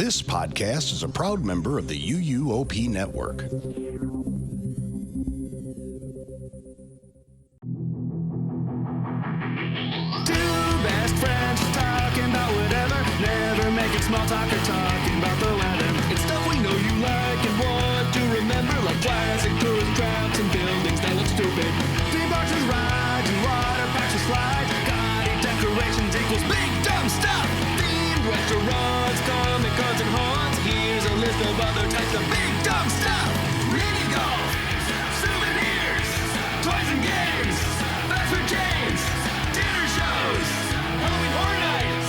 This podcast is a proud member of the UUOP Network. Best friends talking about whatever, never making small talk or talking about the weather. It's stuff we know you like and want to remember, like classic tourist traps and buildings that look stupid. Theme parks and rides and water parks and slides. Gaudy decorations equals big dumb stuff. Themed restaurants, comic cons and haunts. Here's a list of other types of big dumb stuff. Mini golf, souvenirs, toys and games, fast food chains, dinner shows, Halloween Horror Nights.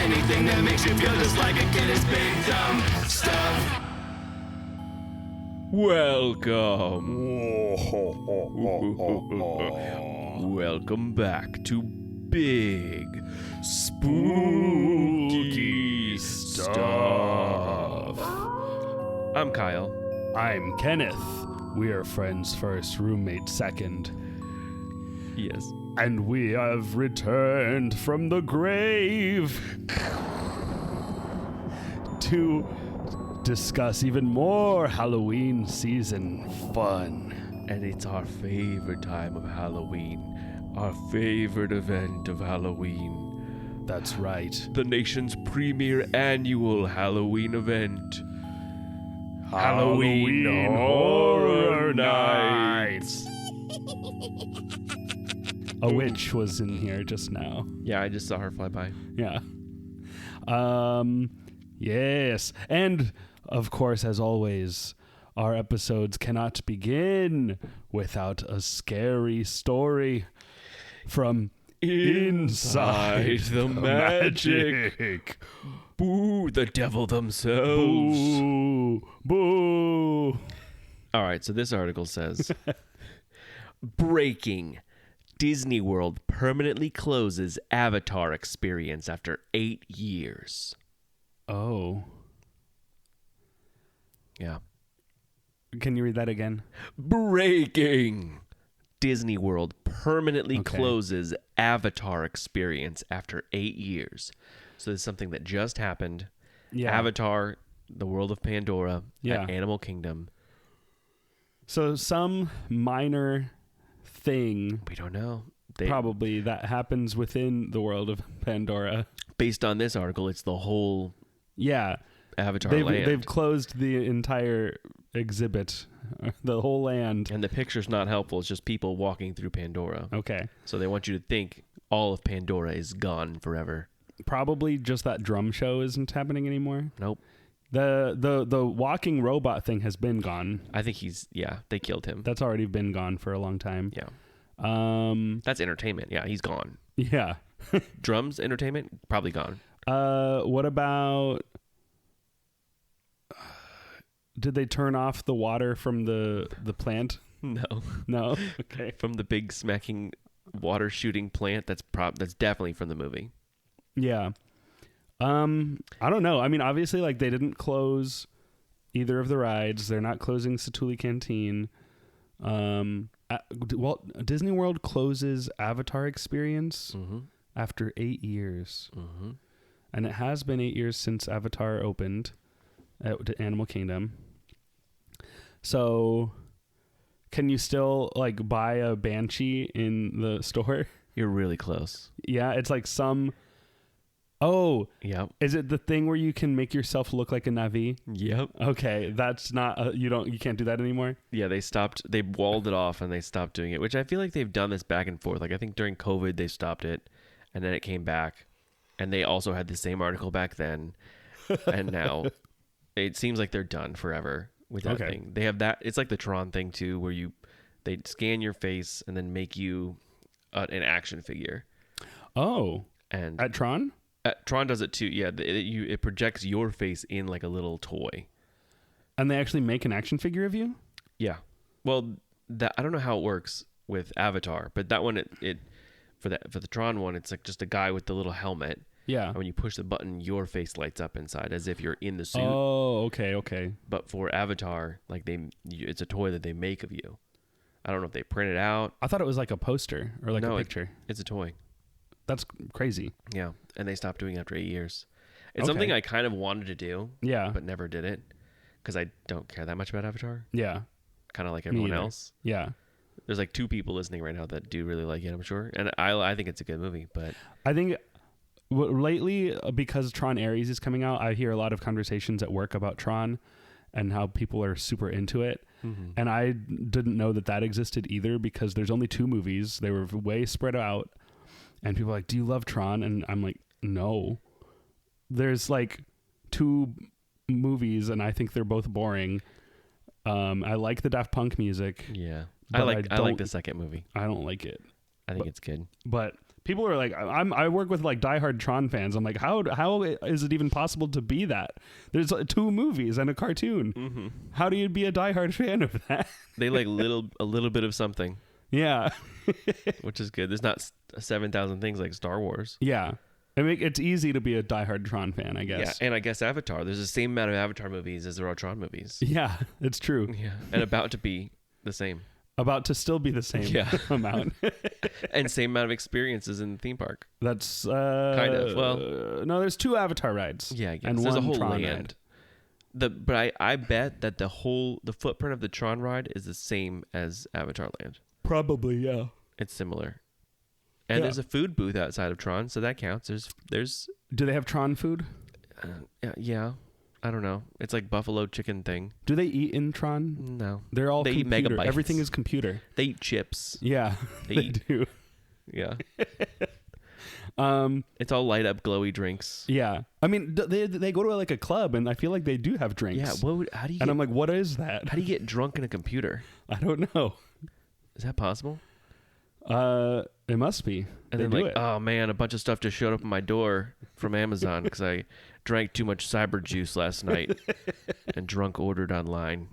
Anything that makes you feel just like a kid is big dumb stuff. Welcome back to Big Spooky Stuff. I'm Kyle. I'm Kenneth. We are friends first, roommates second. Yes. And we have returned from the grave to discuss even more Halloween season fun. And it's our favorite time of Halloween. Our favorite event of Halloween. That's right. The nation's premier annual Halloween event. Halloween Horror Nights. A witch was in here just now. Yeah, I just saw her fly by. Yeah. Yes. And of course, as always, our episodes cannot begin without a scary story from inside the magic. Boo, the devil themselves. Boo. Boo. All right, so this article says, breaking. Disney World permanently closes Avatar experience after 8 years. Oh. Yeah. Can you read that again? Breaking. Disney World permanently Okay. closes Avatar experience after 8 years. So this is something that just happened. Yeah. Avatar, the world of Pandora, Yeah. at Animal Kingdom. So some minor thing We don't know. probably that happens within the world of Pandora. Based on this article, it's the whole Yeah. Avatar land. They've closed the entire exhibit, the whole land. And the picture's not helpful. It's just people walking through Pandora. Okay. So they want you to think all of Pandora is gone forever. Probably just that drum show isn't happening anymore. Nope. The walking robot thing has been gone. I think they killed him. That's already been gone for a long time. Yeah. That's entertainment. Yeah, he's gone. Yeah. Drums entertainment, probably gone. What about did they turn off the water from the plant? No. No. Okay. From the big smacking water shooting plant, that's definitely from the movie. Yeah. I don't know. I mean, obviously, like, they didn't close either of the rides. They're not closing Satuli Canteen. Disney World closes Avatar Experience after 8 years. Mm-hmm. And it has been 8 years since Avatar opened at Animal Kingdom. So, can you still, like, buy a Banshee in the store? You're really close. Yeah, it's like some... Oh, Yep. is it the thing where you can make yourself look like a Na'vi? Yep. Okay, that's not you can't do that anymore. Yeah, they walled it off and they stopped doing it, which I feel like they've done this back and forth. Like, I think during COVID they stopped it and then it came back, and they also had the same article back then. And now it seems like they're done forever with that thing. They have that. It's like the Tron thing too, where they scan your face and then make you an action figure. Oh, And at Tron? Tron does it too. Yeah, it projects your face in like a little toy. And they actually make an action figure of you? Yeah. Well, I don't know how it works with Avatar, but that one for the Tron one, it's like just a guy with the little helmet. Yeah. And when you push the button, your face lights up inside as if you're in the suit. Oh, okay. But for Avatar, like it's a toy that they make of you. I don't know if they print it out. I thought it was like a poster or like a picture. It's a toy. That's crazy. Yeah, and they stopped doing it after 8 years. It's something I kind of wanted to do, Yeah. but never did it because I don't care that much about Avatar. Yeah. Kind of like everyone either. else. Yeah. There's like 2 people listening right now that do really like it, I'm sure, and I think it's a good movie. But I think lately, because Tron Ares is coming out, I hear a lot of conversations at work about Tron and how people are super into it. And I didn't know that existed either, because there's only 2 movies. They were way spread out. And people are like, do you love Tron? And I'm like, no. There's like 2 movies, and I think they're both boring. I like the Daft Punk music. yeah, But I like the second movie. I don't like it. I think it's good. But people are like, I work with like diehard Tron fans. I'm like, how is it even possible to be that? There's 2 movies and a cartoon. How do you be a diehard fan of that? They like a little bit of something, Yeah. which is good. There's not 7,000 things like Star Wars. Yeah. It's easy to be a diehard Tron fan, I guess. Yeah, and I guess Avatar. There's the same amount of Avatar movies as there are Tron movies. Yeah, it's true. Yeah, and about to be the same. About to still be the same amount. And same amount of experiences in the theme park. That's Kind of. Well, no, there's 2 Avatar rides. Yeah, I guess. And There's a one whole Tron land. ride. But I bet that the footprint of the Tron ride is the same as Avatar Land. Probably, yeah. It's similar. And Yeah. there's a food booth outside of Tron, so that counts. There's Do they have Tron food? yeah. I don't know. It's like buffalo chicken thing. Do they eat in Tron? No. They're all They eat computer. megabytes. Everything is computer. They eat chips. Yeah, They they eat- do. Yeah. Um, It's all light up glowy drinks. yeah. I mean, they go to like a club, and I feel like they do have drinks. Yeah, how do you And get, I'm like, what is that? how do you get drunk in a computer? I don't know. Is that possible? It must be. And they then do like, it. oh man, a bunch of stuff just showed up at my door from Amazon because I drank too much cyber juice last night and drunk ordered online.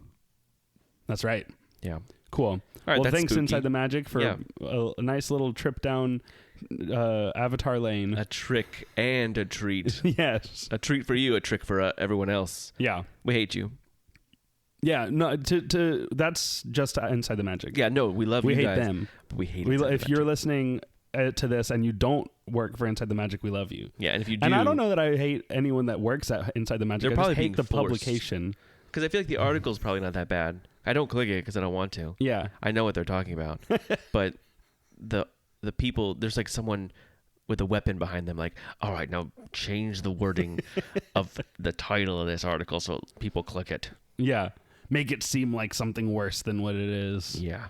That's right. Yeah. Cool. All right, Well, that's thanks spooky. Inside the Magic for Yeah. a nice little trip down Avatar Lane. A trick and a treat. Yes. A treat for you, a trick for everyone else. Yeah. We hate you. Yeah. No. To that's just Inside the Magic. Yeah, no, we love We you hate guys. them. But we hate We, Inside the if you're Magic. listening to this and you don't work for Inside the Magic, we love you. Yeah, and if you do, And I don't know that I hate anyone that works at Inside the Magic. They're I probably just hate being the forced. publication. because I feel like the article's probably not that bad. I don't click it because I don't want to. Yeah. I know what they're talking about, but the people, there's like someone with a weapon behind them, like, all right, now change the wording of the title of this article so people click it. Yeah. Make it seem like something worse than what it is. Yeah,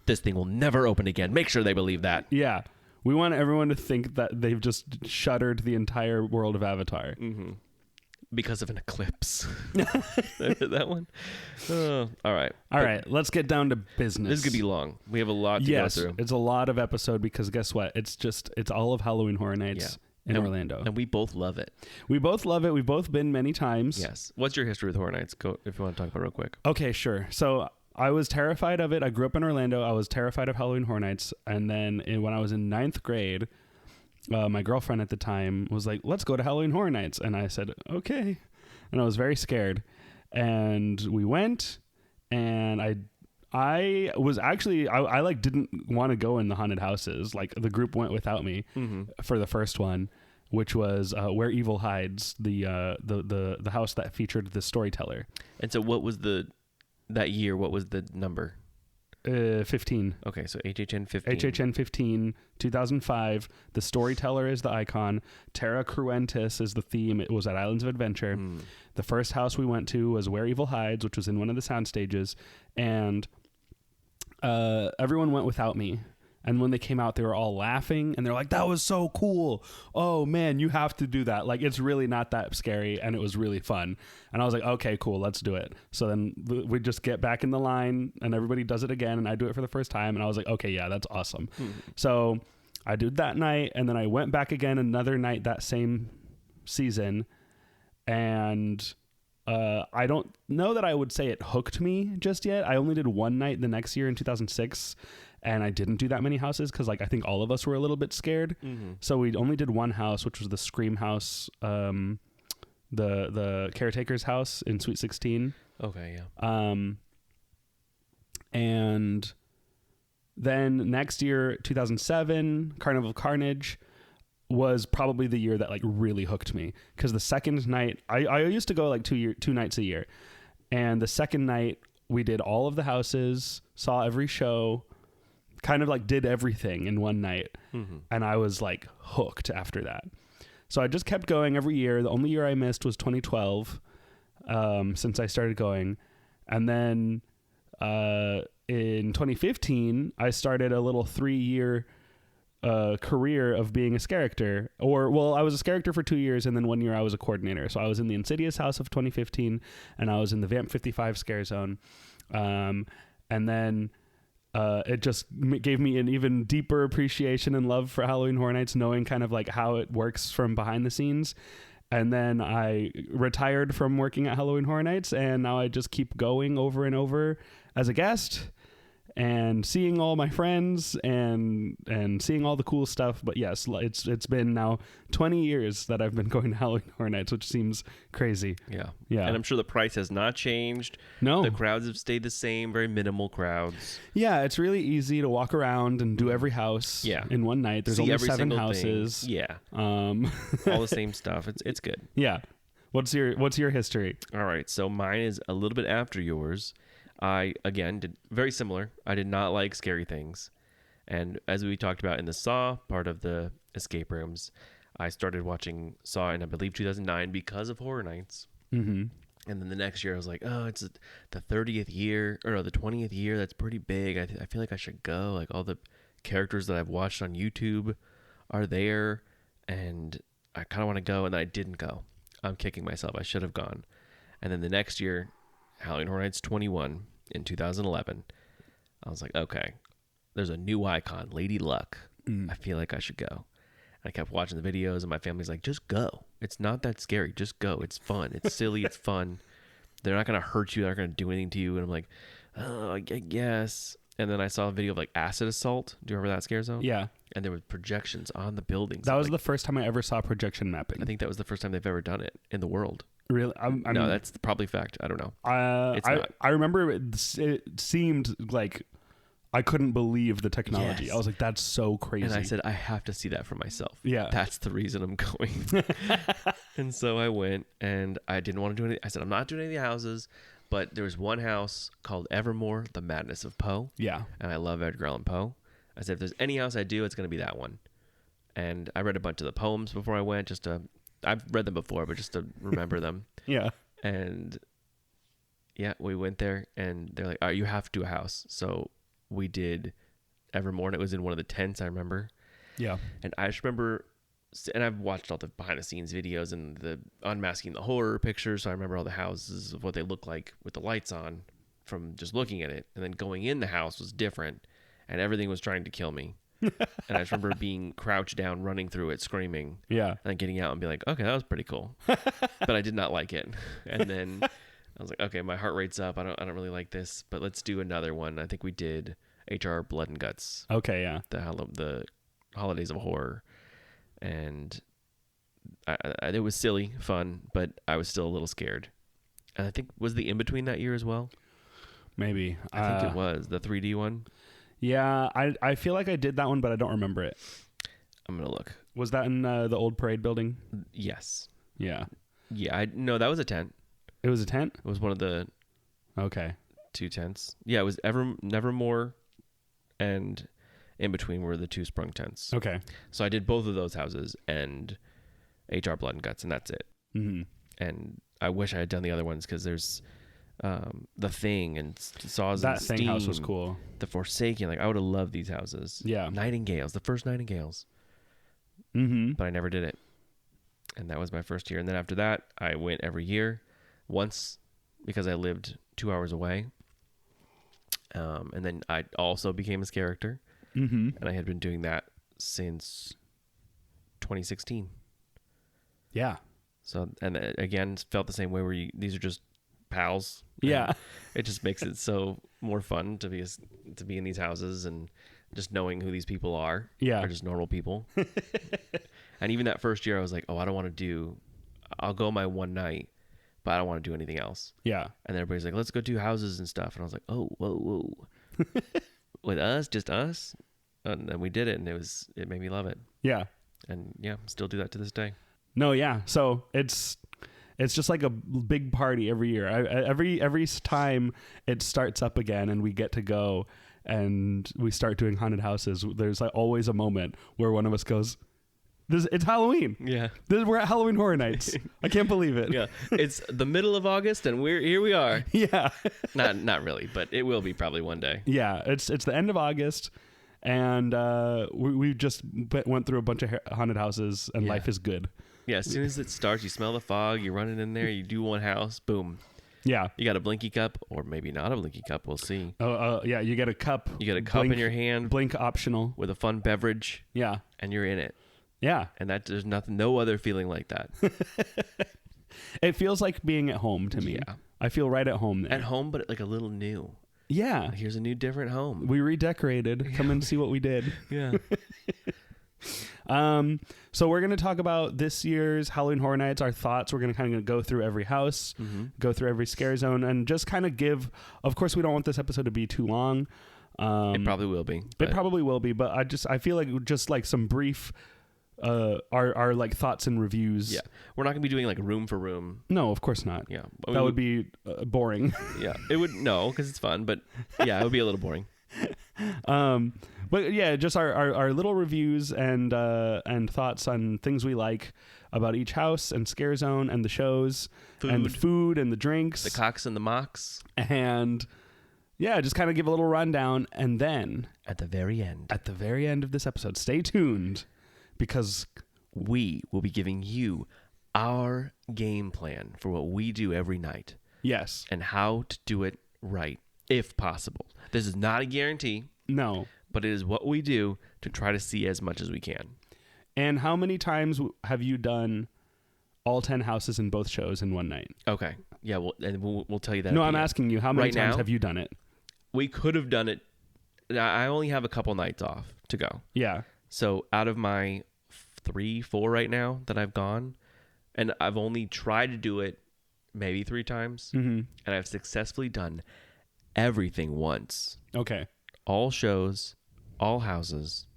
this thing will never open again. Make sure they believe that. Yeah. We want everyone to think that they've just shuttered the entire world of Avatar. Because of an eclipse. That one. Oh, all right. All right, let's get down to business. This is gonna be long. We have a lot to yes, go through. it's a lot of episode because guess what? It's all of Halloween Horror Nights in And- Orlando. And we both love it. We both love it. We've both been many times. Yes. What's your history with Horror Nights? Go if you want to talk about it real quick. Okay, sure. So I was terrified of it. I grew up in Orlando. I was terrified of Halloween Horror Nights. And then when I was in 9th grade, my girlfriend at the time was like, let's go to Halloween Horror Nights. And I said, okay. And I was very scared. And we went, and I was actually, I like didn't want to go in the haunted houses. Like the group went without me for the first one, which was Where Evil Hides, the house that featured the storyteller. And so what was that year, what was the number? 15. Okay, so HHN 15. HHN 15, 2005. The storyteller is the icon. Terra Cruentis is the theme. It was at Islands of Adventure. The first house we went to was Where Evil Hides, which was in one of the sound stages. And everyone went without me. And when they came out, they were all laughing. And they're like, that was so cool. Oh, man, you have to do that. Like, it's really not that scary. And it was really fun. And I was like, okay, cool, let's do it. So then we just get back in the line and everybody does it again. And I do it for the first time. And I was like, okay, yeah, that's awesome. So I did that night. And then I went back again another night that same season. And I don't know that I would say it hooked me just yet. I only did one night the next year in 2006. And I didn't do that many houses because, like, I think all of us were a little bit scared. So we only did one house, which was the Scream house, the caretaker's house in Suite 16. Okay, yeah. And then next year, 2007, Carnival Carnage. was probably the year that like really hooked me, because the second night I used to go like 2 nights a year, and the second night we did all of the houses, saw every show, kind of like did everything in one night. And I was like hooked after that. So I just kept going every year. The only year I missed was 2012, since I started going. And then in 2015, I started a little 3-year career of being a character. I was a character for 2 years, and then 1 year I was a coordinator. So I was in the Insidious house of 2015, and I was in the Vamp 55 Scare Zone. And then it just gave me an even deeper appreciation and love for Halloween Horror Nights, knowing kind of like how it works from behind the scenes. And then I retired from working at Halloween Horror Nights, and now I just keep going over and over as a guest and seeing all my friends and seeing all the cool stuff. But yes, it's been now 20 years that I've been going to Halloween Horror Nights, which seems crazy. Yeah. Yeah. And I'm sure the price has not changed. No. The crowds have stayed the same, very minimal crowds. Yeah, it's really easy to walk around and do every house in one night. There's See only every 7 single houses. thing. Yeah. All the same stuff. It's good. Yeah. What's your history? All right. So mine is a little bit after yours. I, again, did very similar. I did not like scary things. And as we talked about in the Saw part of the escape rooms, I started watching Saw in, I believe, 2009 because of Horror Nights. Mm-hmm. And then the next year I was like, oh, it's the 30th year, or no, the 20th year. That's pretty big. I feel like I should go. Like all the characters that I've watched on YouTube are there, and I kind of want to go, and then I didn't go. I'm kicking myself. I should have gone. And then the next year, Halloween Horror Nights 21 in 2011, I was like, okay, there's a new icon, Lady Luck. I feel like I should go. And I kept watching the videos, and my family's like, just go. It's not that scary. Just go. It's fun. It's silly. It's fun. They're not going to hurt you. They're not going to do anything to you. And I'm like, oh, I guess. And then I saw a video of like acid assault. Do you remember that scare zone? Yeah. And there were projections on the buildings. That was the first time I ever saw projection mapping. I think that was the first time they've ever done it in the world. Really? No, that's probably fact. I don't know. It's not. I remember it seemed like I couldn't believe the technology. Yes. I was like, that's so crazy. And I said, I have to see that for myself. Yeah. That's the reason I'm going. And so I went, and I didn't want to do anything. I said, I'm not doing any of the houses, but there was one house called Evermore, The Madness of Poe. Yeah. And I love Edgar Allan Poe. I said, if there's any house I do, it's going to be that one. And I read a bunch of the poems before I went, I've read them before, but just to remember them. Yeah. And yeah, we went there, and they're like, all right, you have to do a house. So we did Evermore, and it was in one of the tents, I remember. Yeah. And I just remember, and I've watched all the behind the scenes videos and the unmasking the horror pictures, so I remember all the houses of what they look like with the lights on from just looking at it. And then going in the house was different, and everything was trying to kill me. And I just remember being crouched down, running through it, screaming. Yeah. And then getting out and be like, okay, that was pretty cool. But I did not like it. And then I was like, okay, my heart rate's up. I don't really like this, but let's do another one. I think we did HR Blood and Guts. Okay, yeah. The Holidays of Horror. And it was silly, fun, but I was still a little scared. And I think, was the In-Between that year as well? Maybe. I think it was. The 3D one? Yeah, I feel like I did that one, but I don't remember it. I'm going to look. Was that in the old parade building? Yes. Yeah. Yeah, no, that was a tent. It was a tent? It was one of the Okay. 2 tents. Yeah, it was Nevermore and In-Between were the 2 sprung tents. Okay. So I did both of those houses and HR Blood and Guts, and that's it. Mm-hmm. And I wish I had done the other ones, because there's The Thing and Saws that and Thing Steam, house was cool. The Forsaken. Like, I would have loved these houses. Yeah. Nightingales, the first Nightingales. Mm-hmm. But I never did it. And that was my first year. And then after that, I went every year. Once, because I lived 2 hours away. And then I also became a character. Mm-hmm. And I had been doing that since 2016. Yeah. So, and again, felt the same way, where these are just pals. Yeah. And it just makes it so more fun to be in these houses, and just knowing who these people are. Yeah. They're just normal people. And even that first year, I was like, oh, I'll go my one night, but I don't want to do anything else. Yeah. And everybody's like, let's go do houses and stuff. And I was like, oh, whoa. With us, just us? And then we did it, and it made me love it. Yeah. And yeah, still do that to this day. No, yeah. So it's just like a big party every year. Every time it starts up again and we get to go and we start doing haunted houses, there's like always a moment where one of us goes, it's Halloween. Yeah. We're at Halloween Horror Nights. I can't believe it. Yeah. It's the middle of August and here we are. Yeah. Not really, but it will be probably one day. Yeah. It's the end of August, and we just went through a bunch of haunted houses, and Yeah. life is good. Yeah, as soon as it starts, you smell the fog, you're running in there, you do one house, boom. Yeah. You got a blinky cup, or maybe not a blinky cup, we'll see. Yeah. You get a cup. You get a cup in your hand Blink optional. with a fun beverage, Yeah. and you're in it. Yeah. And there's no other feeling like that. It feels like being at home to me. Yeah. I feel right at home there. At home, but like a little new. Yeah. Here's a new, different home. We redecorated. Come and see what we did. Yeah. So we're going to talk about this year's Halloween Horror Nights, our thoughts. We're going to kind of go through every house, go through every scare zone, and just kind of give, of course, we don't want this episode to be too long. It probably will be. It but- probably will be, but I feel like just like some brief, our like thoughts and reviews. Yeah. We're not going to be doing like room for room. No, of course not. Yeah. That would be boring. Yeah. It would, no, because it's fun, but yeah, it would be a little boring. But yeah, just our little reviews and thoughts on things we like about each house and scare zone and the shows and the food and the drinks, The cocks and the mocks. and yeah, just kind of give a little rundown. And then At the very end, at the very end of this episode, stay tuned because we will be giving you our game plan for what we do every night yes, and how to do it right, if possible. This is not a guarantee, no. but it is what we do to try to see as much as we can. And how many times have you done all 10 houses in both shows in one night? Okay. Yeah, we'll tell you that. No, at the I'm end. asking you, how many Right times now? have you done it? We could have done it. I only have a couple nights off to go. Yeah. So out of my 3-4 right now that I've gone, and I've only tried to do it maybe 3 times, and I've successfully done everything once. Okay. All shows, all houses,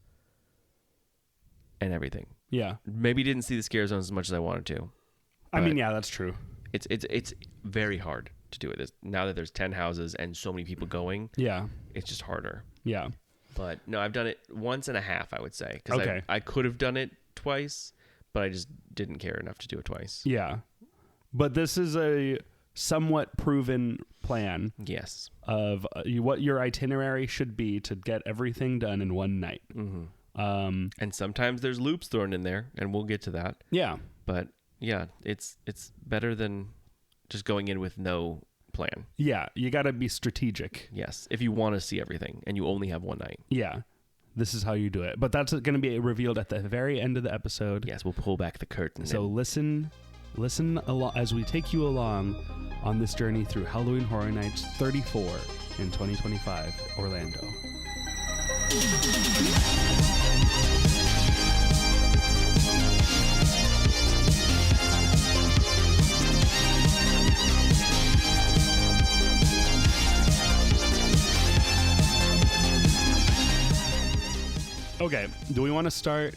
and everything. Yeah. Maybe didn't see the scare zones as much as I wanted to. I mean, But yeah, that's true. It's very hard to do it. Now that there's 10 houses and so many people going, Yeah. it's just harder. Yeah. But no, I've done it once and a half, I would say. Because Okay. I could have done it twice, but I just didn't care enough to do it twice. Yeah. But this is a somewhat proven plan Yes. of what your itinerary should be to get everything done in one night. And sometimes there's loops thrown in there, and we'll get to that. Yeah. But yeah, it's better than just going in with no plan. Yeah. You got to be strategic. Yes, if you want to see everything and you only have one night. Yeah. This is how you do it. But that's going to be revealed at the very end of the episode. Yes, we'll pull back the curtain. So and listen as we take you along on this journey through Halloween Horror Nights 34 in 2025, Orlando. Okay, do we want to start?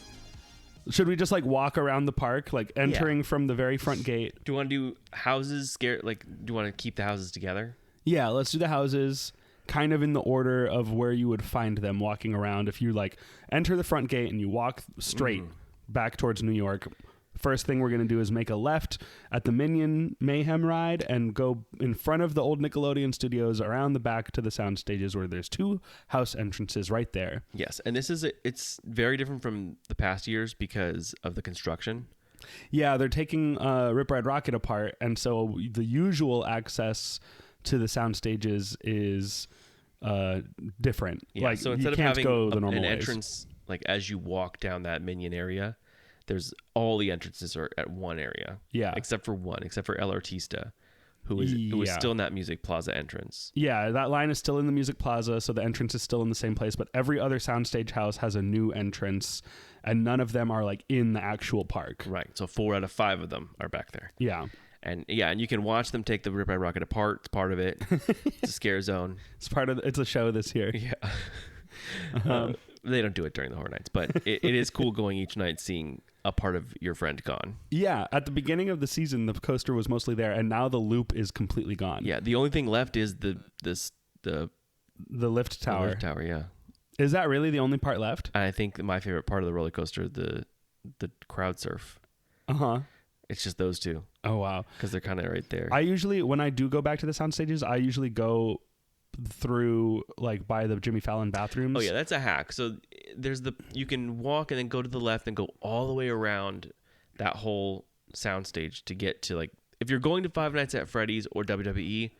Should we just like walk around the park, like entering from the very front gate? do you want to do houses? Do you want to keep the houses together? Yeah, let's do the houses kind of in the order of where you would find them walking around. If you like enter the front gate and you walk straight back towards New York, first thing we're going to do is make a left at the Minion Mayhem ride and go in front of the old Nickelodeon studios around the back to the sound stages where there's 2 house entrances right there. Yes, and it's very different from the past years because of the construction. Yeah, they're taking Rip Ride Rockit apart, and so the usual access to the sound stages is different. Yeah, like so you instead of can't having go the normal an ways. entrance, like as you walk down that Minion area, there's all the entrances are at one area. Yeah. Except for El Artista, who was Yeah. still in that Music Plaza entrance. Yeah, that line is still in the Music Plaza, so the entrance is still in the same place, but every other soundstage house has a new entrance, and none of them are like in the actual park. Right. So 4 out of 5 of them are back there. Yeah. And and you can watch them take the Rip Ride Rockit apart. It's part of it. It's a scare zone. It's a show this year. Yeah. They don't do it during the Horror Nights, but it is cool going each night seeing a part of your friend gone. Yeah, at the beginning of the season, the coaster was mostly there, and now the loop is completely gone. Yeah, the only thing left is the lift tower. lift tower. Yeah, Is that really the only part left? and I think my favorite part of the roller coaster, the crowd surf. It's just those two Oh wow. because they're kind of right there. I usually, when I do go back to the sound stages, I usually go through like by the Jimmy Fallon bathrooms. Oh yeah, that's a hack. So you can walk and then go to the left and go all the way around that whole soundstage to get to, like, if you're going to Five Nights at Freddy's or WWE,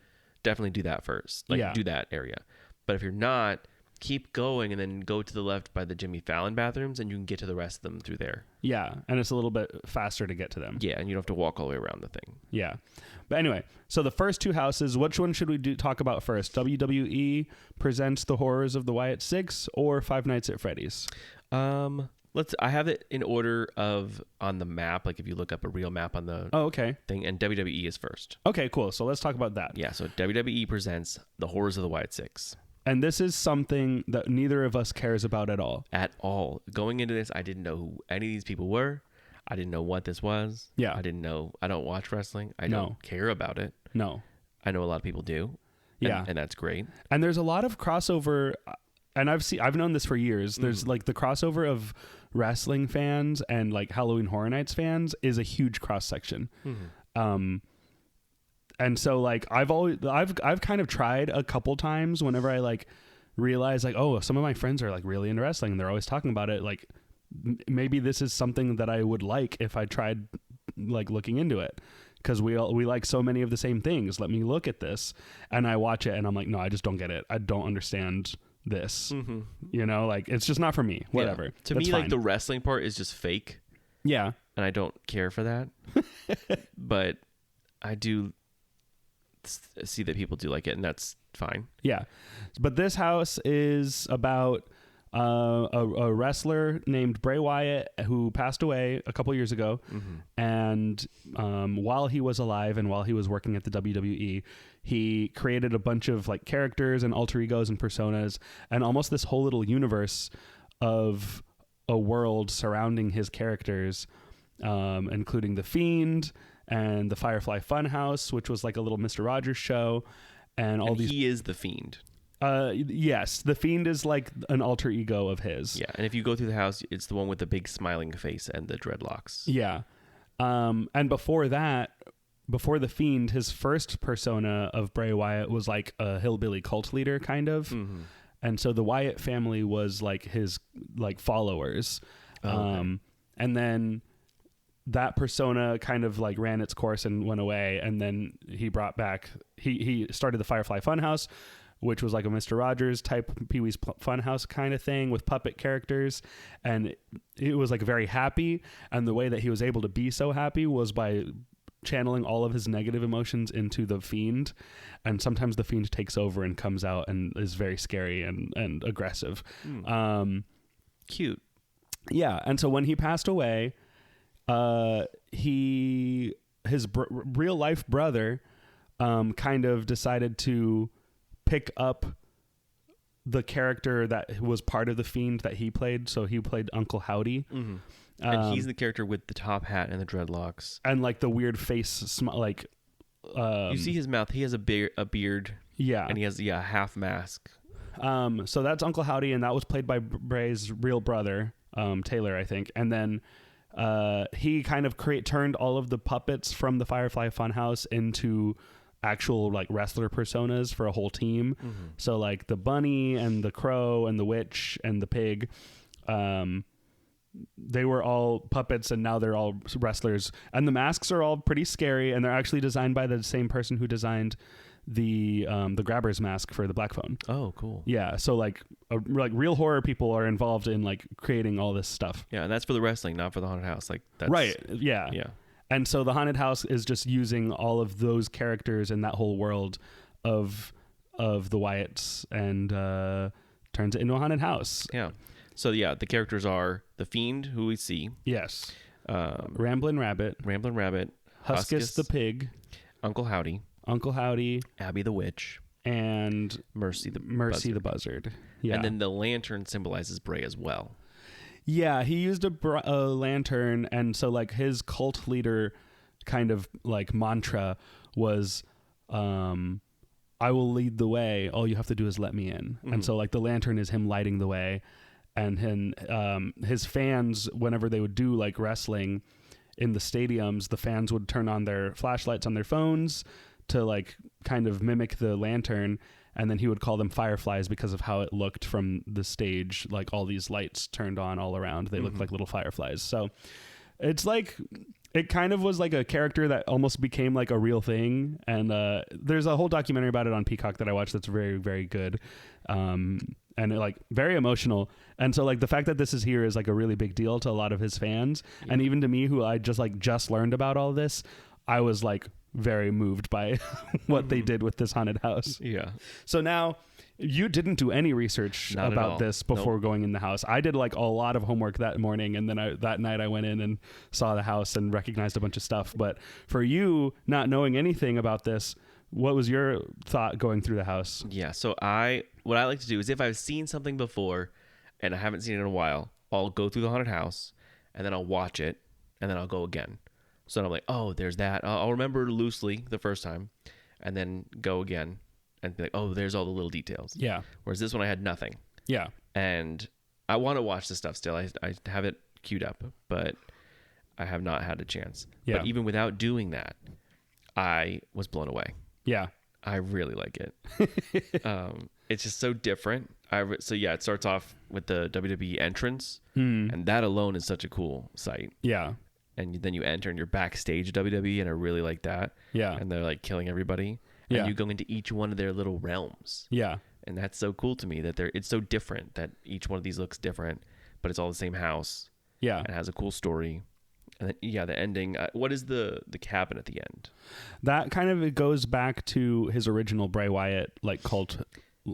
definitely do that first. Like, Yeah. do that area. But if you're not, keep going and then go to the left by the Jimmy Fallon bathrooms and you can get to the rest of them through there. Yeah, and it's a little bit faster to get to them. Yeah, and you don't have to walk all the way around the thing. Yeah. But anyway, so the first two houses, which one should we talk about first? WWE presents The Horrors of the Wyatt Six or Five Nights at Freddy's? I have it in order of on the map, like if you look up a real map on the Oh, okay. thing, and WWE is first. Okay, cool. So let's talk about that. Yeah, so WWE presents The Horrors of the Wyatt Six. And this is something that neither of us cares about at all. At all. Going into this, I didn't know who any of these people were. I didn't know what this was. Yeah. I don't watch wrestling. I No. don't care about it. No. I know a lot of people do. And, Yeah. and that's great. And there's a lot of crossover, and I've known this for years. There's like the crossover of wrestling fans and like Halloween Horror Nights fans is a huge cross section. And so like I've kind of tried a couple times whenever I like realize like, oh, some of my friends are like really into wrestling and they're always talking about it. Like maybe this is something that I would like if I tried like looking into it. Because we like so many of the same things. Let me look at this, and I watch it, and I'm like, no, I just don't get it. I don't understand this. You know, like it's just not for me. Whatever. Yeah. To That's me, fine. like the wrestling part is just fake, yeah, and I don't care for that. But I do see that people do like it, and that's fine. yeah. But this house is about a wrestler named Bray Wyatt who passed away a couple years ago, and while he was alive and while he was working at the WWE, he created a bunch of like characters and alter egos and personas and almost this whole little universe of a world surrounding his characters, including the Fiend and the Firefly Funhouse, which was like a little Mr. Rogers show, and all And these. he is the Fiend. Yes, the Fiend is like an alter ego of his. Yeah, and if you go through the house, it's the one with the big smiling face and the dreadlocks. Yeah. And before that, before the Fiend, his first persona of Bray Wyatt was like a hillbilly cult leader kind of. And so the Wyatt family was like his like followers. And then that persona kind of like ran its course and went away. And then he brought back, he started the Firefly Funhouse, which was like a Mr. Rogers type Pee-wee's Funhouse kind of thing with puppet characters. And it was like very happy. And the way that he was able to be so happy was by channeling all of his negative emotions into the Fiend. And sometimes the Fiend takes over and comes out and is very scary and aggressive. Cute. Yeah. And so when he passed away, his real life brother kind of decided to pick up the character that was part of the Fiend that he played. So he played Uncle Howdy. And he's the character with the top hat and the dreadlocks. And like the weird face, like You see his mouth. He has a beard. yeah. And he has a half mask. So that's Uncle Howdy, and that was played by Bray's real brother, Taylor, I think. And then he kind of turned all of the puppets from the Firefly Funhouse into actual like wrestler personas for a whole team. So like the bunny and the crow and the witch and the pig, they were all puppets and now they're all wrestlers. And the masks are all pretty scary, and they're actually designed by the same person who designed the Grabber's mask for the Black Phone. Oh, cool. Yeah, so like real horror people are involved in like creating all this stuff. Yeah, and that's for the wrestling, not for the haunted house. Like that's Right. Yeah. Yeah. And so the haunted house is just using all of those characters and that whole world of the Wyatts and turns it into a haunted house. Yeah. So yeah, the characters are the Fiend, who we see, Yes. Ramblin' Rabbit, Ramblin' Rabbit, Huskus the pig, Uncle Howdy, Uncle Howdy, Abby the Witch, and Mercy Buzzard. the Buzzard. Yeah. And then the lantern symbolizes Bray as well. Yeah, he used a lantern, and so like his cult leader kind of like mantra was, I will lead the way. All you have to do is let me in. And so like the lantern is him lighting the way, and his fans, whenever they would do like wrestling in the stadiums, the fans would turn on their flashlights on their phones to like kind of mimic the lantern. And then he would call them fireflies because of how it looked from the stage, like all these lights turned on all around. They looked like little fireflies. So it's like, it kind of was like a character that almost became like a real thing. And there's a whole documentary about it on Peacock that I watched that's very, very good. And it, like very emotional. And so like the fact that this is here is like a really big deal to a lot of his fans. Yeah. And even to me, who I just learned about all this, I was like very moved by what they did with this haunted house. Yeah. So now you didn't do any research about this before going in the house. I did like a lot of homework that morning, and then that night I went in and saw the house and recognized a bunch of stuff. But for you, not knowing anything about this, what was your thought going through the house? Yeah. So what I like to do is if I've seen something before and I haven't seen it in a while, I'll go through the haunted house and then I'll watch it and then I'll go again. So then I'm like, oh, there's that. I'll remember loosely the first time and then go again and be like, oh, there's all the little details. Yeah. Whereas this one I had nothing. Yeah. And I want to watch this stuff still. I have it queued up, but I have not had a chance. Yeah. But even without doing that, I was blown away. Yeah. I really like it. It's just so different. So yeah, it starts off with the WWE entrance, and that alone is such a cool sight. Yeah. And then you enter and you're backstage at WWE, and I really like that. Yeah. And they're like killing everybody. And Yeah. you go into each one of their little realms. Yeah. And that's so cool to me that it's so different that each one of these looks different, but it's all the same house. Yeah. And it has a cool story. And then, yeah, the ending. What is the cabin at the end? That kind of it goes back to his original Bray Wyatt like cult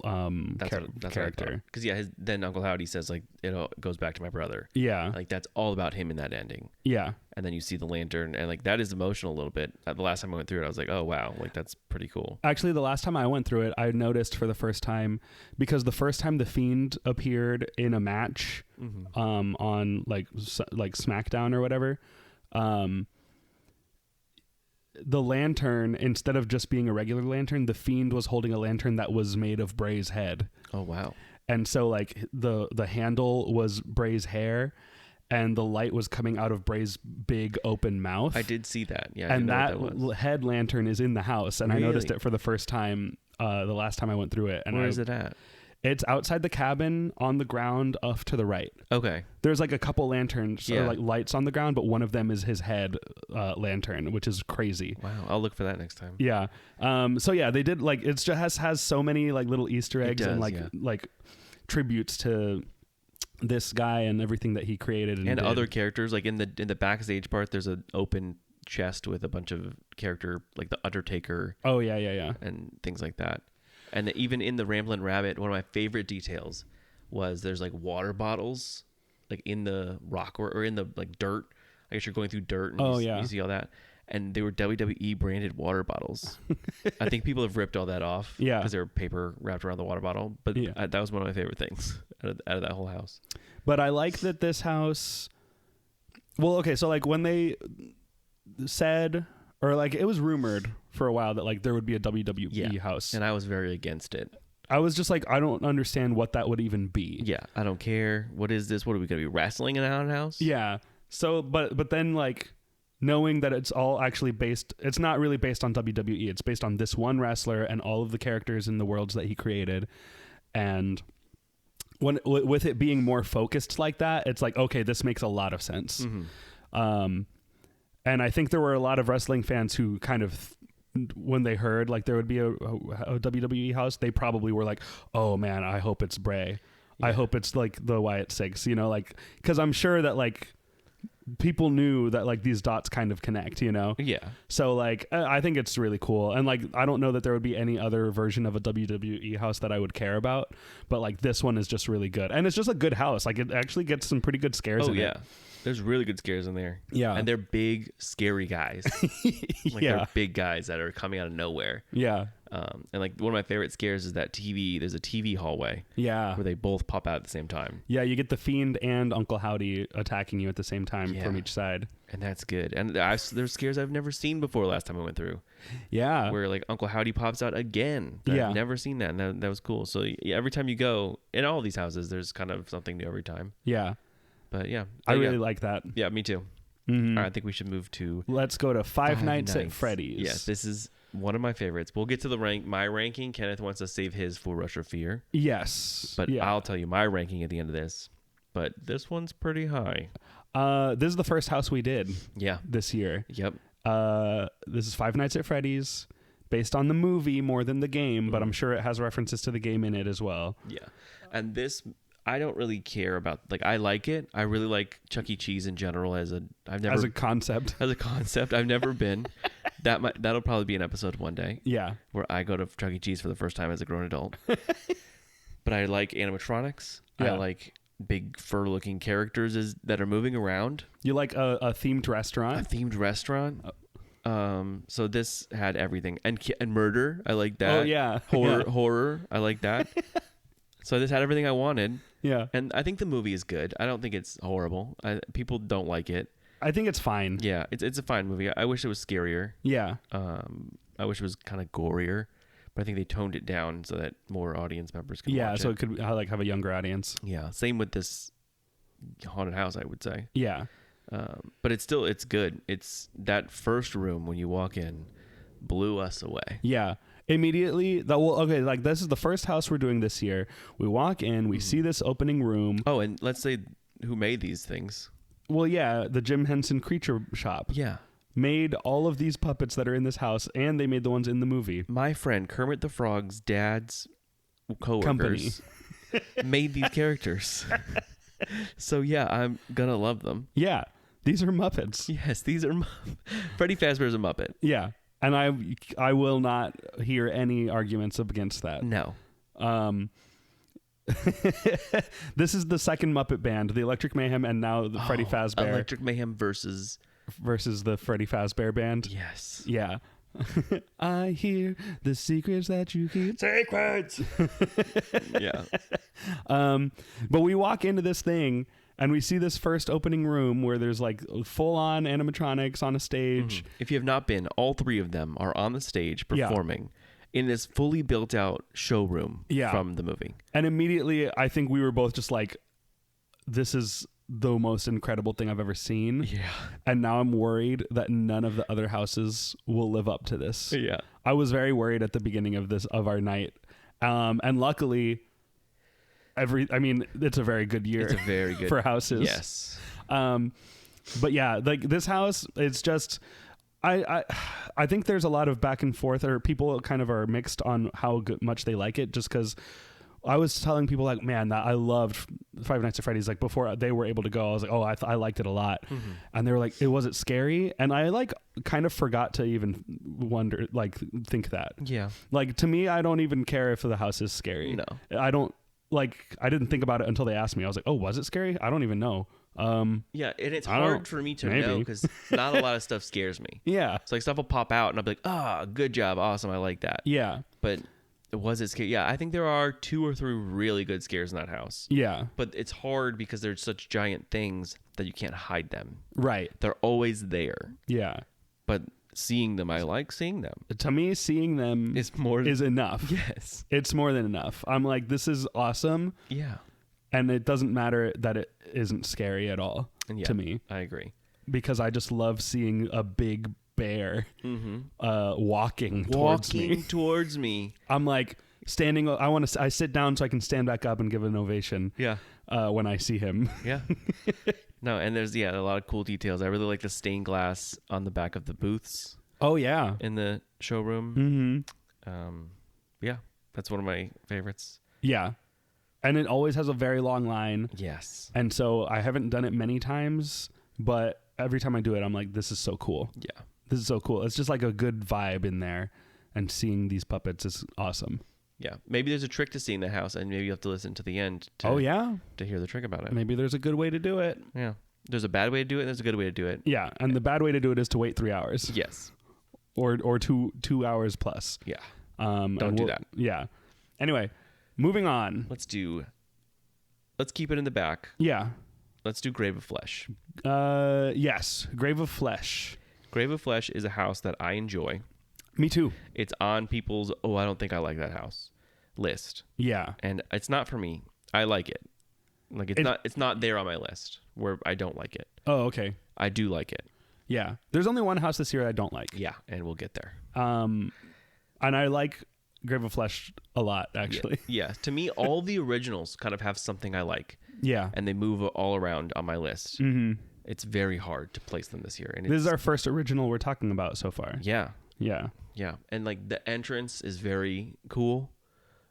character. Because then Uncle Howdy says like it goes back to my brother. Yeah. Like that's all about him in that ending. Yeah. And then you see the lantern, and like that is emotional a little bit. The last time I went through it, I was like, oh wow, like that's pretty cool. Actually, the last time I went through it, I noticed for the first time, because the first time the Fiend appeared in a match, on like SmackDown or whatever, the lantern, instead of just being a regular lantern, the Fiend was holding a lantern that was made of Bray's head. Oh wow. And so like the handle was Bray's hair, and the light was coming out of Bray's big open mouth. I did see that. Yeah. And that head lantern is in the house, and Really? I noticed it for the first time the last time I went through it. And where is it at? It's outside the cabin on the ground off to the right. Okay. There's like a couple lanterns or like lights on the ground, but one of them is his head lantern, which is crazy. Wow. I'll look for that next time. Yeah. So yeah, they did like, it's just has so many like little Easter eggs and like tributes to this guy and everything that he created and other characters. Like in the backstage part, there's an open chest with a bunch of character like the Undertaker. Oh yeah. And things like that. And even in the Ramblin' Rabbit, one of my favorite details was there's like water bottles like in the rock or in the like dirt. I guess you're going through dirt and you see all that. And they were WWE branded water bottles. I think people have ripped all that off. Yeah. Because they were paper wrapped around the water bottle. But that was one of my favorite things out of that whole house. But I like that this house... Well, okay, so like when they said... Or like it was rumored for a while that like there would be a WWE house. And I was very against it. I was just like, I don't understand what that would even be. Yeah, I don't care. What is this? What are we going to be wrestling in a haunted house? Yeah. So, but then like knowing that it's all actually based, it's not really based on WWE. It's based on this one wrestler and all of the characters in the worlds that he created. And with it being more focused like that, it's like, okay, this makes a lot of sense. And I think there were a lot of wrestling fans who kind of, when they heard like there would be a WWE house, they probably were like, oh man, I hope it's Bray. I hope it's like the Wyatt Six, you know, like, because I'm sure that like people knew that like these dots kind of connect, you know? Yeah. So like I think it's really cool. And like I don't know that there would be any other version of a WWE house that I would care about, but like this one is just really good. And it's just a good house. Like it actually gets some pretty good scares Oh in yeah. it. There's really good scares in there. Yeah. And they're big, scary guys. Like Yeah. they're big guys that are coming out of nowhere. Yeah. And like one of my favorite scares is that there's a TV hallway Yeah. where they both pop out at the same time. Yeah, you get the Fiend and Uncle Howdy attacking you at the same time from Yeah. each side. And that's good. And there's scares I've never seen before last time I went through. Yeah. Where like Uncle Howdy pops out again. Yeah. I've never seen that. And that was cool. So yeah, every time you go, in all of these houses, there's kind of something new every time. Yeah. But yeah. I Yeah. really like that. Yeah, me too. Mhm. All right, I think we should move to Let's go to Five Nights at Freddy's. Yes, this is one of my favorites. We'll get to my ranking. Kenneth wants to save his for Rush of Fear. Yes. But yeah. I'll tell you my ranking at the end of this. But this one's pretty high. This is the first house we did Yeah. this year. Yep. This is Five Nights at Freddy's, based on the movie more than the game, but I'm sure it has references to the game in it as well. Yeah. And this, I don't really care about. Like, I like it. I really like Chuck E. Cheese in general as a concept. as a concept. I've never been. That'll probably be an episode one day Yeah. where I go to Chuck E. Cheese for the first time as a grown adult. But I like animatronics. Yeah. I like big fur-looking characters that are moving around. You like a themed A restaurant? themed restaurant. So this had everything, and murder. I like that. Oh, yeah. Horror. Yeah. Horror. I like that. So this had everything I wanted, Yeah. and I think the movie is good. I don't think it's horrible. People don't like it. I think it's fine. Yeah, it's a fine movie. I wish it was scarier. Yeah. I wish it was kind of gorier, but I think they toned it down so that more audience members can Yeah. watch So it. it could like have a younger audience. Yeah, same with this haunted house, I would say. Yeah. But it's good. It's that first room when you walk in blew us away. Yeah. Immediately, okay, like this is the first house we're doing this year. We walk in, we see this opening room. Oh, and let's say who made these things. Well, yeah, the Jim Henson Creature Shop Yeah. made all of these puppets that are in this house, and they made the ones in the movie. My friend Kermit the Frog's dad's coworkers made these characters. So yeah, I'm gonna love them. Yeah, these are Muppets. Yes, these are Freddy Fazbear's a Muppet. Yeah, and I will not hear any arguments against that. No. This is the second Muppet Band, the Electric Mayhem, and now the Freddy Fazbear Electric Mayhem versus versus the Freddy Fazbear Band. yes. Yeah. I hear the secrets that you keep. Secrets. Yeah. But we walk into this thing and we see this first opening room where there's like full on animatronics on a stage. If you have not been, all three of them are on the stage Yeah. performing in this fully built out showroom Yeah. from the movie. And immediately I think we were both just like, this is the most incredible thing I've ever seen. Yeah. And now I'm worried that none of the other houses will live up to this. Yeah. I was very worried at the beginning of our night. And luckily it's a very good year. It's a very good for houses. Yes. But yeah, like this house, it's just I think there's a lot of back and forth, or people kind of are mixed on how much they like it, just because I was telling people like, man, that I loved Five Nights at Freddy's. Like before they were able to go, I was like, oh, I liked it a lot. Mm-hmm. And they were like, was it scary? And I like kind of forgot to even think that. Yeah. Like to me, I don't even care if the house is scary. No. I didn't think about it until they asked me. I was like, oh, was it scary? I don't even know. Yeah, and it's I don't- hard for me to maybe. know because not a lot of stuff scares me. Yeah. It's like stuff will pop out and I'll be like, good job, awesome, I like that. Yeah. But was it scary? Yeah, I think there are 2 or 3 really good scares in that house. Yeah. But it's hard because they're such giant things that you can't hide them. Right. They're always there. Yeah. But seeing them, I like seeing them. To me, seeing them It's more is enough. Yes. It's more than enough. I'm like, this is awesome. Yeah. And it doesn't matter that it isn't scary at all And yeah, to me, I agree. because I just love seeing a big bear walking towards me. Walking towards me. I'm like standing. I sit down so I can stand back up and give an ovation. Yeah. When I see him. Yeah. No, and there's a lot of cool details. I really like the stained glass on the back of the booths Oh yeah. in the showroom. Mm-hmm. Yeah, that's one of my favorites. Yeah. And it always has a very long line. Yes. And so I haven't done it many times, but every time I do it, I'm like, this is so cool. Yeah. This is so cool. It's just like a good vibe in there, and seeing these puppets is awesome. Yeah. Maybe there's a trick to seeing the house, and maybe you have to listen to the end to, Oh yeah, to hear the trick about it. maybe there's a good way to do it. Yeah. There's a bad way to do it, and there's a good way to do it. Yeah, and the bad way to do it is to wait 3 hours. Yes. Or 2 hours plus. Yeah. Don't do that. Yeah. Anyway, moving on. Let's keep it in the back. Yeah. Let's do Grave of Flesh. Yes. Grave of Flesh. Grave of Flesh is a house that I enjoy. Me too. It's on people's, oh, I don't think I like that house list. Yeah. And it's not for me. I like it. Like it's not there on my list where I don't like it. Oh, okay. I do like it. Yeah. There's only one house this year I don't like. Yeah, and we'll get there. And I like Grave of Flesh a lot, actually. Yeah. To me, all the originals kind of have something I like, Yeah. and they move all around on my list. Mm-hmm. It's very hard to place them this year. And This is our first original we're talking about so far. yeah, Yeah. yeah, and like the entrance is very cool.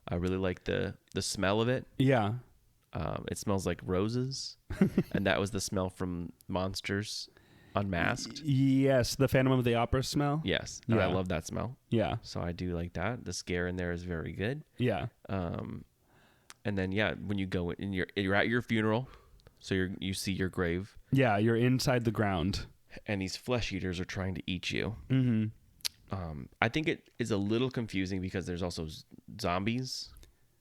I really like the smell of it. Yeah. It smells like roses, and that was the smell from Monsters Unmasked. Yes. The Phantom of the Opera smell. Yes, and I Yeah. love that smell. Yeah. So I do like that. The scare in there is very good. Yeah. And then when you go in, you're at your funeral, so you see your grave, Yeah. You're inside the ground. and these flesh eaters are trying to eat you. Mm-hmm. I think it is a little confusing because there's also zombies.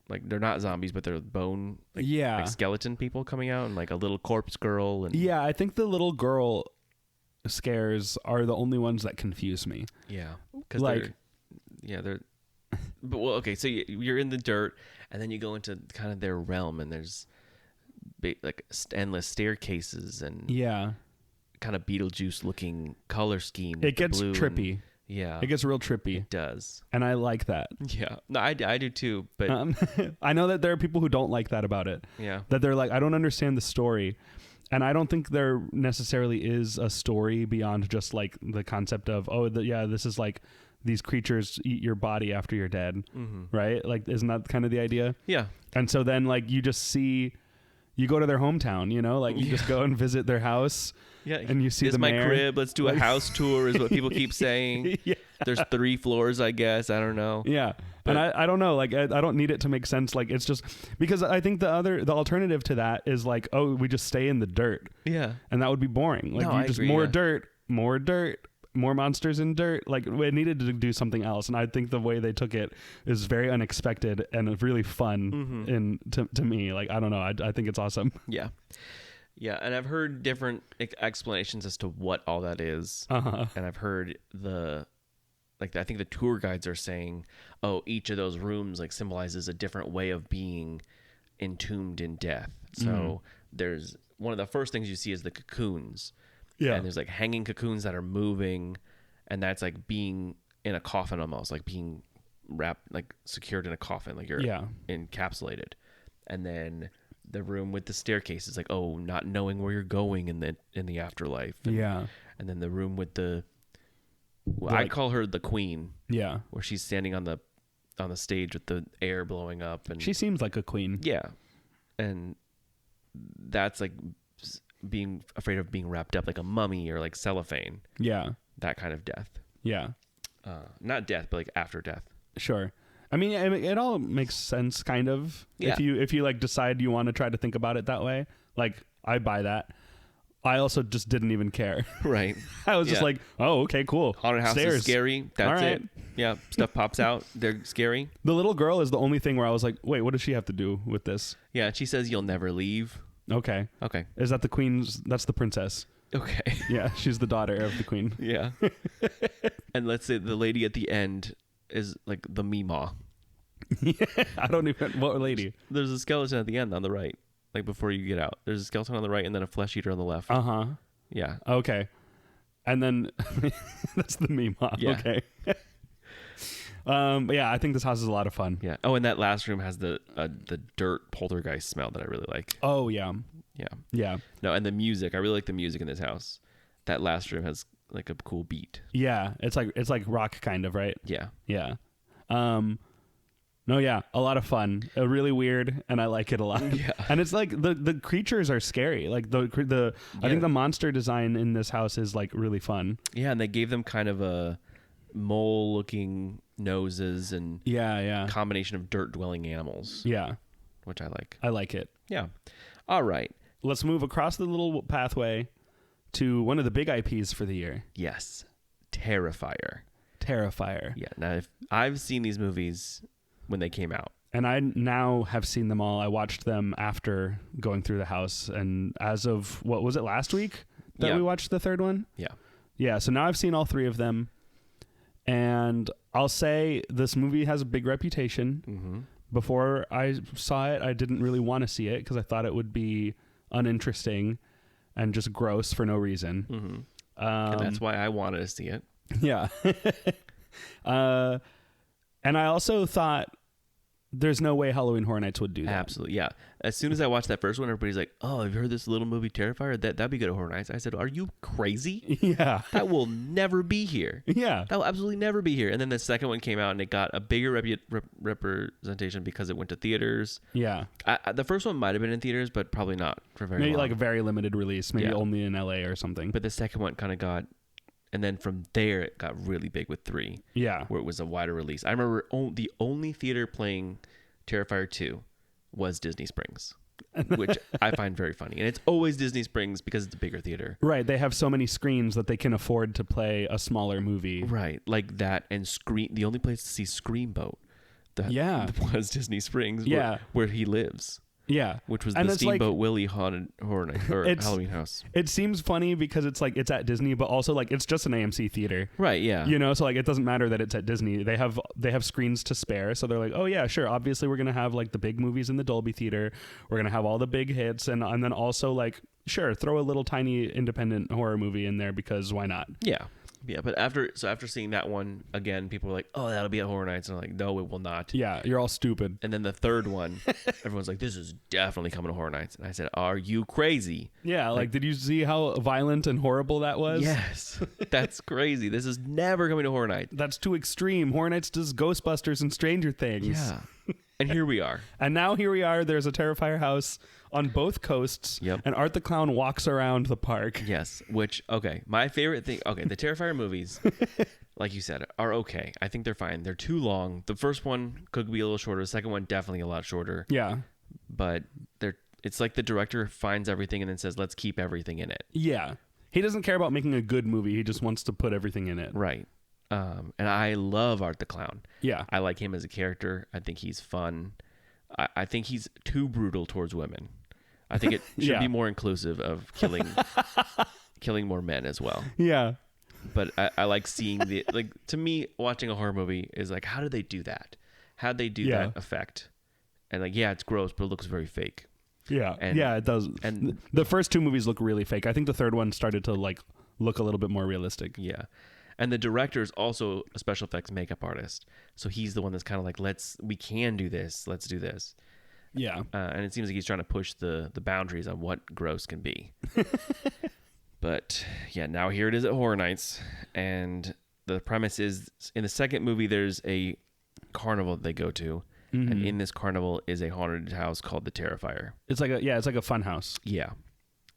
Like they're not zombies, but they're bone, Yeah. like skeleton people coming out, and like a little corpse girl. And Yeah. I think the little girl scares are the only ones that confuse me. yeah, because Like- they're. But well, okay, so you're in the dirt, and then you go into kind of their realm, and there's like endless staircases and Yeah. kind of Beetlejuice looking color scheme. It with the gets blue and- trippy. yeah, It gets real trippy. it does. And I like that. Yeah, no, I do too. But I know that there are people who don't like that about it. yeah, That they're like, I don't understand the story. And I don't think there necessarily is a story beyond just like the concept of, this is like these creatures eat your body after you're dead. Right? Like, isn't that kind of the idea? yeah, And so then like you just see, you go to their hometown, like you just go and visit their house. yeah. And you see This the is my mayor. crib. Let's do a Like- house tour. Is what people keep saying. Yeah. There's 3 floors, I guess. I don't know. Yeah. But- And I don't know, like I don't need it to make sense. Like it's just because I think the alternative to that is like, oh, we just stay in the dirt. Yeah, And that would be boring. Like No, you I just agree, more yeah. dirt, more monsters in dirt. Like it needed to do something else. And I think the way they took it is very unexpected and really fun to me. Like I don't know. I think it's awesome. yeah, yeah. And I've heard different explanations as to what all that is. Uh-huh. And I've heard I think the tour guides are saying, oh, each of those rooms like symbolizes a different way of being entombed in death. So there's one of the first things you see is the cocoons. Yeah. And there's like hanging cocoons that are moving, and that's like being in a coffin almost, like being wrapped, like secured in a coffin, like you're Yeah. encapsulated. And then the room with the staircase is like, oh, not knowing where you're going in the afterlife. And, Yeah. And then the room with I Like- call her the queen, Yeah. where she's standing on the stage with the air blowing up, and She seems like a queen. yeah, and that's like being afraid of being wrapped up like a mummy or like cellophane, Yeah. that kind of death. Yeah. Not death, but like after death. Sure. I mean, it all makes sense, kind of. Yeah. If you like decide you want to try to think about it that way, like I buy that. I also just didn't even care. Right. I was just Yeah. like, oh, okay, cool. Haunted house Stairs. is scary. That's All right. it. Yeah. Stuff pops out. They're scary. The little girl is the only thing where I was like, wait, what does she have to do with this? Yeah. And she says you'll never leave. Okay. Okay. Is that the queen's? That's the princess. Okay. Yeah, she's the daughter of the queen. Yeah. And let's say the lady at the end is like the Meemaw. I don't even. What lady? There's a skeleton at the end on the right, like before you get out. There's a skeleton on the right and then a flesh eater on the left. Uh-huh. Yeah. Okay. And then that's the Meemaw. Yeah. Okay. Yeah, I think this house is a lot of fun. Yeah. Oh, and that last room has the dirt poltergeist smell that I really like. Oh, yeah. Yeah. Yeah. No, and the music. I really like the music in this house. That last room has like a cool beat. Yeah. It's like rock kind of, right? Yeah. Yeah. No, yeah, a lot of fun. Really weird, and I like it a lot. Yeah. And it's like the creatures are scary. Like I think the monster design in this house is like really fun. Yeah, and they gave them kind of a mole-looking noses and Yeah. combination of dirt-dwelling animals, Yeah. which I like. I like it. Yeah. All right. Let's move across the little pathway to one of the big IPs for the year, Yes. Terrifier. Terrifier. Yeah. Now, I've seen these movies when they came out. And I now have seen them all. I watched them after going through the house. And as of, what was it, last week that Yeah. we watched the third one? Yeah. Yeah, so now I've seen all three of them. And I'll say this movie has a big reputation. Mm-hmm. Before I saw it, I didn't really want to see it because I thought it would be uninteresting and just gross for no reason. Mm-hmm. And that's why I wanted to see it. Yeah. And I also thought there's no way Halloween Horror Nights would do that. Absolutely, yeah. As soon as I watched that first one, everybody's like, "Oh, have you heard this little movie Terrifier? That'd be good at Horror Nights." I said, "Are you crazy? Yeah. That will never be here. Yeah. That will absolutely never be here." And then the second one came out, and it got a bigger representation because it went to theaters. Yeah. The first one might have been in theaters, but probably not for very Maybe long. like a very limited release, maybe Yeah. only in LA or something. But the second one kind of got, and then from there it got really big with 3, Yeah. where it was a wider release. I remember the only theater playing Terrifier 2 was Disney Springs, which I find very funny. And it's always Disney Springs because it's a bigger theater. Right. They have so many screens that they can afford to play a smaller movie. Right. Like that and Scream. The only place to see Screamboat Yeah. was Disney Springs, Yeah. where he lives, Yeah. which was And the it's like- Steamboat Willie Haunted Horror Night or It's- Halloween House. It seems funny because it's like it's at Disney, but also like it's just an AMC theater. Right. Yeah. You know, so like it doesn't matter that it's at Disney. They have screens to spare, so they're like, oh yeah, sure. Obviously, we're gonna have like the big movies in the Dolby theater. We're gonna have all the big hits, and then also like sure, throw a little tiny independent horror movie in there because why not? Yeah. Yeah. But after seeing that one again, people were like, "Oh, that'll be at Horror Nights," and I'm like, "No, it will not." Yeah, you're all stupid. And then the third one, everyone's like, "This is definitely coming to Horror Nights." And I said, "Are you crazy?" Yeah, like did you see how violent and horrible that was? Yes. That's crazy. This is never coming to Horror Nights. That's too extreme. Horror Nights does Ghostbusters and Stranger Things. Yeah. And here we are. And now here we are. There's a Terrifier house on both coasts. Yep. And Art the Clown walks around the park. Yes. Which, okay, my favorite thing, okay, the Terrifier movies, like you said, are okay. I think they're fine. They're too long. The first one could be a little shorter. The second one, definitely a lot shorter. Yeah. But it's like the director finds everything and then says, let's keep everything in it. Yeah. He doesn't care about making a good movie. He just wants to put everything in it. Right. And I love Art the Clown. Yeah. I like him as a character. I think he's fun. I think he's too brutal towards women. I think it should Yeah. be more inclusive of killing more men as well. Yeah. But I like seeing to me, watching a horror movie is like, how did they do that? How'd they do Yeah. that effect? And like, yeah, it's gross, but it looks very fake. Yeah. And- yeah, it does. and- the first two movies look really fake. I think the third one started to like look a little bit more realistic. Yeah. And the director is also a special effects makeup artist. So he's the one that's kind of like, we can do this. Let's do this. Yeah. And it seems like he's trying to push the boundaries on what gross can be. But yeah, now here it is at Horror Nights. And the premise is in the second movie, there's a carnival that they go to. And in this carnival is a haunted house called the Terrifier. It's like a fun house. Yeah.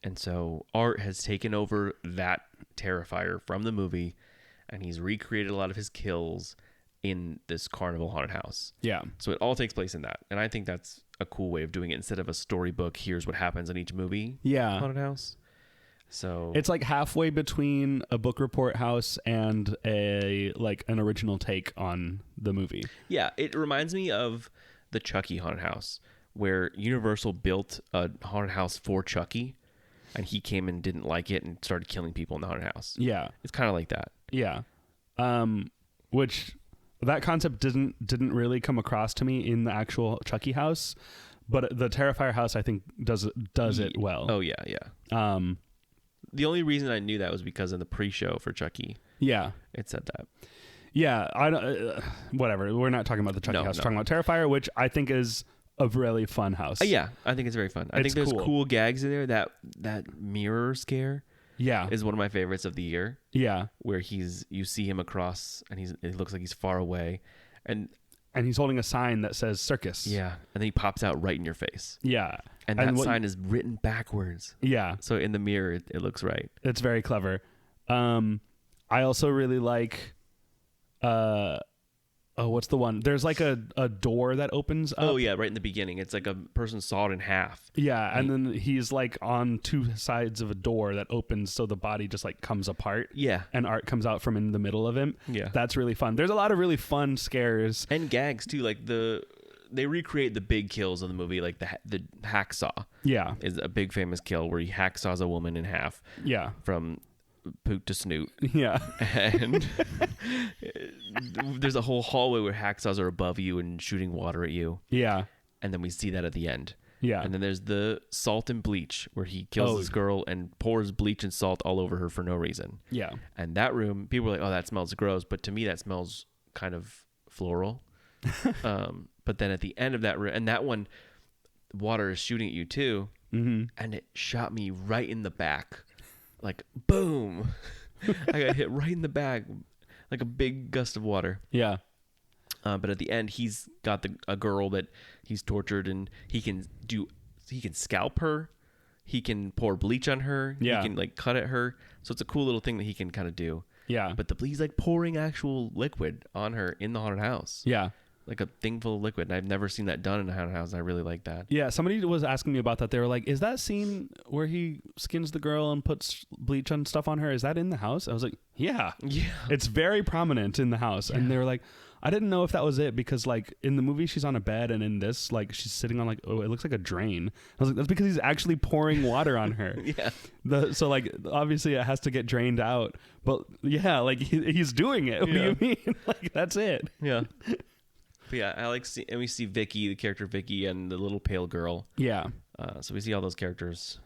And so Art has taken over that Terrifier from the movie, and he's recreated a lot of his kills in this carnival haunted house. Yeah. So it all takes place in that. And I think that's a cool way of doing it instead of a storybook. Here's what happens in each movie. Yeah. Haunted house. So It's like halfway between a book report house and an original take on the movie. yeah, it reminds me of the Chucky haunted house, where Universal built a haunted house for Chucky, and he came and didn't like it and started killing people in the haunted house. Yeah. It's kind of like that. Yeah. Which that concept didn't really come across to me in the actual Chucky house, but the Terrifier house I think does it well. Oh yeah, yeah. The only reason I knew that was because in the pre-show for Chucky, Yeah. it said that. Yeah, I don't whatever. We're not talking about the Chucky No, house. no. We're talking about Terrifier, which I think is a really fun house. Yeah, I think it's very fun. I It's think there's cool. cool gags in there. That mirror scare Yeah. is one of my favorites of the year, Yeah. where you see him across and he looks like he's far away, and and he's holding a sign that says circus. Yeah, and then he pops out right in your face. Yeah. And that what- sign is written backwards. Yeah. So in the mirror, it looks right. It's very clever. I also really like, what's the one? There's like a door that opens up. Oh, yeah, right in the beginning. It's like a person sawed in half. Yeah, and then he's like on two sides of a door that opens so the body just like comes apart. Yeah. And Art comes out from in the middle of him. Yeah. That's really fun. There's a lot of really fun scares. And gags, too. Like, they recreate the big kills in the movie. Like, the hacksaw Yeah. is a big famous kill where he hacksaws a woman in half Yeah. from poot to snoot. Yeah. And there's a whole hallway where hacksaws are above you and shooting water at you. Yeah. And then we see that at the end. Yeah. And then there's the salt and bleach where he kills this girl and pours bleach and salt all over her for no reason. Yeah. And that room, people are like, oh, that smells gross. But to me, that smells kind of floral. But then at the end of that room, and that one, water is shooting at you too. Mm-hmm. And it shot me right in the back. Like, boom. I got hit right in the back like a big gust of water. Yeah. But at the end, he's got a girl that he's tortured, and he can scalp her. He can pour bleach on her. Yeah. He can like cut at her. So it's a cool little thing that he can kind of do. Yeah. But he's like pouring actual liquid on her in the haunted house. Yeah. Like a thing full of liquid. And I've never seen that done in a haunted house. And I really like that. Yeah, somebody was asking me about that. They were like, is that scene where he skins the girl and puts bleach on stuff on her, is that in the house? I was like, yeah. Yeah. It's very prominent in the house. And they were like, I didn't know if that was it because like in the movie she's on a bed and in this like she's sitting on like, oh, it looks like a drain. I was like, that's because he's actually pouring water on her. Yeah. So like obviously it has to get drained out. But yeah, like he's doing it. What do you mean? Like that's it. Yeah. But yeah, and we see Vicky, the character Vicky, and the little pale girl. Yeah. So we see all those characters.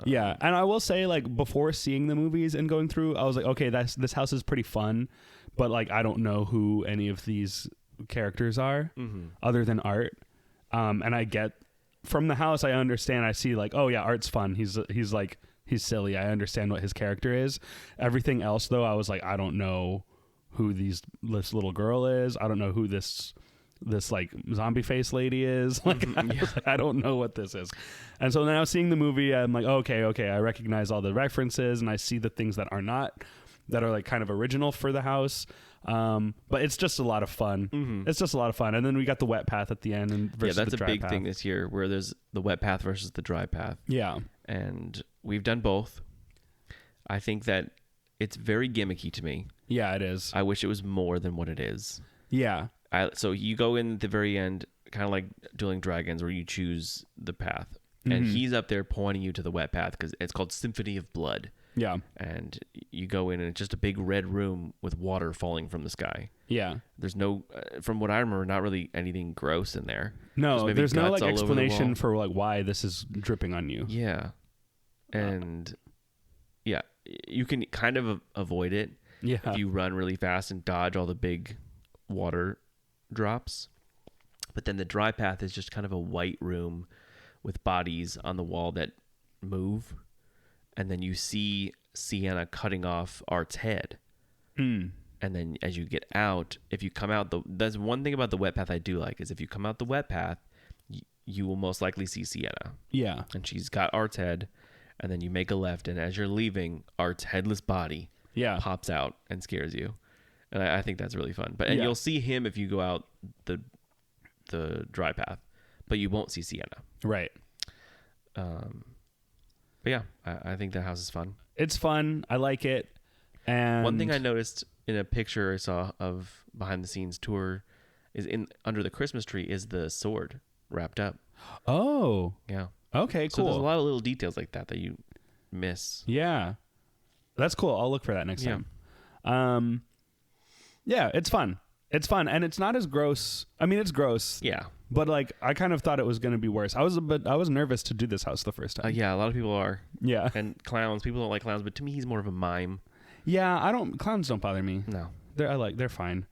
Yeah, and I will say, like, before seeing the movies and going through, I was like, okay, this house is pretty fun, but like, I don't know who any of these characters are, other than Art. And I get from the house, I understand. I see like, oh yeah, Art's fun. He's silly. I understand what his character is. Everything else, though, I was like, I don't know who this little girl is. I don't know who this like zombie face lady is. Like, I don't know what this is. And so now seeing the movie, I'm like, okay, I recognize all the references and I see the things that are like kind of original for the house. But it's just a lot of fun. It's just a lot of fun. And then we got the wet path at the end and versus that's the a dry big path. thing this year where there's the wet path versus the dry path. Yeah. And we've done both. I think that it's very gimmicky to me. Yeah, it is. I wish it was more than what it is. Yeah. So you go in at the very end, kind of like Dueling Dragons, where you choose the path. And he's up there pointing you to the wet path because it's called Symphony of Blood. Yeah. And you go in and it's just a big red room with water falling from the sky. Yeah. There's no, from what I remember, not really anything gross in there. No, maybe there's no guts like all over the explanation wall. for like why this is dripping on you. Yeah. And yeah, you can kind of avoid it Yeah. if you run really fast and dodge all the big water drops. But then the dry path is just kind of a white room with bodies on the wall that move. And then you see Sienna cutting off Art's head. And then as you get out, if you come out, that's one thing about the wet path I do like, is if you come out the wet path, you will most likely see Sienna. Yeah. And she's got Art's head. And then you make a left, and as you're leaving, Art's headless body pops out and scares you. And I think that's really fun. And you'll see him if you go out the dry path, but you won't see Sienna. Right. But yeah, I think that house is fun. It's fun. I like it. And One thing I noticed in a picture I saw of behind the scenes tour is under the Christmas tree is the sword wrapped up. Oh. Yeah. Okay, So cool. there's a lot of little details like that you miss. Yeah. That's cool. I'll look for that next time. Yeah, it's fun. It's fun. And it's not as gross. I mean, it's gross. Yeah. But like I kind of thought it was going to be worse. I was nervous to do this house the first time. Yeah, a lot of people are. Yeah. And clowns, people don't like clowns, but to me he's more of a mime. Yeah, clowns don't bother me. No. They're fine.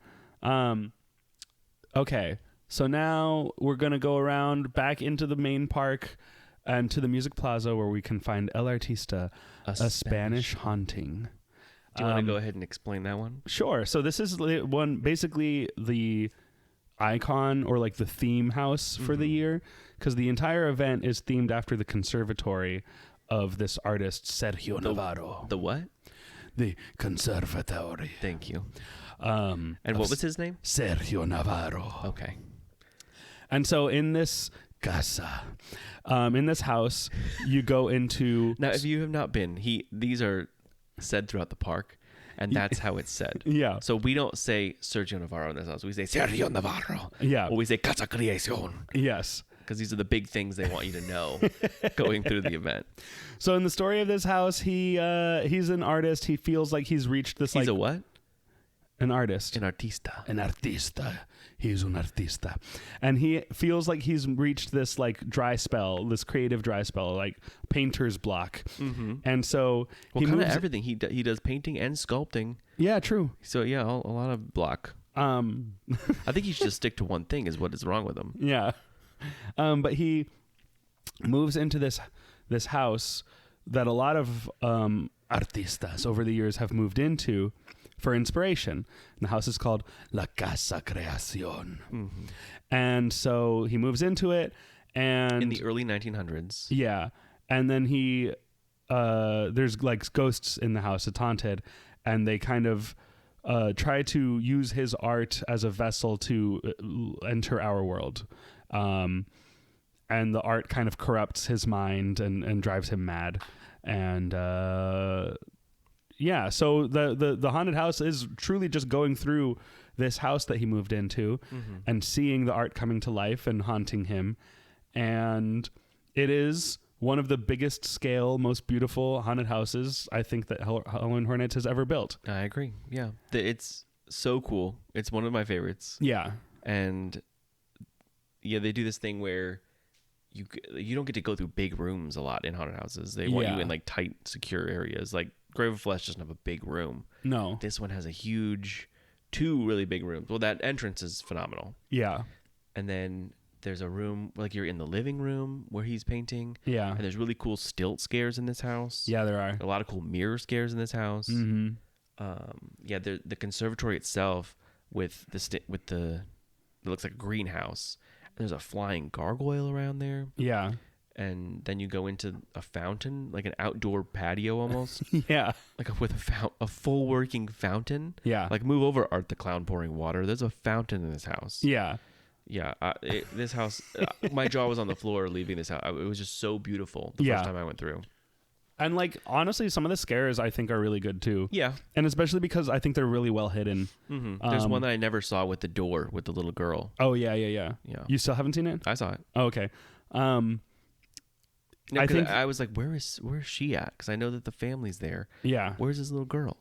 Okay. So now we're going to go around back into the main park and to the Music Plaza where we can find El Artista, a Spanish haunting. Do you want to go ahead and explain that one? Sure. So this is basically icon or like the theme house for the year, because the entire event is themed after the conservatory of this artist Sergio Navarro. The what? The conservatory. Thank you. And And what was his name? Sergio Navarro. Okay. And so in this casa, in this house, you go into Now, if you have not been, these are said throughout the park, and that's how it's said. Yeah. So we don't say Sergio Navarro in this house. We say Sergio Navarro. Yeah. Or we say Casa Creacion. Yes. Because these are the big things they want you to know going through the event. So in the story of this house, he's an artist. He feels like he's reached this He's like a what? an artist. An artista. An artista. He's an artista. And he feels like he's reached this like dry spell, this creative dry spell, like painter's block. Mm-hmm. And so Well, he kind of moves. everything. He does painting and sculpting. Yeah, true. So yeah, a lot of block. I think he should just stick to one thing is what is wrong with him. Yeah. But he moves into this house that a lot of artistas over the years have moved into for inspiration. And the house is called La Casa Creacion. Mm-hmm. And so he moves into it, and In the early 1900s. yeah, and then he there's like ghosts in the house. It's haunted, and they kind of try to use his art as a vessel to enter our world. And the art kind of corrupts his mind and drives him mad. And yeah, so the haunted house is truly just going through this house that he moved into and seeing the art coming to life and haunting him. And it is one of the biggest scale, most beautiful haunted houses I think that Halloween Horror Nights has ever built. I agree. Yeah. It's so cool. It's one of my favorites. Yeah. And yeah, they do this thing where you don't get to go through big rooms a lot in haunted houses. They want you in like tight, secure areas. Like Grave of Flesh doesn't have a big room. No. This one has two really big rooms. Well, that entrance is phenomenal. Yeah. And then there's a room like you're in the living room where he's painting. Yeah. And there's really cool stilt scares in this house. Yeah, there are. A lot of cool mirror scares in this house. Mm-hmm. Yeah, the conservatory itself with it looks like a greenhouse. There's a flying gargoyle around there. Yeah. And then you go into a fountain, like an outdoor patio almost. Yeah. Like with a full working fountain. Yeah. Like move over, Art the Clown pouring water. There's a fountain in this house. Yeah. Yeah. This house, my jaw was on the floor leaving this house. It was just so beautiful the first time I went through. And like, honestly, some of the scares I think are really good too. Yeah. And especially because I think they're really well hidden. Mm-hmm. There's one that I never saw with the door with the little girl. Oh, yeah. Yeah. You still haven't seen it? I saw it. Oh, okay. No, I think I was like, where is she at? Because I know that the family's there. Yeah. Where's this little girl?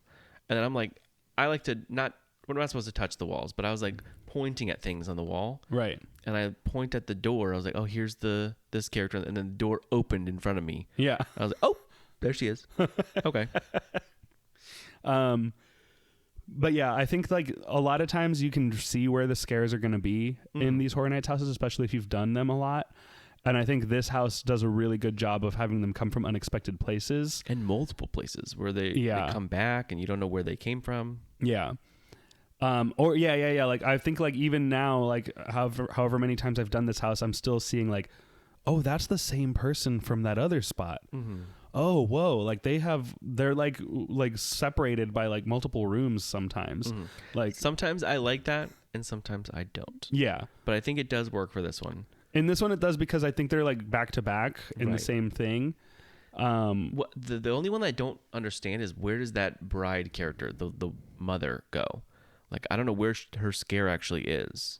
And then I'm like, I like to not. We're not supposed to touch the walls, but I was like pointing at things on the wall. Right. And I point at the door. I was like, oh, here's this character, and then the door opened in front of me. Yeah. I was like, oh, there she is. Okay. But yeah, I think like a lot of times you can see where the scares are going to be in these Horror Nights houses, especially if you've done them a lot. And I think this house does a really good job of having them come from unexpected places. And multiple places where they come back and you don't know where they came from. Yeah. Or yeah. Like I think like even now, like however many times I've done this house, I'm still seeing like, oh, that's the same person from that other spot. Mm-hmm. Oh, whoa. Like they're like separated by like multiple rooms sometimes. Mm-hmm. Like sometimes I like that and sometimes I don't. Yeah. But I think it does work for this one. In this one, it does because I think they're like back to back in the same thing. The only one I don't understand is where does that bride character, the mother, go? Like I don't know where her scare actually is.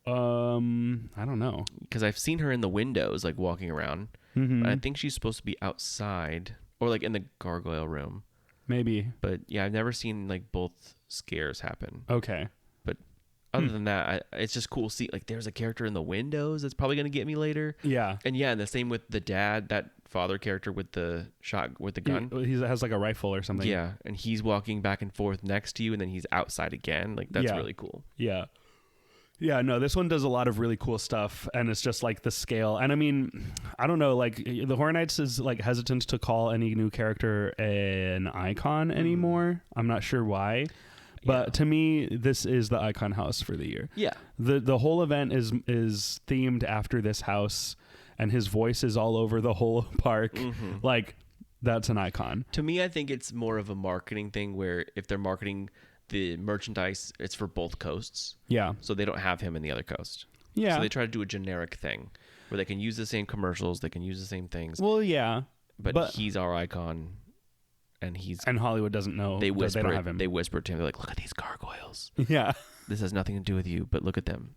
I don't know, because I've seen her in the windows like walking around. Mm-hmm. But I think she's supposed to be outside or like in the gargoyle room. Maybe. But yeah, I've never seen like both scares happen. Okay. But other than that, it's just cool to see like there's a character in the windows that's probably going to get me later. Yeah. And the same with the dad, that father character with the gun. He has like a rifle or something. Yeah. And he's walking back and forth next to you and then he's outside again. Like that's really cool. Yeah. Yeah, no, this one does a lot of really cool stuff, and it's just like the scale. And I mean, I don't know, like the Horror Nights is like hesitant to call any new character an icon anymore. I'm not sure why. But to me, this is the icon house for the year. Yeah. The whole event is themed after this house, and his voice is all over the whole park. Like, that's an icon. To me, I think it's more of a marketing thing where if they're marketing the merchandise, it's for both coasts. Yeah. So they don't have him in the other coast. Yeah. So they try to do a generic thing where they can use the same commercials, they can use the same things, Well, yeah. but he's our icon, and And Hollywood doesn't know. they that whisper they don't have him. They whisper to him, they're like, "Look at these gargoyles. Yeah. This has nothing to do with you, but look at them."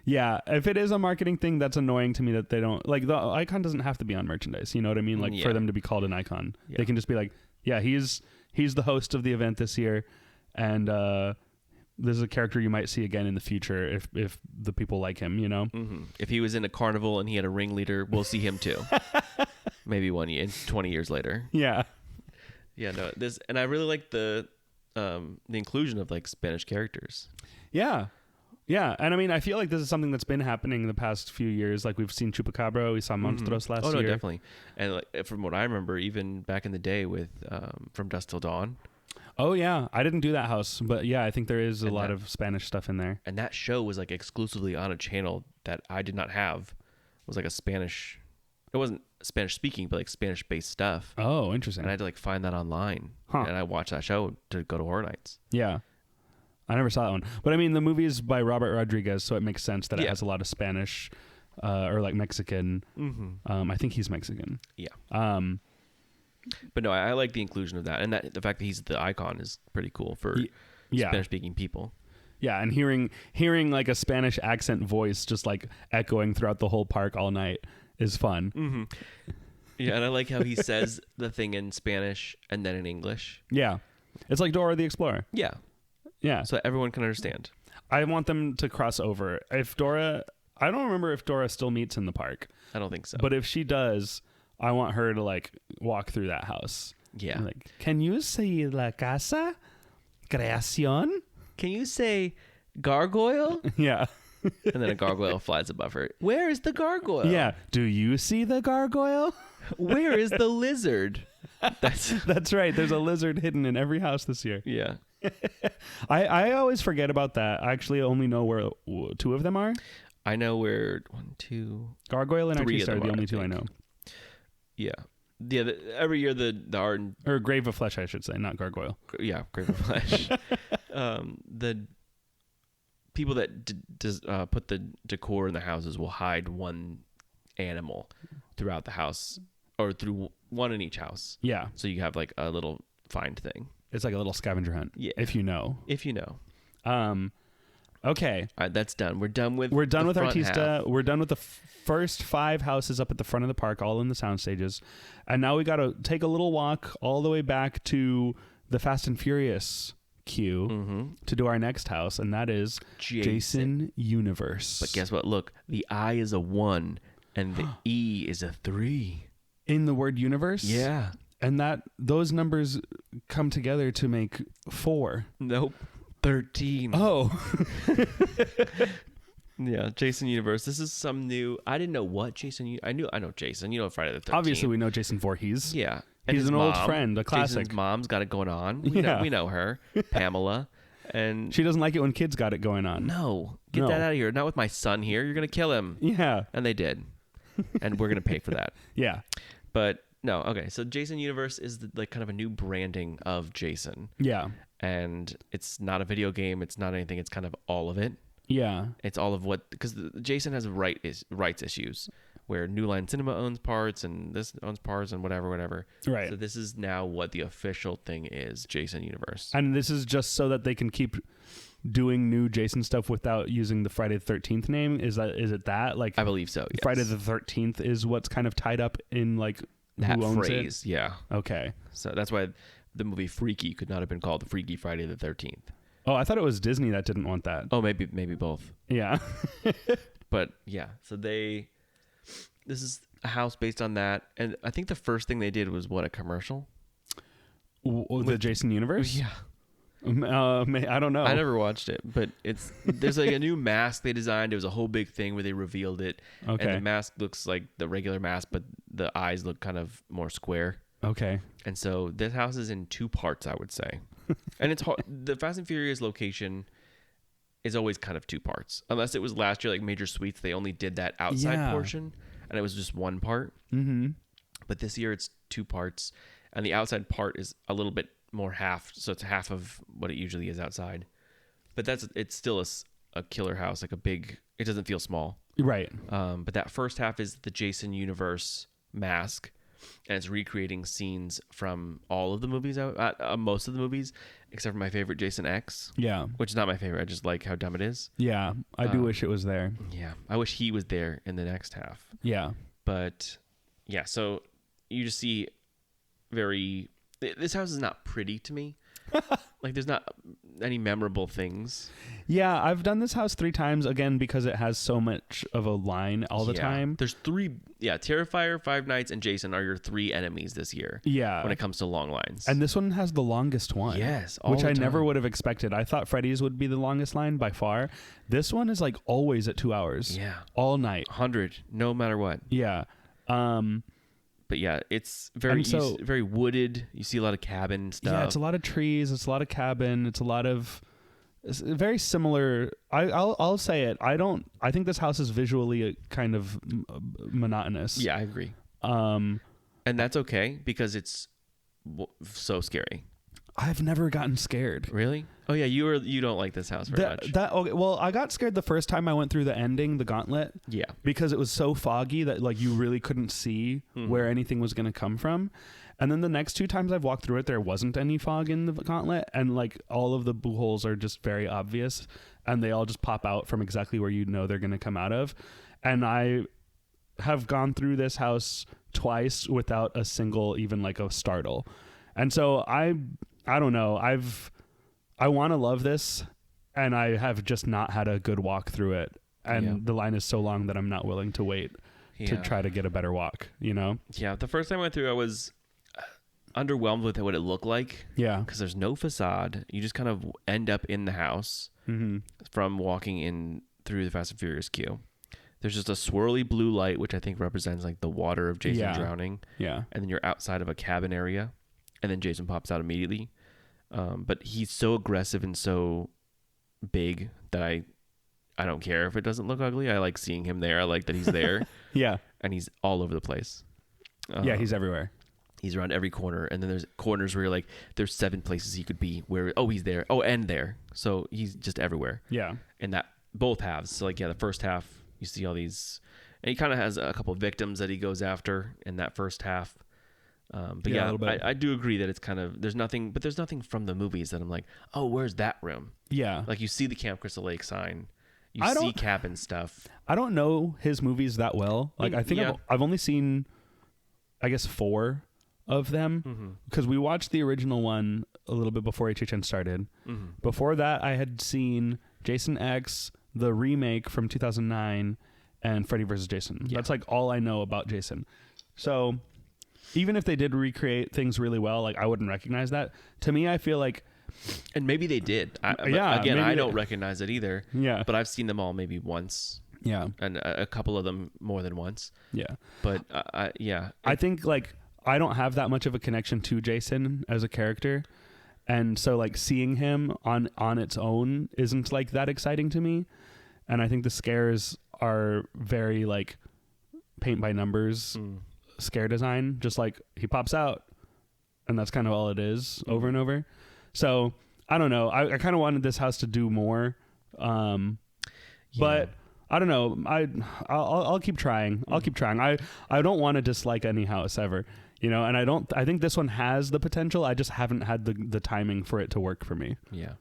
Yeah. If it is a marketing thing, that's annoying to me that they don't, like, the icon doesn't have to be on merchandise. You know what I mean? Like, Yeah. for them to be called an icon, Yeah. they can just be like, yeah, he's the host of the event this year, and this is a character you might see again in the future if the people like him, you know? If he was in a carnival and he had a ringleader, we'll see him too. Maybe 1 year, 20 years later. Yeah. Yeah, no, and I really like the inclusion of like Spanish characters. Yeah. Yeah. And I mean, I feel like this is something that's been happening the past few years. Like, we've seen Chupacabra, we saw Monstros last Oh no, year. definitely. And like, from what I remember, even back in the day with From Dusk Till Dawn, Oh, yeah. I didn't do that house, but yeah, I think there is a And lot that- of Spanish stuff in there. and that show was like exclusively on a channel that I did not have. It was like a Spanish. It wasn't Spanish speaking, but like Spanish based stuff. Oh, interesting. And I had to like find that online, Huh. and I watched that show to go to Horror Nights. Yeah. I never saw that one. But I mean, the movie is by Robert Rodriguez, so it makes sense that it Yeah. has a lot of Spanish or like Mexican. I think he's Mexican. Yeah. But no, I like the inclusion of that, and that the fact that he's the icon is pretty cool for Yeah. Spanish speaking people. Yeah, and hearing like a Spanish accent voice just like echoing throughout the whole park all night is fun. Yeah, and I like how he says the thing in Spanish and then in English. Yeah. It's like Dora the Explorer. Yeah, Yeah. so everyone can understand. I want them to cross over. If Dora, I don't remember if Dora still meets in the park, I don't think so. but if she does, I want her to like walk through that house. yeah, I'm like, can you say la casa? Creación? can you say gargoyle? Yeah. And then a gargoyle flies above her. Where is the gargoyle? Yeah. Do you see the gargoyle? Where is the lizard? That's That's right. There's a lizard hidden in every house this year. yeah. I always forget about that. I actually only know where two of them are. I know where 1, 2. Gargoyle and 3 of Artista are them the are, only I two I think. know. Yeah, yeah. Every year the art and Or Grave of Flesh, I should say, not Gargoyle. yeah, Grave of Flesh. The people that put the decor in the houses will hide one animal throughout the house, or through one in each house. Yeah. So you have like a little find thing, It's like a little scavenger hunt. Yeah. If you know. if you know. Okay. All right, that's done. We're done with. We're done the with front Artista. half. We're done with the first 5 houses up at the front of the park, all in the sound stages. And now we got to take a little walk all the way back to the Fast and Furious queue to do our next house, and that is Jason Universe. But guess what? Look, the I is a 1 and the E is a 3. In the word universe? Yeah. And that those numbers come together to make 4. Nope. 13. Oh. Yeah, Jason Universe. This is some new. I didn't know what Jason. I know Jason. You know Friday the 13th. Obviously, we know Jason Voorhees. Yeah, He's his an old friend, a classic. Jason's mom's got it going on. Yeah. We know her, Pamela, and She doesn't like it when kids got it going on. no, get No. that out of here. Not with my son here. You're gonna kill him. Yeah. And they did, and we're gonna pay for that. Yeah. But no, okay. So Jason Universe is like kind of a new branding of Jason, Yeah. and it's not a video game. It's not anything. It's kind of all of it. Yeah. It's all of what, because Jason has rights issues where New Line Cinema owns parts and this owns parts and whatever. Right. So this is now what the official thing is, Jason Universe. And this is just so that they can keep doing new Jason stuff without using the Friday the 13th name. Is it that? Like, I believe so. Yes. Friday the 13th is what's kind of tied up in like that who owns phrase. Yeah. it? Okay. So that's why the movie Freaky could not have been called the Freaky Friday the 13th. Oh, I thought it was Disney that didn't want that. Oh, maybe both. Yeah. But yeah, so this is a house based on that, and I think the first thing they did was what, a commercial? The Jason Universe? Yeah. I don't know. I never watched it, but there's like a new mask they designed. It was a whole big thing where they revealed it. Okay. And the mask looks like the regular mask, but the eyes look kind of more square. Okay. And so this house is in 2 parts, I would say. And it's hard. The Fast and Furious location is always kind of 2 parts. Unless it was last year, like Major Suites, they only did that outside Yeah. portion and it was just 1 part. Mm-hmm. But this year it's 2 parts, and the outside part is a little bit more half, so it's half of what it usually is outside. But it's still a killer house, like a big. It doesn't feel small. Right. But that first half is the Jason universe mask, and it's recreating scenes from all of the movies, most of the movies, except for my favorite, Jason X, Yeah. which is not my favorite. I just like how dumb it is. Yeah. I do wish it was there. Yeah, I wish he was there in the next half. Yeah. But yeah, so you just see this house is not pretty to me. Like there's not any memorable things. Yeah. I've done this house 3 times again because it has so much of a line all the Yeah. time. There's 3. Yeah, Terrifier, Five Nights, and Jason are your 3 enemies this year. Yeah. When it comes to long lines. And this one has the longest one. Yes, all which the I never time. would have expected. I thought Freddy's would be the longest line by far. This one is like always at 2 hours. Yeah. All night. 100, no matter what. Yeah. But yeah, it's very And so- very wooded. You see a lot of cabin stuff. Yeah, it's a lot of trees. It's a lot of cabin. It's a lot of it's very similar. I'll say it. I think this house is visually kind of monotonous. Yeah, I agree. And that's okay because it's so scary. I've never gotten scared. Really? Oh yeah, you don't like this house very much. Okay, well, I got scared the first time I went through the ending, the gauntlet. Yeah. Because it was so foggy that like you really couldn't see where anything was going to come from. And then the next 2 times I've walked through it, there wasn't any fog in the gauntlet, and like all of the boo holes are just very obvious, and they all just pop out from exactly where you know they're going to come out of. And I have gone through this house twice without a single, even like a startle. And so I don't know. I want to love this, and I have just not had a good walk through it. And Yeah. the line is so long that I'm not willing to wait to Yeah. try to get a better walk, you know? Yeah, the first time I went through, I was underwhelmed with what it looked like Yeah. because there's no facade. You just kind of end up in the house from walking in through the Fast and Furious queue. There's just a swirly blue light, which I think represents like the water of Jason Yeah. drowning. Yeah. And then you're outside of a cabin area, and then Jason pops out immediately. But he's so aggressive and so big that I don't care if it doesn't look ugly. I like seeing him there. I like that he's there. Yeah. And he's all over the place. Yeah. He's everywhere. He's around every corner, and then there's corners where you're like, there's 7 places he could be. Where he's there. Oh, and there. So he's just everywhere. Yeah. And that both halves. So like the first half you see all these, and he kind of has a couple of victims that he goes after in that first half. But Yeah, a yeah, little bit. I do agree that it's kind of there's nothing from the movies that I'm like, oh, where's that room? Yeah. Like you see the Camp Crystal Lake sign, you I see don't- cabin stuff. I don't know his movies that well. Like I think Yeah. I've only seen, I guess, 4 of them because we watched the original one a little bit before HHN started. Before that, I had seen Jason X, the remake from 2009, and Freddy vs. Jason. That's like all I know about Jason. So even if they did recreate things really well, like I wouldn't recognize that. To me, I feel like And maybe they did. Yeah, Again, maybe I they- don't recognize it either. Yeah. But I've seen them all maybe once, yeah, and a couple of them more than once. yeah. But yeah, I think like I don't have that much of a connection to Jason as a character, and so like seeing him on its own isn't like that exciting to me. And I think the scares are very like paint by numbers scare design, just like he pops out and that's kind of all it is over and over. So I don't know. I kind of wanted this house to do more, but I don't know. I'll keep trying. I'll keep trying. I don't want to dislike any house ever, you know. And I think this one has the potential. I just haven't had the timing for it to work for me. Yeah.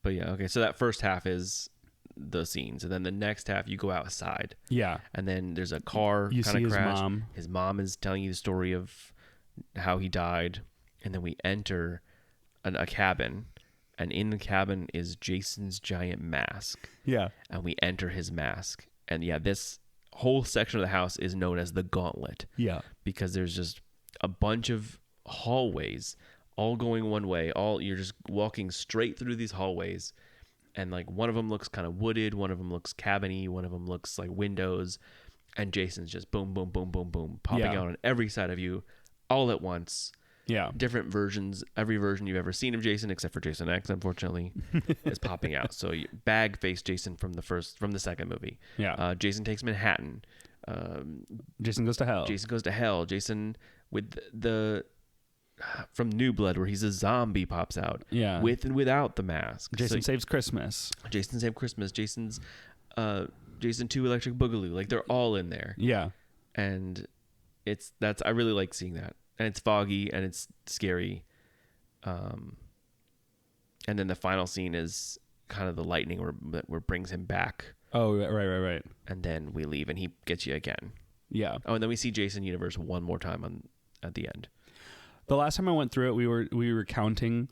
But yeah, okay. So that first half is the scenes, and then the next half you go outside, Yeah. and then there's a car You kind see of his crash. mom. His mom is telling you the story of how he died, and then we enter a cabin, and in the cabin is Jason's giant mask, Yeah. and we enter his mask, and yeah, this whole section of the house is known as the Gauntlet. Yeah. Because there's just a bunch of hallways all going one way. You're just walking straight through these hallways, and like one of them looks kind of wooded, one of them looks cabiny, one of them looks like windows, and Jason's just boom, boom, boom, boom, boom, popping Yeah. out on every side of you all at once. Yeah. Different versions, every version you've ever seen of Jason, except for Jason X, unfortunately, is popping out. So bag face Jason from the second movie. Yeah. Jason Takes Manhattan. Jason Goes to Hell. Jason Goes to Hell. Jason with the from New Blood, where he's a zombie, pops out. Yeah. With and without the mask. Jason Saves Christmas. Jason Save Christmas. Jason 2 Electric Boogaloo. Like they're all in there. Yeah. And I really like seeing that. And it's foggy and it's scary. And then the final scene is kind of the lightning where brings him back. Oh, right. And then we leave and he gets you again. Yeah. Oh, and then we see Jason Universe one more time at the end. The last time I went through it, we were counting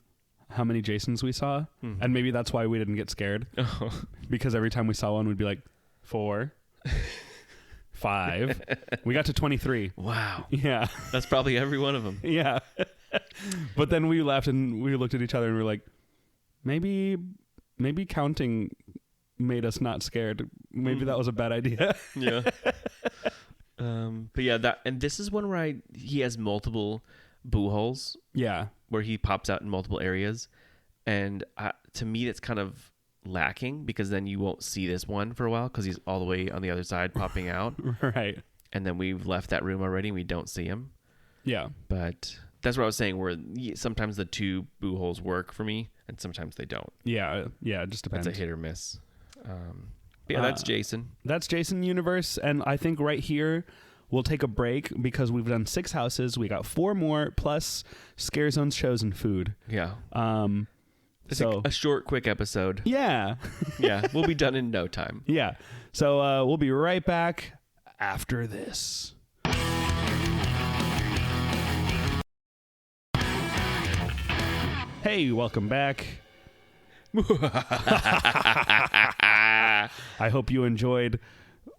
how many Jasons we saw, and maybe that's why we didn't get scared. Because every time we saw one, we'd be like, 4, 5. We got to 23. Wow. Yeah. That's probably every one of them. Yeah. But then we left and we looked at each other and we were like, maybe counting made us not scared. Maybe that was a bad idea. Yeah. But yeah, and this is one where he has multiple boo holes. Yeah. Where he pops out in multiple areas. And to me, it's kind of lacking because then you won't see this one for a while because he's all the way on the other side popping out. Right. And then we've left that room already and we don't see him. Yeah. But that's what I was saying, where sometimes the 2 boo holes work for me and sometimes they don't. Yeah. Yeah. It just depends. It's a hit or miss. But yeah, that's Jason. That's Jason Universe. And I think right here, we'll take a break because we've done 6 houses. We got 4 more plus Scare Zones, shows, and food. Yeah. It's so a short, quick episode. Yeah. Yeah. We'll be done in no time. Yeah. So we'll be right back after this. Hey, welcome back. I hope you enjoyed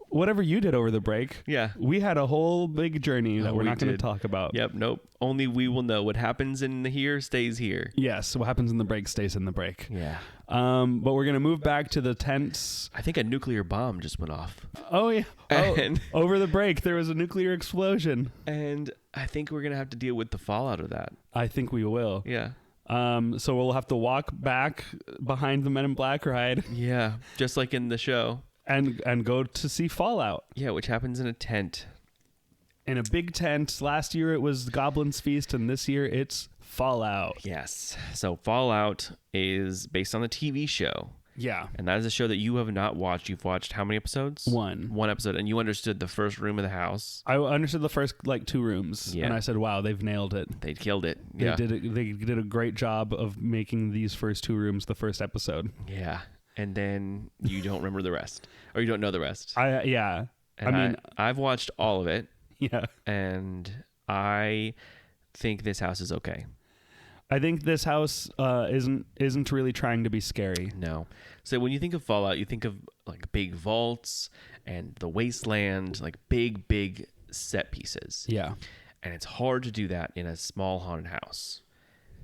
whatever you did over the break. Yeah. We had a whole big journey that we're not going to talk about. Yep. Nope. Only we will know. What happens in here stays here. Yes. What happens in the break stays in the break. Yeah. But we're going to move back to the tents. I think a nuclear bomb just went off. Oh, yeah. And over the break, there was a nuclear explosion. And I think we're going to have to deal with the fallout of that. I think we will. Yeah. So we'll have to walk back behind the Men in Black ride. Yeah. Just like in the show. And go to see Fallout. Yeah, which happens in a tent. In a big tent. Last year it was Goblin's Feast, and this year it's Fallout. Yes. So Fallout is based on the TV show. Yeah. And that is a show that you have not watched. You've watched how many episodes? 1. 1 episode. And you understood the first room of the house. I understood the first 2 rooms. Yeah. And I said, wow, they've nailed it. They killed it. Yeah. They did a great job of making these first 2 rooms the first episode. Yeah. And then you don't remember the rest. Or you don't know the rest. Yeah. And I've watched all of it. Yeah. And I think this house is okay. I think this house isn't really trying to be scary. No. So when you think of Fallout, you think of like big vaults and the wasteland, like big set pieces. Yeah. And it's hard to do that in a small haunted house.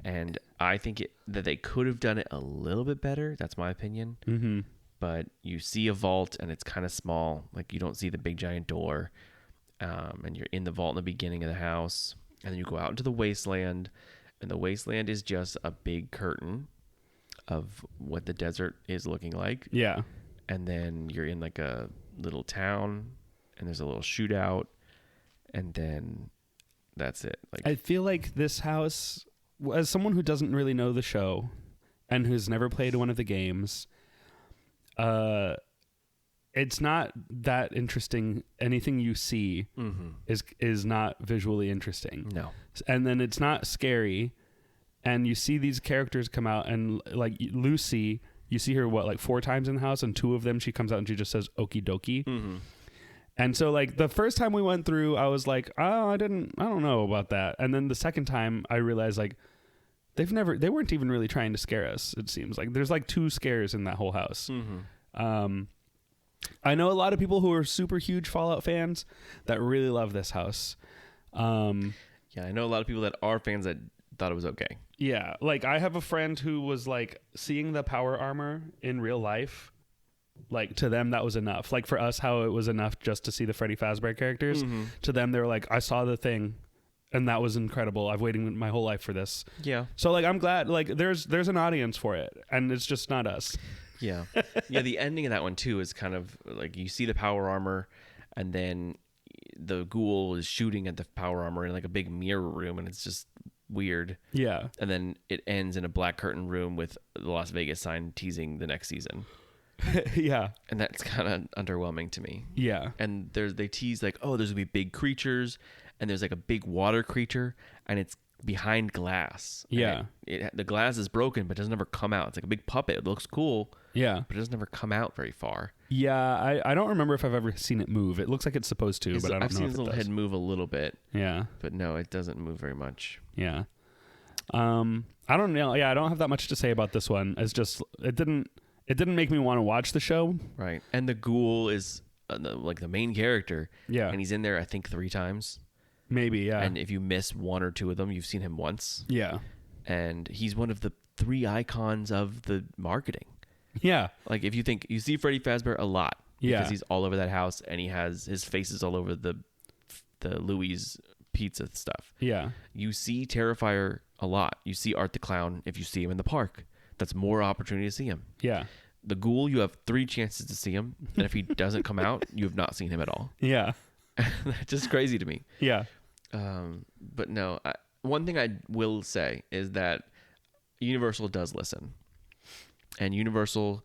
And I think that they could have done it a little bit better. That's my opinion. Mm-hmm. But you see a vault and it's kind of small. Like you don't see the big giant door. And you're in the vault in the beginning of the house. And then you go out into the wasteland. And the wasteland is just a big curtain of what the desert is looking like. Yeah. And then you're in like a little town. And there's a little shootout. And then that's it. Like I feel like this house, as someone who doesn't really know the show and who's never played one of the games, it's not that interesting. Anything you see is not visually interesting. No. And then it's not scary. And you see these characters come out, and like Lucy, you see her 4 times in the house, and 2 of them she comes out and she just says okie dokie. Mm-hmm. And so like the first time we went through, I was like, oh, I don't know about that. And then the second time I realized like they weren't even really trying to scare us. It seems like there's like 2 scares in that whole house. Mm-hmm. I know a lot of people who are super huge Fallout fans that really love this house. Yeah, I know a lot of people that are fans that thought it was okay. Yeah, like I have a friend who was like seeing the power armor in real life. Like to them that was enough. Like for us, how it was enough just to see the Freddy Fazbear characters. Mm-hmm. To them, they were like, I saw the thing, and that was incredible. I've waited my whole life for this. Yeah. So like I'm glad like there's an audience for it, and it's just not us. Yeah. Yeah, the ending of that one too is kind of like you see the power armor, and then the ghoul is shooting at the power armor in like a big mirror room, and it's just weird. Yeah. And then it ends in a black curtain room with the Las Vegas sign teasing the next season. Yeah. And that's kind of underwhelming to me. Yeah. And they tease like, oh, there's gonna be big creatures, and there's like a big water creature, and it's behind glass. And Yeah. the glass is broken, but it doesn't ever come out. It's like a big puppet. It looks cool, Yeah. but it doesn't ever come out very far. Yeah. I don't remember if I've ever seen it move. It looks like it's supposed to, but I don't I've know seen if his it little does. head move a little bit, Yeah. but no, it doesn't move very much. Yeah. I don't know. Yeah, I don't have that much to say about this one. It's just it didn't make me want to watch the show. Right. And the ghoul is like the main character. Yeah. And he's in there, I think, 3 times. Maybe, yeah. And if you miss 1 or 2 of them, you've seen him once. Yeah. And he's one of the 3 icons of the marketing. Yeah. Like if you think you see Freddy Fazbear a lot, Yeah. because he's all over that house, and he has his faces all over the Louis pizza stuff. Yeah. You see Terrifier a lot. You see Art the Clown if you see him in the park. That's more opportunity to see him. Yeah. The ghoul, you have 3 chances to see him, and if he doesn't come out, you have not seen him at all. Yeah. That's just crazy to me. Yeah. But no, one thing I will say is that Universal does listen. And Universal,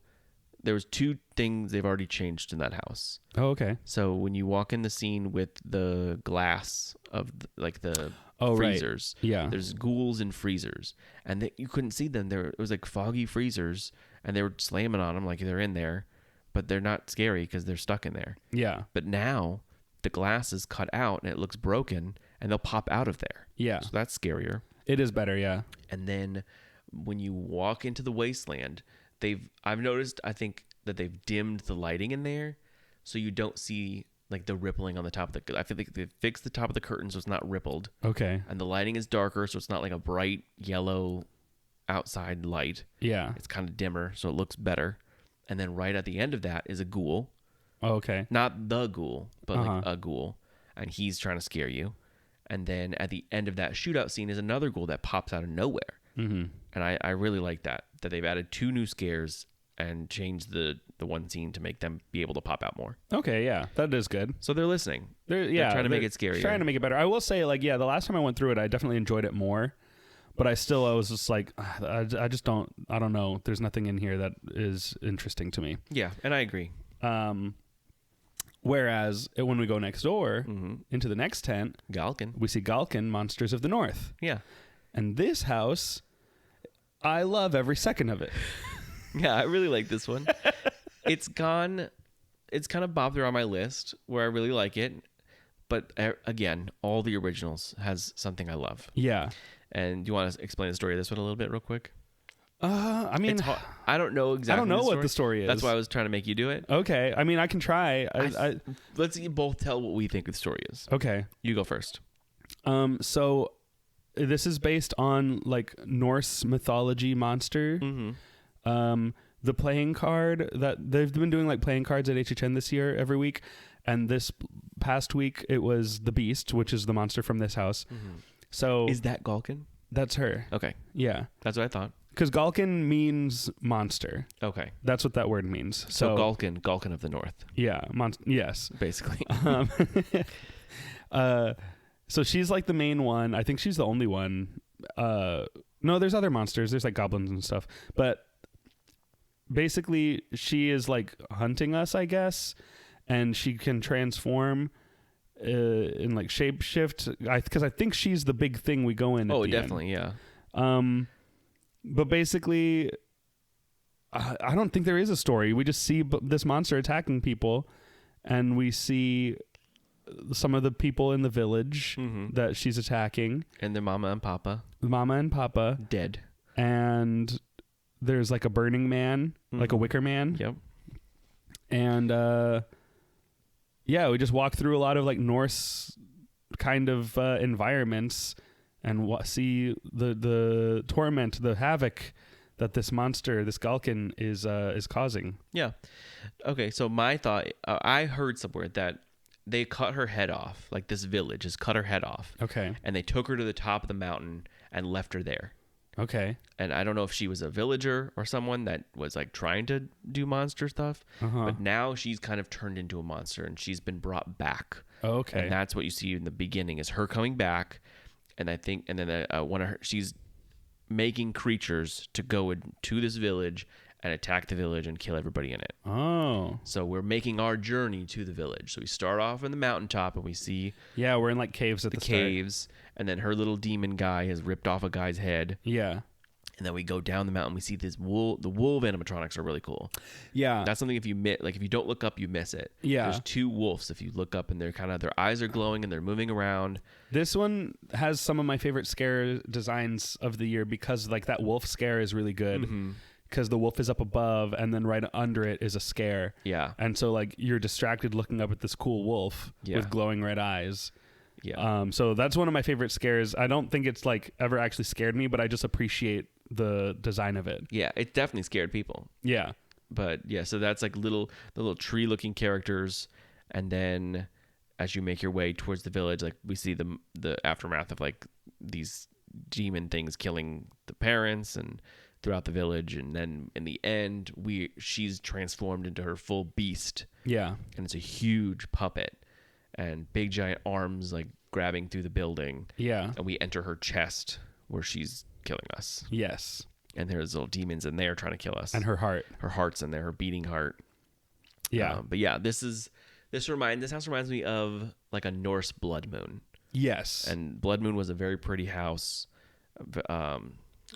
there was 2 things they've already changed in that house. Oh, okay. So when you walk in the scene with the glass of the Oh, right. freezers, Yeah. there's ghouls in freezers, and you couldn't see them. It was like foggy freezers, and they were slamming on them like they're in there, but they're not scary because they're stuck in there. Yeah. But now the glass is cut out and it looks broken, and they'll pop out of there. Yeah. So that's scarier. It is better, yeah. And then when you walk into the wasteland, I've noticed, I think, that they've dimmed the lighting in there, so you don't see like the rippling on the top of I feel like they fixed the top of the curtain so it's not rippled, Okay. and the lighting is darker, so it's not like a bright yellow outside light. Yeah. It's kind of dimmer, so it looks better. And then right at the end of that is a ghoul, Oh, okay. not the ghoul, but like Uh-huh. a ghoul, and he's trying to scare you. And then at the end of that shootout scene is another ghoul that pops out of nowhere. Mm-hmm. And I really like that they've added 2 new scares and changed the one scene to make them be able to pop out more. Okay, yeah. That is good. So they're listening. They're trying to make it scarier. Trying to make it better. I will say, like, yeah, the last time I went through it, I definitely enjoyed it more. But I was just like, I don't know. There's nothing in here that is interesting to me. Yeah, and I agree. Whereas when we go next door Mm-hmm. into the next tent, Galkin. we see Galkin, Monsters of the North. Yeah. And this house, I love every second of it. Yeah, I really like this one. It's kind of bobbed around my list where I really like it. But again, all the originals has something I love. Yeah. And do you want to explain the story of this one a little bit real quick? I mean, It's hard. I don't know exactly. I don't know what the story is. That's why I was trying to make you do it. okay. I mean, I can try. Let's both tell what we think the story is. Okay. You go first. So this is based on like Norse mythology monster. Mm-hmm. The playing card that they've been doing like playing cards at HHN this year every week. And this past week it was the Beast, which is the monster from this house. Mm-hmm. So Is that Galkin? that's her. Okay. Yeah. That's what I thought. Because Galkin means monster. Okay. That's what that word means. So Galkin of the North, Yeah. Yes. basically. So she's like the main one. I think she's the only one. No, there's other monsters. There's like goblins and stuff. But basically, she is like hunting us, I guess. And she can transform and like shape shift. Because I think she's the big thing we go in. Oh, at the end. definitely, yeah. But basically, I don't think there is a story. We just see this monster attacking people, and we see some of the people in the village that she's attacking, And their mama and papa Mama and Papa, dead. and there's like a burning man, like a wicker man. Yep. And yeah, we just walk through a lot of like Norse kind of environments and see the torment, the havoc that this monster, this Galkin, is causing. Yeah. Okay, so my thought, I heard somewhere that they cut her head off. Like this village has cut her head off. Okay. And they took her to the top of the mountain and left her there. Okay. And I don't know if she was a villager or someone that was like trying to do monster stuff, but now she's kind of turned into a monster and she's been brought back. Okay. And that's what you see in the beginning is her coming back. And I think, and then one of her, she's making creatures to go to this village and attack the village and kill everybody in it. Oh. So we're making our journey to the village. So we start off on the mountaintop and we see Yeah, we're in like caves at the start. caves, and then her little demon guy has ripped off a guy's head. Yeah. And then we go down the mountain. We see this wool. The wolf animatronics are really cool. Yeah. That's something if you if you don't look up, you miss it. Yeah. There's two wolves. If you look up, and they're kind of their eyes are glowing and they're moving around. This one has some of my favorite scare designs of the year because like that wolf scare is really good. Because the wolf is up above and then right under it is a scare. Yeah. And so like you're distracted looking up at this cool wolf with glowing red eyes. Yeah. So that's one of my favorite scares. I don't think it's like ever actually scared me, but I just appreciate the design of it. Yeah. It definitely scared people. Yeah. But yeah, so that's like the little tree looking characters, and then as you make your way towards the village, like we see the aftermath of like these demon things killing the parents and throughout the village, and then in the end she's transformed into her full beast. Yeah. And it's a huge puppet and big giant arms like grabbing through the building. Yeah. And we enter her chest where she's killing us. Yes. And there's little demons in there trying to kill us. And her heart. Her heart's in there, her beating heart. Yeah. But yeah, this house reminds me of like a Norse blood moon. Yes. And Blood Moon was a very pretty house,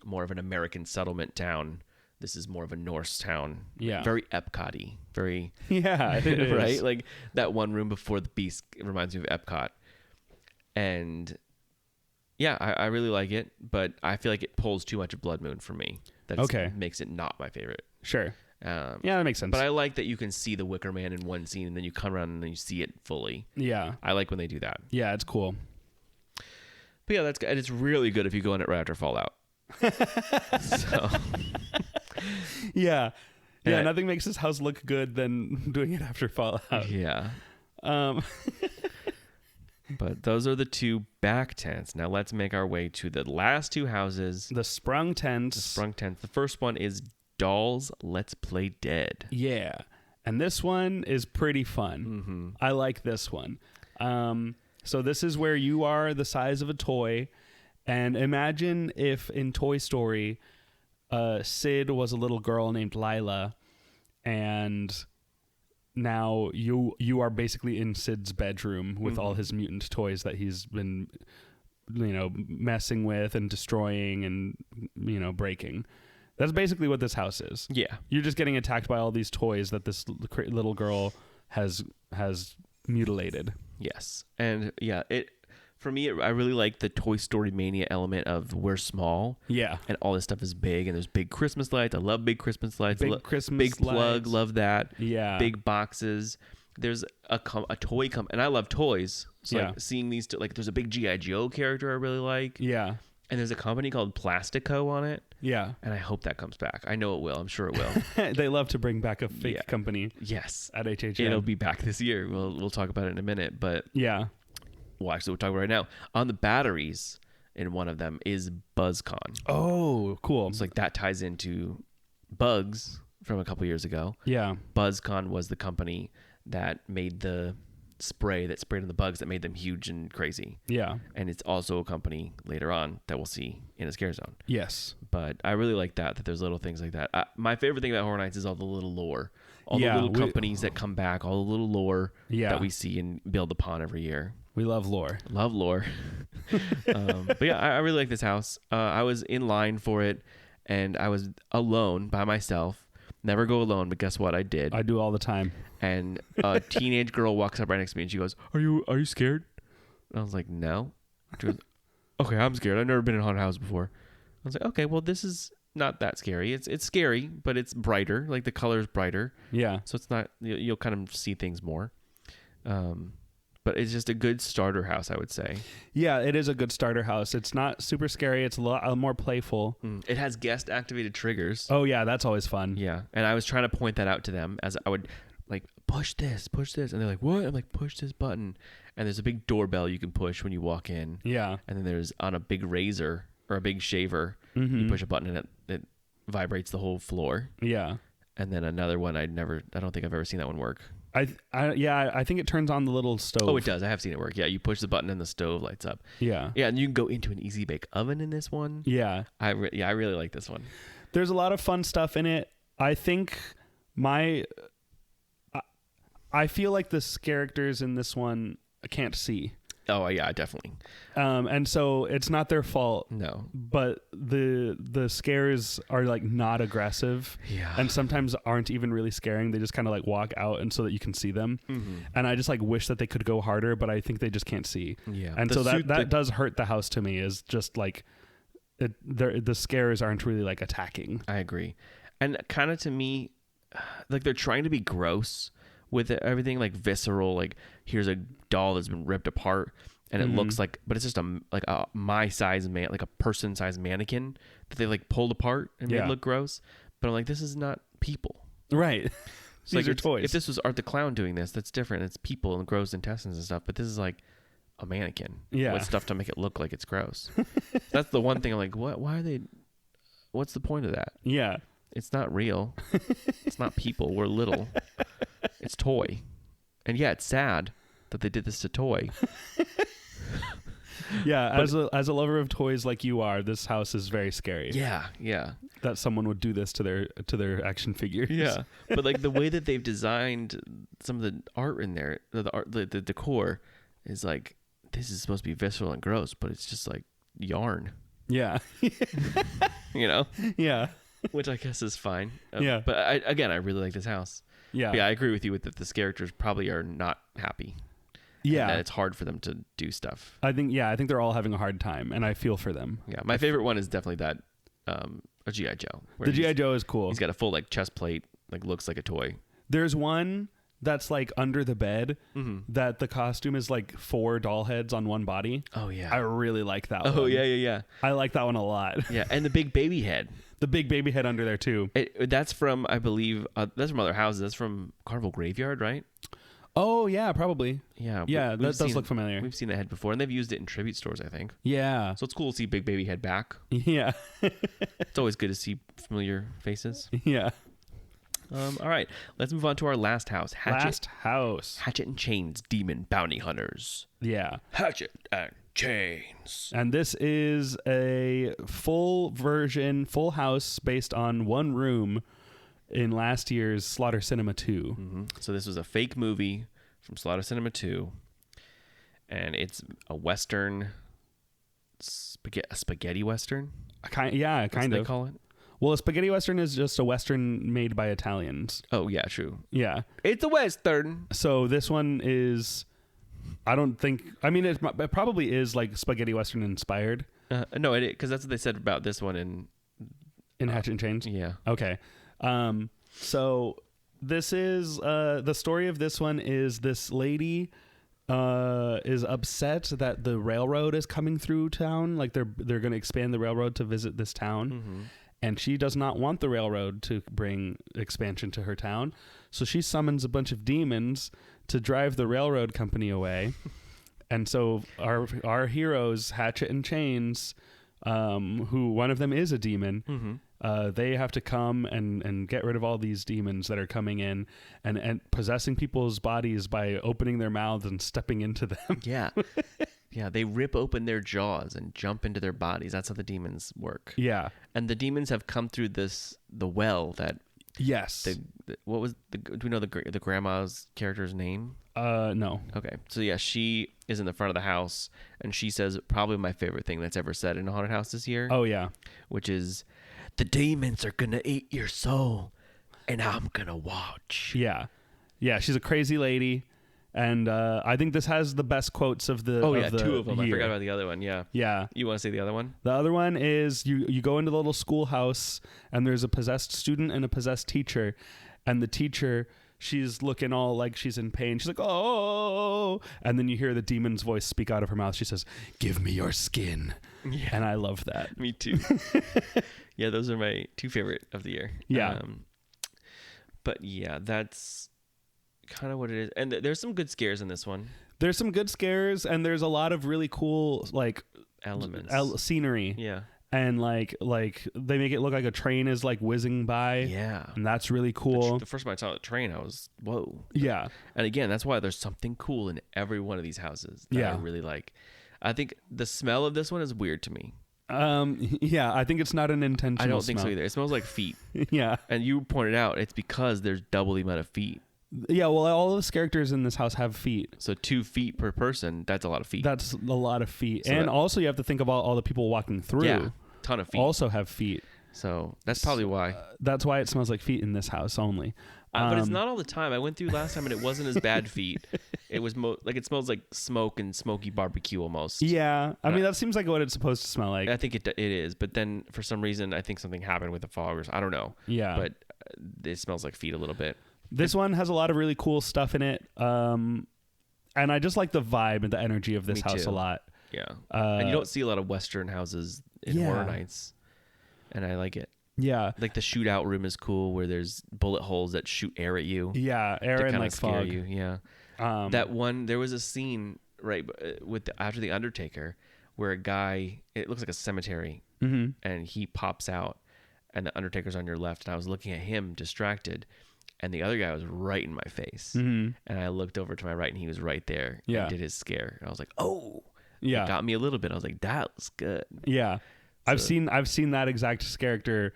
more of an American settlement town. This is more of a Norse town. Yeah. Very Epcot-y. Very yeah, it is. right? Like that one room before the beast reminds me of Epcot. And yeah, I really like it, but I feel like it pulls too much of Blood Moon for me. That makes it not my favorite. Sure. Yeah, that makes sense. But I like that you can see the Wicker Man in one scene and then you come around and then you see it fully. Yeah. I like when they do that. Yeah, it's cool. But yeah, that's good. And it's really good if you go in it right after Fallout. So yeah. Yeah, Yeah. nothing makes this house look good than doing it after Fallout. yeah. Um But those are the two back tents. Now let's make our way to the last two houses. the sprung tents. The sprung tents. The first one is Dolls Let's Play Dead. Yeah. And this one is pretty fun. Mm-hmm. I like this one. So this is where you are the size of a toy. And imagine if in Toy Story, Sid was a little girl named Lila. And now you are basically in Sid's bedroom with all his mutant toys that he's been, messing with and destroying and, breaking. That's basically what this house is. Yeah. You're just getting attacked by all these toys that this little girl has mutilated. Yes. And yeah, for me, I really like the Toy Story mania element of we're small. Yeah. And all this stuff is big, and there's big Christmas lights. I love big Christmas lights. Big Christmas big plug, lights. love that. Yeah. Big boxes. There's a toy and I love toys. So Yeah. like seeing these, like there's a big G.I. Joe character I really like. Yeah. And there's a company called Plastico on it. Yeah. And I hope that comes back. I know it will. I'm sure it will. They love to bring back a fake company Yes. at HHN. It'll be back this year. We'll talk about it in a minute. But Yeah. well, actually, we'll talk about it right now. On the batteries in one of them is BuzzCon. Oh, cool. It's like that ties into Bugs from a couple years ago. Yeah. BuzzCon was the company that made the spray that sprayed on the bugs that made them huge and crazy. Yeah. And it's also a company later on that we'll see in a scare zone. Yes. But I really like that there's little things like that. My favorite thing about Horror Nights is all the little lore. All Yeah, the little companies that come back, all the little lore Yeah. that we see and build upon every year. We love lore. Love lore. But yeah, I really like this house. I was in line for it, and I was alone by myself. Never go alone, but guess what? I did. I do all the time. And a teenage girl walks up right next to me, and she goes, "Are you scared?" And I was like, "No." She goes, "Okay, I'm scared. I've never been in a haunted house before." I was like, "Okay, well, this is not that scary. It's scary, but it's brighter. Like the color is brighter, Yeah. so it's not. You'll kind of see things more." But it's just a good starter house, I would say. Yeah, it is a good starter house. It's not super scary. It's a lot more playful. It has guest activated triggers. Oh, yeah, that's always fun. Yeah, and I was trying to point that out to them as I would like, push this, and they're like, what? I'm like, push this button, and there's a big doorbell you can push when you walk in. Yeah. And then there's on a big razor or a big shaver, you push a button and it vibrates the whole floor. Yeah. And then another one I don't think I've ever seen that one work. I think it turns on the little stove. Oh, it does. I have seen it work. Yeah, you push the button and the stove lights up. Yeah. Yeah, and you can go into an easy bake oven in this one. Yeah. I really like this one. There's a lot of fun stuff in it. I think I feel like the characters in this one can't see. Oh yeah, definitely. And so it's not their fault. No. But the scares are like not aggressive. Yeah. And sometimes aren't even really scaring. They just kind of like walk out and so that you can see them. Mm-hmm. And I just like wish that they could go harder, but I think they just can't see. Yeah. And The so suit- that does hurt the house to me, is just like the scares aren't really like attacking. I agree. And kind of to me, like they're trying to be gross with everything, like visceral, like here's a doll that's been ripped apart and it looks like, but it's just a my size man, like a person size mannequin that they like pulled apart and made look gross. But I'm like, this is not people. Right. So These like are toys. If this was Art the Clown doing this, that's different. It's people and gross intestines and stuff. But this is like a mannequin with stuff to make it look like it's gross. That's the one thing I'm like, what? Why are they? What's the point of that? Yeah. It's not real. It's not people. We're little. It's toy. And yeah, it's sad that they did this to toy. Yeah, as a lover of toys like you are, this house is very scary. Yeah, yeah. That someone would do this to their action figures. Yeah. But like the way that they've designed some of the art in there, the decor is like, this is supposed to be visceral and gross, but it's just like yarn. Yeah. You know? Yeah. Which I guess is fine. Yeah. But I really like this house. Yeah. But yeah, I agree with you with that the characters probably are not happy. Yeah. And that it's hard for them to do stuff. I think they're all having a hard time, and I feel for them. Yeah. My favorite one is definitely that a G.I. Joe. The G.I. Joe is cool. He's got a full like chest plate, like looks like a toy. There's one that's like under the bed that the costume is like 4 doll heads on one body. Oh yeah. I really like that one. Oh yeah. I like that one a lot. Yeah, and the big baby head. The big baby head under there too. That's from, I believe, that's from other houses. That's from Carnival Graveyard, right? Oh yeah, probably. Yeah. Yeah, we've that does seen- look familiar. We've seen the head before, and they've used it in tribute stores, I think. Yeah. So it's cool to see big baby head back. Yeah. It's always good to see familiar faces. Yeah. All right, let's move on to our last house. Last house. Hatchet and Chains Demon Bounty Hunters. Yeah. Hatchet and Chains. And this is a full house based on one room in last year's Slaughter Cinema 2. Mm-hmm. So this was a fake movie from Slaughter Cinema 2, and it's a Western, a spaghetti Western. Kind That's what of. they call it. Well, a spaghetti Western is just a Western made by Italians. Oh yeah, true. Yeah. It's a Western. So this one is, it probably is like spaghetti Western inspired No, because that's what they said about this one. in Hatchet and Chains. Yeah. Okay. So this is the story of this one is this lady is upset that the railroad is coming through town. Like they're going to expand the railroad to visit this town. And she does not want the railroad to bring expansion to her town. So she summons a bunch of demons to drive the railroad company away. And so our heroes, Hatchet and Chains, who one of them is a demon, they have to come and get rid of all these demons that are coming in and possessing people's bodies by opening their mouths and stepping into them. Yeah. Yeah, they rip open their jaws and jump into their bodies. That's how the demons work. Yeah. And the demons have come through the well that Yes. do we know the grandma's character's name? No. Okay. So yeah, she is in the front of the house, and she says probably my favorite thing that's ever said in a haunted house this year. Oh yeah. Which is, the demons are gonna eat your soul, and I'm gonna watch. Yeah. Yeah. She's a crazy lady. And I think this has the best quotes of the Oh yeah, of the 2 of them. year. I forgot about the other one. Yeah. Yeah. You want to say the other one? The other one is you go into the little schoolhouse and there's a possessed student and a possessed teacher. And the teacher, she's looking all like she's in pain. She's like, oh. And then you hear the demon's voice speak out of her mouth. She says, give me your skin. Yeah. And I love that. Me too. Yeah, those are my 2 favorite of the year. Yeah. But yeah, that's kind of what it is. And there's some good scares in this one. There's some good scares, and there's a lot of really cool like Elements. scenery. Yeah. And like they make it look like a train is like whizzing by. Yeah. And that's really cool. The first time I saw the train, I was, whoa. Yeah. And again, that's why there's something cool in every one of these houses that I Yeah. really like. I think the smell of this one is weird to me. Yeah, I think it's not an intentional I don't think so smell. either. It smells like feet. Yeah. And you pointed out it's because there's double the amount of feet. Yeah, well, all of the characters in this house have feet. So 2 feet per person, that's a lot of feet. That's a lot of feet. So and that- also you have to think about all the people walking through. Yeah, ton of feet. Also have feet. So that's probably why. That's why it smells like feet in this house only. But it's not all the time. I went through last time and it wasn't as bad feet. It was like it smells like smoke and smoky barbecue almost. Yeah, I mean that seems like what it's supposed to smell like. I think it is. But then for some reason, I think something happened with the foggers. I don't know. Yeah. But it smells like feet a little bit. This one has a lot of really cool stuff in it. And I just like the vibe and the energy of this Me house too. a lot. Yeah. And you don't see a lot of Western houses in Yeah. Horror Nights. And I like it. Yeah. Like the shootout room is cool where there's bullet holes that shoot air at you. Yeah, To Aaron kind like of scare fog. you. Yeah. That one, there was a scene right with after the Undertaker where a guy, it looks like a cemetery, and he pops out, and the Undertaker's on your left, and I was looking at him distracted, and the other guy was right in my face, and I looked over to my right, and he was right there, Yeah. and did his scare, and I was like, oh, Yeah. it got me a little bit. I was like, that was good. Yeah. I've seen that exact character.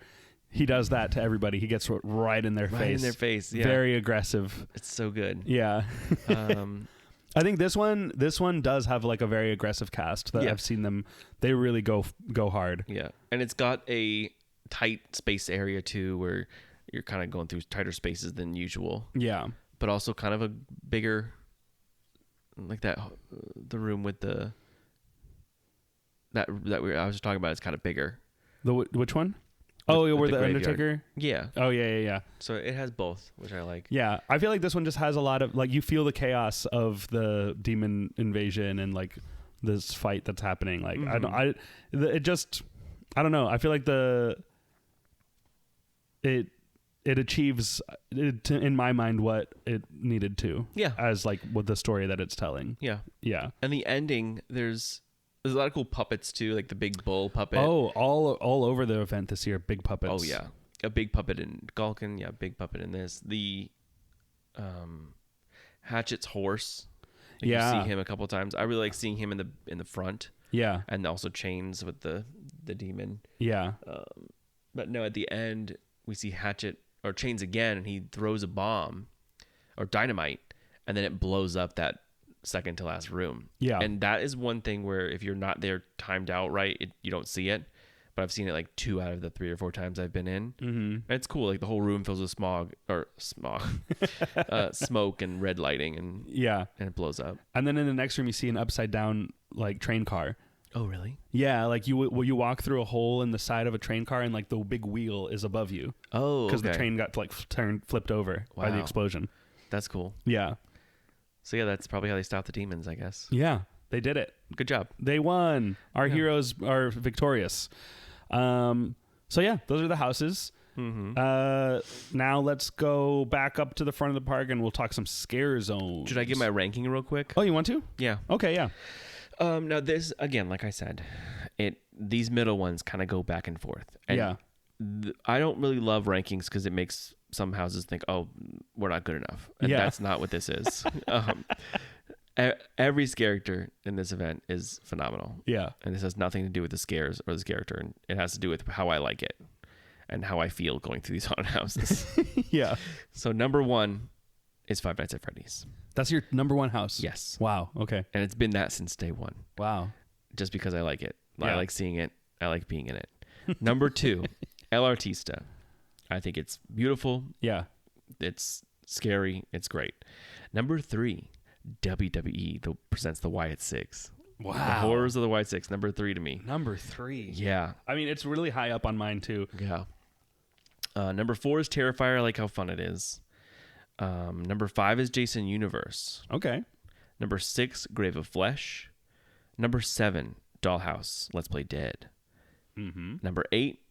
He does that to everybody. He gets right in their face. Right in their face. Yeah, Very aggressive. it's so good. Yeah. Um, I think this one does have like a very aggressive cast that Yeah. I've seen them. They really go hard. Yeah, and it's got a tight space area too, where you're kind of going through tighter spaces than usual, Yeah. but also kind of a bigger, like that. The room with the I was talking about is kind of bigger. Which one? Oh, with where the the graveyard. Undertaker? Yeah, Oh, yeah. so it has both, which I like. Yeah, I feel like this one just has a lot of like you feel the chaos of the demon invasion and like this fight that's happening. Like I don't know. I feel like it achieves in my mind what it needed to. Yeah. as like with the story that it's telling. Yeah, Yeah. and the ending, there's a lot of cool puppets too, like the big bull puppet. Oh, all over the event this year, big puppets. Oh yeah, a big puppet in Galkin. Yeah, big puppet in this. The Hatchet's horse. Like, Yeah. you see him a couple times. I really like seeing him in the front, Yeah. and also Chains with the demon. Yeah. But no, at the end we see Hatchet or Chains again, and he throws a bomb or dynamite, and then it blows up that second to last room. Yeah. And that is one thing where if you're not there timed out right, you don't see it. But I've seen it like 2 out of the 3 or 4 times I've been in. Mm-hmm. And it's cool. Like the whole room fills with smoke and red lighting, and Yeah. it blows up. And then in the next room, you see an upside down like train car. Oh, really? Yeah, like you walk through a hole in the side of a train car, and like the big wheel is above you Oh, because the okay. train got like flipped over by the Wow. explosion. That's cool. Yeah, So yeah, that's probably how they stop the demons, I guess. yeah, they did it. Good job. They won. Our heroes are victorious. So yeah, those are the houses. Now let's go back up to the front of the park, and we'll talk some scare zones. Should I give my ranking real quick? Oh, you want to? Yeah. Okay, yeah. Now this again, like I said, these middle ones kind of go back and forth. And Yeah. I don't really love rankings because it makes some houses think, "Oh, we're not good enough," and Yeah. that's not what this is. Every character in this event is phenomenal. Yeah. And this has nothing to do with the scares or this character, and it has to do with how I like it and how I feel going through these haunted houses. Yeah. So number 1 is Five Nights at Freddy's. That's your number one house? Yes. Wow. Okay. And it's been that since day 1. Wow. Just because I like it. Yeah. I like seeing it. I like being in it. Number 2, El Artista. I think it's beautiful. Yeah. It's scary. It's great. Number 3, WWE presents the Wyatt Six. Wow. The Horrors of the Wyatt Six. Number 3 to me. Number 3. Yeah. I mean, it's really high up on mine too. Yeah. Number 4 is Terrifier. I like how fun it is. Number 5 is Jason Universe. Okay. Number 6, Grave of Flesh. Number 7, Dollhouse, Let's Play Dead. Number 8,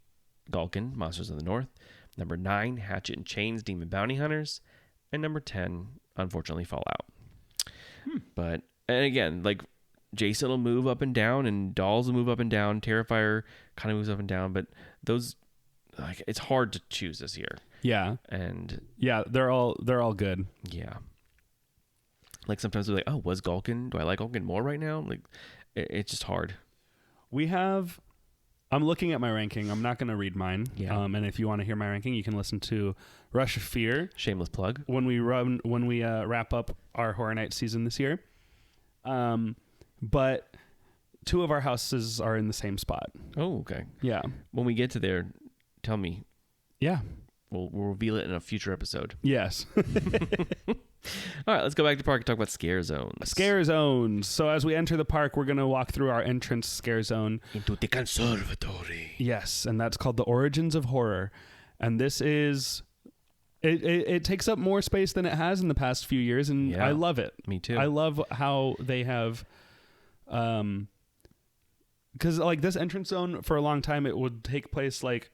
Galkin, Monsters of the North. Number 9, Hatchet and Chains, Demon Bounty Hunters. And number 10, unfortunately fall out. But and again, like Jason will move up and down, and Dolls will move up and down. Terrifier kind of moves up and down, but those like it's hard to choose this year. Yeah. And Yeah, they're all good. yeah, like sometimes we're like, oh, was Gulkin? Do I like Gulkin more right now? Like it's just hard. I'm looking at my ranking. I'm not going to read mine. Yeah. And if you want to hear my ranking, you can listen to Rush of Fear Shameless plug. when we wrap up our Horror Nights season this year. But two of our houses are in the same spot. Oh, okay. Yeah. When we get to there, tell me. Yeah. We'll reveal it in a future episode. Yes. All right, let's go back to the park and talk about scare zones. Scare zones. So as we enter the park, we're going to walk through our entrance scare zone. Into the conservatory. Yes, and that's called the Origins of Horror. And this is it takes up more space than it has in the past few years, and Yeah. I love it. Me too. I love how they have because like this entrance zone for a long time it would take place like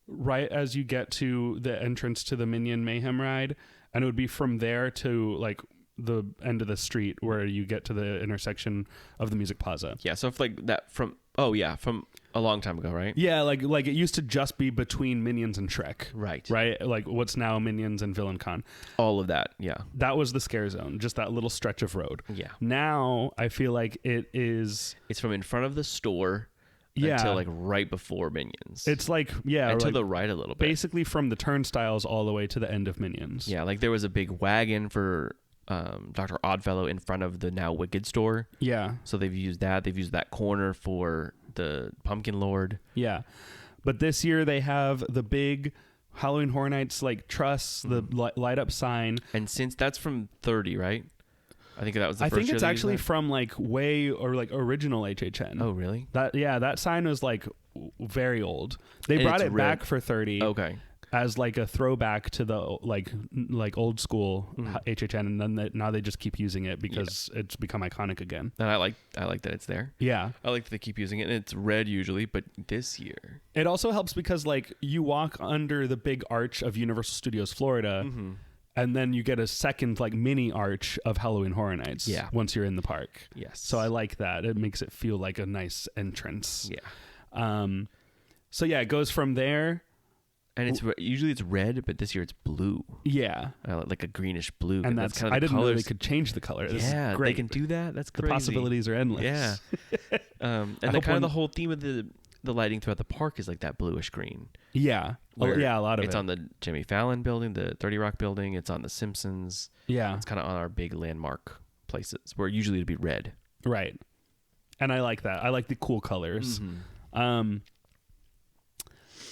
right as you get to the entrance to the Minion Mayhem ride, and it would be from there to like the end of the street where you get to the intersection of the Music Plaza. Yeah, so if like that from a long time ago, right? Yeah, like it used to just be between Minions and Shrek. Right. Right? Like what's now Minions and Villain Con. All of that, yeah. That was the scare zone, just that little stretch of road. Yeah. Now I feel like it is It's from in front of the store until like right before Minions. it's like yeah, and to like the right a little bit. basically from the turnstiles all the way to the end of Minions. Yeah, like there was a big wagon for Dr. Oddfellow in front of the now Wicked store. Yeah. So they've used that. They've used that corner for the Pumpkin Lord. Yeah. But this year they have the big Halloween Horror Nights like truss, the light up sign. And since that's from 30, right? I think that was the I first think year it's they used actually that. from like way or like original HHN. Oh, really? That sign was like very old. They And brought it's it red. back for 30 Okay. as like a throwback to the like old school HHN, and then now they just keep using it because it's become iconic again. And I like that it's there. Yeah. I like that they keep using it, and it's red usually, but this year, It also helps because like you walk under the big arch of Universal Studios Florida, and then you get a second like mini arch of Halloween Horror Nights. Yeah. Once you're in the park. yes. So I like that. It makes it feel like a nice entrance. yeah, So yeah, it goes from there. and it's usually it's red, but this year it's blue, Yeah. like a greenish blue. And that's that's kind of I the didn't know colors. they could change the color. This Yeah, is great. they can do that. That's The crazy. possibilities are endless. Yeah. And I the hope kind of the one- whole theme of the lighting throughout the park is like that bluish green. Yeah. where Yeah, a lot of it's it. on the Jimmy Fallon building, the 30 Rock building. It's on the Simpsons. Yeah. It's kind of on our big landmark places where usually it'd be red. Right. And I like that. I like the cool colors.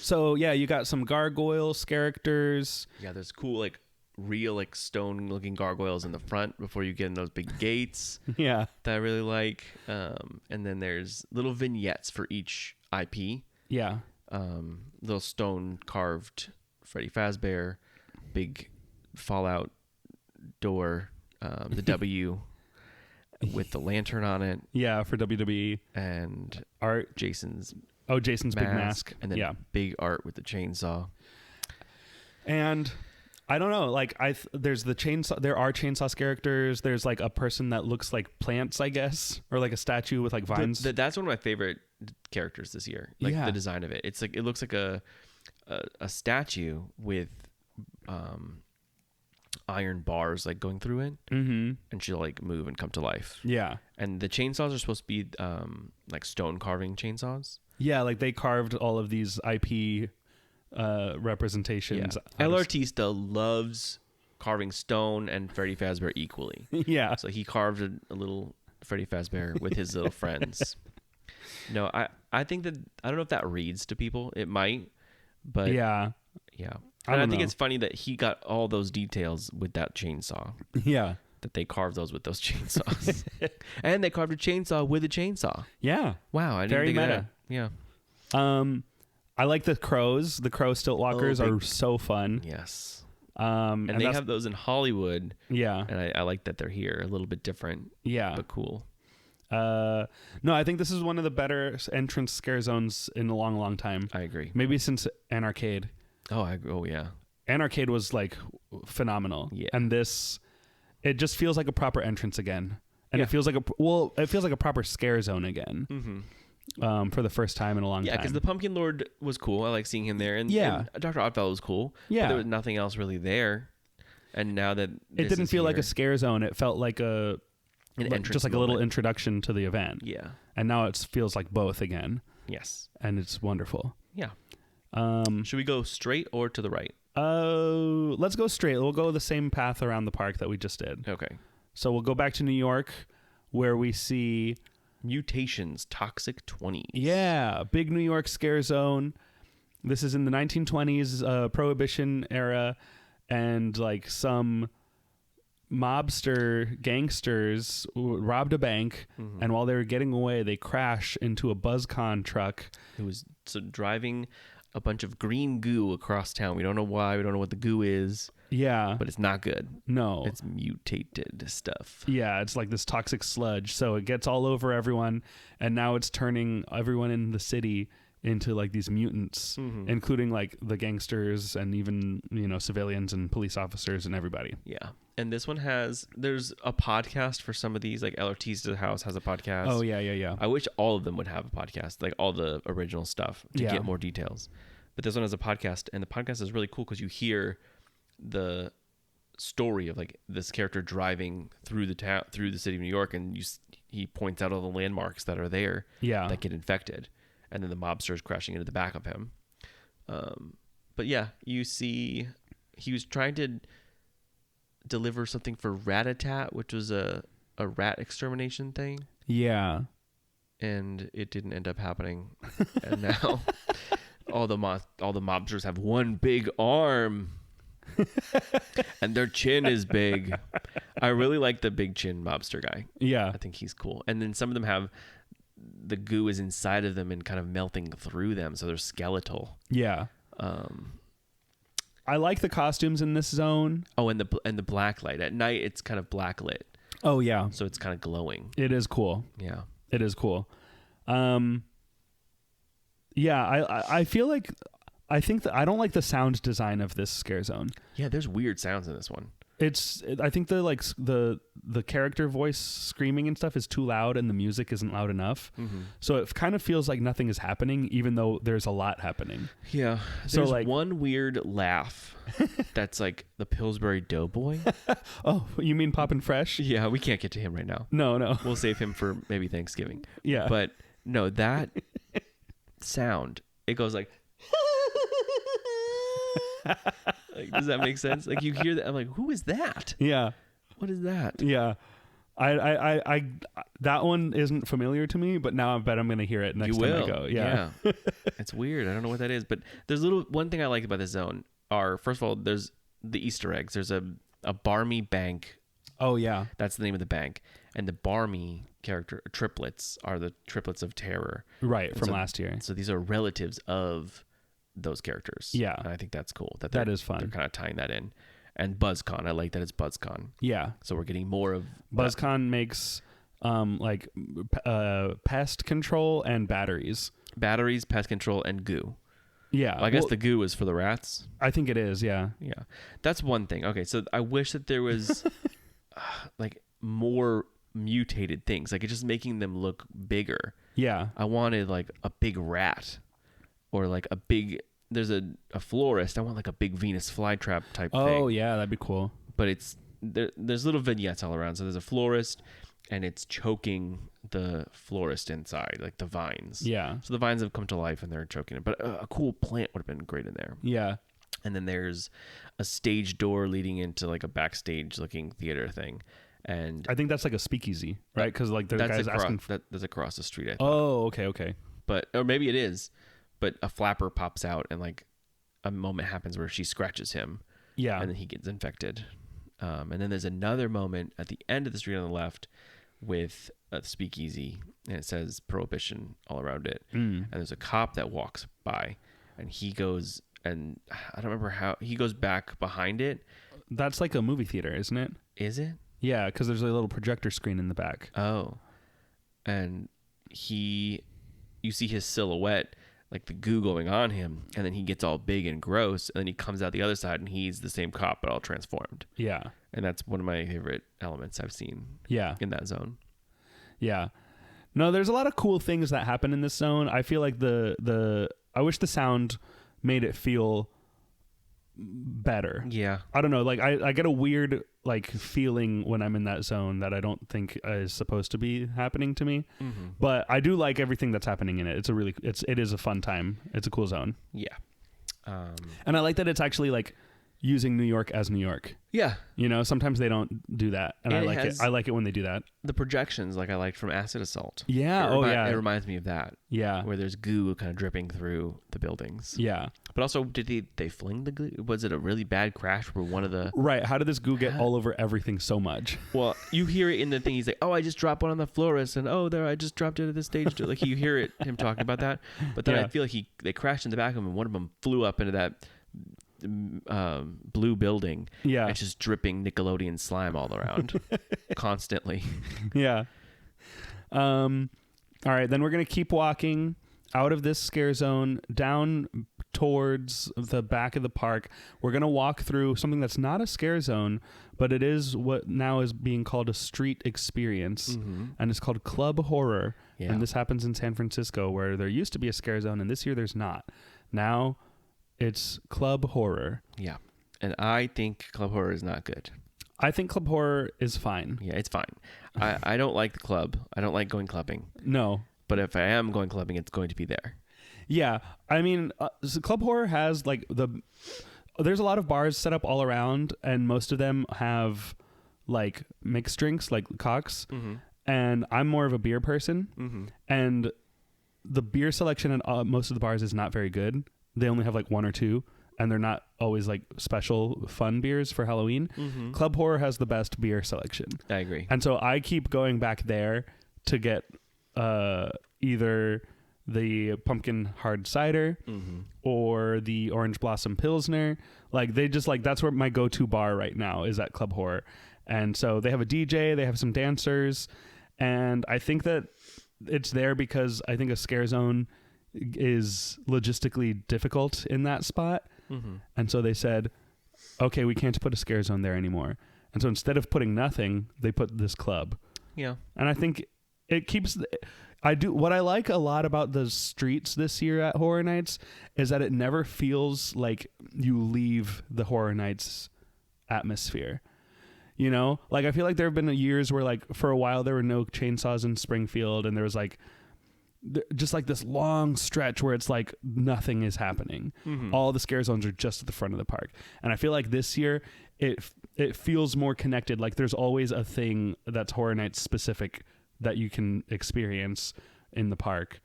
So yeah, you got some gargoyles characters. Yeah, there's cool like real like stone looking gargoyles in the front before you get in those big gates Yeah. that I really like. And then there's little vignettes for each IP. Yeah. Little stone carved Freddy Fazbear, big Fallout door, the W with the lantern on it, Yeah, for WWE and art. Jason's Jason's big mask. and then yeah. big art with the chainsaw. And I don't know, like there's the chainsaw. There are chainsaw characters. There's like a person that looks like plants, I guess, or like a statue with like vines. That's one of my favorite characters this year. Like Yeah. the design of it. It's like it looks like a statue with iron bars like going through it, and she'll like move and come to life. Yeah. And the chainsaws are supposed to be like stone carving chainsaws. Yeah, like they carved all of these IP representations. El Artista loves carving stone and Freddy Fazbear equally. Yeah. So he carved a little Freddy Fazbear with his little friends. No, I think that I don't know if that reads to people. It might, but Yeah. yeah. I And I don't think know. it's funny that he got all those details with that chainsaw. Yeah. That they carved those with those chainsaws, and they carved a chainsaw with a chainsaw. Yeah. Wow, I didn't Very think of meta. that. Yeah. I like the crows. The crow stilt walkers Oh, are big- so fun. Yes. And And they that's- have those in Hollywood, yeah. and I like that they're here. A little bit different, Yeah. but cool. No, I think this is one of the better entrance scare zones in a long, long time. I agree. Maybe since Anarcade. Oh, yeah. Anarcade was like phenomenal. Yeah. And this it just feels like a proper entrance again. And Yeah. it feels like it feels like a proper scare zone again. For the first time in a long Yeah, time. because the Pumpkin Lord was cool. I like seeing him there, and Yeah. and Dr. Oddfellow was cool. Yeah. but there was nothing else really there. And now that it didn't feel like a scare zone. It felt like an entrance, just like a little moment. introduction to the event. Yeah. And now it feels like both again, Yes. and it's wonderful. Yeah. Should we go straight or to the right? Let's go straight. We'll go the same path around the park that we just did. Okay. So we'll go back to New York, where we see Mutations, Toxic 20s. Yeah, big New York scare zone. This is in the 1920s, Prohibition era, and like some mobster gangsters robbed a bank, and while they were getting away, they crash into a BuzzCon truck. It was driving a bunch of green goo across town. We don't know why. We don't know what the goo is, Yeah, but it's not good. no, It's mutated stuff. yeah, it's like this toxic sludge. So it gets all over everyone, and now it's turning everyone in the city into like these mutants, including like the gangsters and even civilians and police officers and everybody. Yeah. And this one there's a podcast for some of these, like LRT's to the House has a podcast. Oh yeah. I wish all of them would have a podcast, like all the original stuff, to Yeah. get more details. But this one has a podcast, and the podcast is really cool because you hear the story of like this character driving through the town, through the city of New York, and he points out all the landmarks that are there Yeah. that get infected, and then the mobster is crashing into the back of him. But yeah, you see, he was trying to deliver something for Rat-a-tat, which was a rat extermination thing, Yeah. and it didn't end up happening. And now all the mobsters have one big arm, and their chin is big. I really like the big chin mobster guy. Yeah. I think he's cool. And then some of them have the goo is inside of them and kind of melting through them, so they're skeletal. Yeah. I like the costumes in this zone. Oh, and the black light at night, it's kind of black lit, Oh yeah. so it's kind of glowing. It is cool. Yeah. It is cool. Yeah, I feel like I think that I don't like the sound design of this scare zone. Yeah, there's weird sounds in this one. I think the character voice screaming and stuff is too loud, and the music isn't loud enough. So it kind of feels like nothing is happening, even though there's a lot happening. Yeah. So, There's like- one weird laugh that's like the Pillsbury Doughboy. Oh, you mean Poppin' Fresh? Yeah, we can't get to him right now. No. We'll save him for maybe Thanksgiving. Yeah. But no, that sound, it goes like, like, does that make sense? Like you hear that, I'm like, who is that? Yeah. What is that? Yeah. I that one isn't familiar to me, but now I bet I'm going to hear it next You time will. I go. Yeah. It's weird. I don't know what that is, but there's one thing I like about this zone are, first of all, there's the Easter eggs. There's a Barmy bank. Oh yeah. That's the name of the bank. And the Barmy character triplets are the triplets of terror. Right, from so- last year. So these are relatives of those characters. Yeah. And I think that's cool. That they're- is fun. They're kind of tying that in. And BuzzCon, I like that it's BuzzCon. Yeah. So we're getting more of BuzzCon makes pest control and batteries. batteries, pest control, and goo. Yeah. Well, I guess well, the goo is for the rats. I think it is, yeah. Yeah. That's one thing. Okay, so I wish that there was like more mutated things. Like it's just making them look bigger. Yeah. I wanted like a big rat or like a big there's a florist. I want like a big Venus flytrap type thing. Oh, yeah, that'd be cool. But it's there's little vignettes all around. So there's a florist and it's choking the florist inside, like the vines. Yeah. So the vines have come to life and they're choking it. But a cool plant would have been great in there. Yeah. And then there's a stage door leading into like a backstage looking theater thing. And I think that's like a speakeasy, right? Because like the guy's asking. that's across the street, I think. Oh, okay. But or maybe it is. But a flapper pops out and like a moment happens where she scratches him. Yeah. And then he gets infected. And then there's another moment at the end of the street on the left with a speakeasy, and it says Prohibition all around it. And there's a cop that walks by, and he goes, and I don't remember how, he goes back behind it. That's like a movie theater, isn't it? Is it? Yeah, because there's a little projector screen in the back. Oh. And you see his silhouette like the goo going on him, and then he gets all big and gross, and then he comes out the other side and he's the same cop but all transformed. Yeah. And that's one of my favorite elements I've seen Yeah. in that zone. Yeah. No, there's a lot of cool things that happen in this zone. I feel like I wish the sound made it feel better. Yeah. I don't know. Like I get a weird like feeling when I'm in that zone that I don't think is supposed to be happening to me. Mm-hmm. But I do like everything that's happening in it. It is a fun time. It's a cool zone. Yeah. And I like that it's actually like using New York as New York. Yeah. You know, sometimes they don't do that, and I And it like it. has- I like it when they do that. The projections, like I liked from Acid Assault. Yeah. It reminds me of that, Yeah. where there's goo kind of dripping through the buildings. Yeah. But also, did they fling the goo? Was it a really bad crash where one of the... Right. How did this goo get all over everything so much? Well, you hear it in the thing. He's like, "Oh, I just dropped one on the florist," and "Oh, there, I just dropped it at the stage." Like you hear him talking about that. But then Yeah. I feel like they crashed in the back of him, and one of them flew up into that blue building. Yeah. It's just dripping Nickelodeon slime all around, constantly. Yeah. All right. Then we're gonna keep walking out of this scare zone down towards the back of the park. We're gonna walk through something that's not a scare zone, but it is what now is being called a street experience, and it's called Club Horror. Yeah. And this happens in San Francisco, where there used to be a scare zone, and this year there's not. Now it's Club Horror. Yeah, and I think Club Horror is not good. I think Club Horror is fine. Yeah, it's fine. I don't like the club. I don't like going clubbing. No. But if I am going clubbing, it's going to be there. Yeah, I mean, so Club Horror has like there's a lot of bars set up all around, and most of them have like mixed drinks, like cocks. And I'm more of a beer person, and the beer selection at most of the bars is not very good. They only have like one or two, and they're not always like special fun beers for Halloween. Club Horror has the best beer selection. I agree. And so I keep going back there to get either the pumpkin hard cider or the orange blossom pilsner. Like they just like, that's where my go-to bar right now is at Club Horror. And so they have a DJ, they have some dancers, and I think that it's there because I think a scare zone is logistically difficult in that spot. And so they said, okay, we can't put a scare zone there anymore. And so instead of putting nothing, they put this club. Yeah. And I think it keeps... what I like a lot about the streets this year at Horror Nights is that it never feels like you leave the Horror Nights atmosphere. You know? Like, I feel like there have been years where, like, for a while there were no chainsaws in Springfield, and there was, like, just like this long stretch where it's like nothing is happening. All the scare zones are just at the front of the park. And I feel like this year it feels more connected. Like there's always a thing that's Horror Nights specific that you can experience in the park.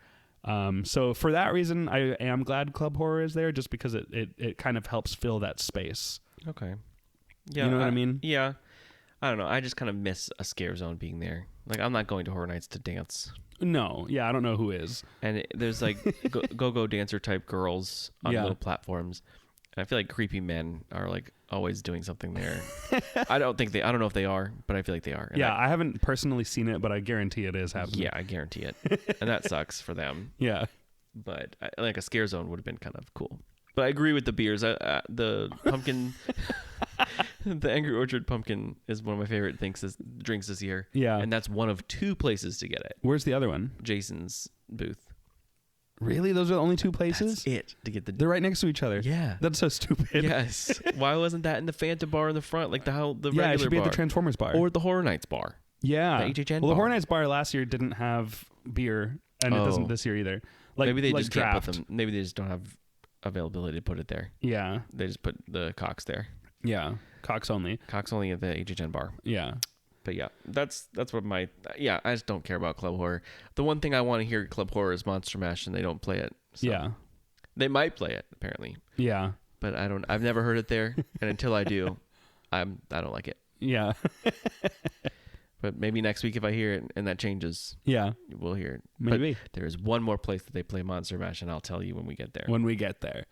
So for that reason, I am glad Club Horror is there, just because it kind of helps fill that space. Okay. Yeah. You know what I mean? Yeah. I don't know. I just kind of miss a scare zone being there. Like, I'm not going to Horror Nights to dance. No. Yeah, I don't know who is. And there's like go-go dancer type girls on Yeah. little platforms. And I feel like creepy men are like always doing something there. I don't know if they are, but I feel like they are. And Yeah, I haven't personally seen it, but I guarantee it is happening. yeah, I guarantee it. And that sucks for them. Yeah. But like a scare zone would have been kind of cool. But I agree with the beers. The pumpkin, the Angry Orchard pumpkin is one of my favorite drinks this year. Yeah. And that's one of two places to get it. Where's the other one? Jason's booth. Really? Those are the only two places? That's it to get the. They're right next to each other. Yeah. That's so stupid. Yes. Why wasn't that in the Fanta bar in the front, like the regular Yeah, it should be bar? at the Transformers bar. Or the Horror Nights bar. yeah. the HHN well, the bar. Horror Nights bar last year didn't have beer, and it doesn't this year either. Like maybe they like just draft. can't put them. Maybe they just don't have availability to put it there. Yeah. They just put the Cox there. Yeah. Cox only. Cox only at the HHN bar. Yeah. But yeah, that's what I just don't care about Club Horror. The one thing I want to hear at Club Horror is Monster Mash, and they don't play it. So Yeah. They might play it apparently, Yeah. but I've never heard it there, and until I do, I don't like it. Yeah. But maybe next week if I hear it and that changes, Yeah. we'll hear it. Maybe. But there is one more place that they play Monster Mash, and I'll tell you when we get there. When we get there.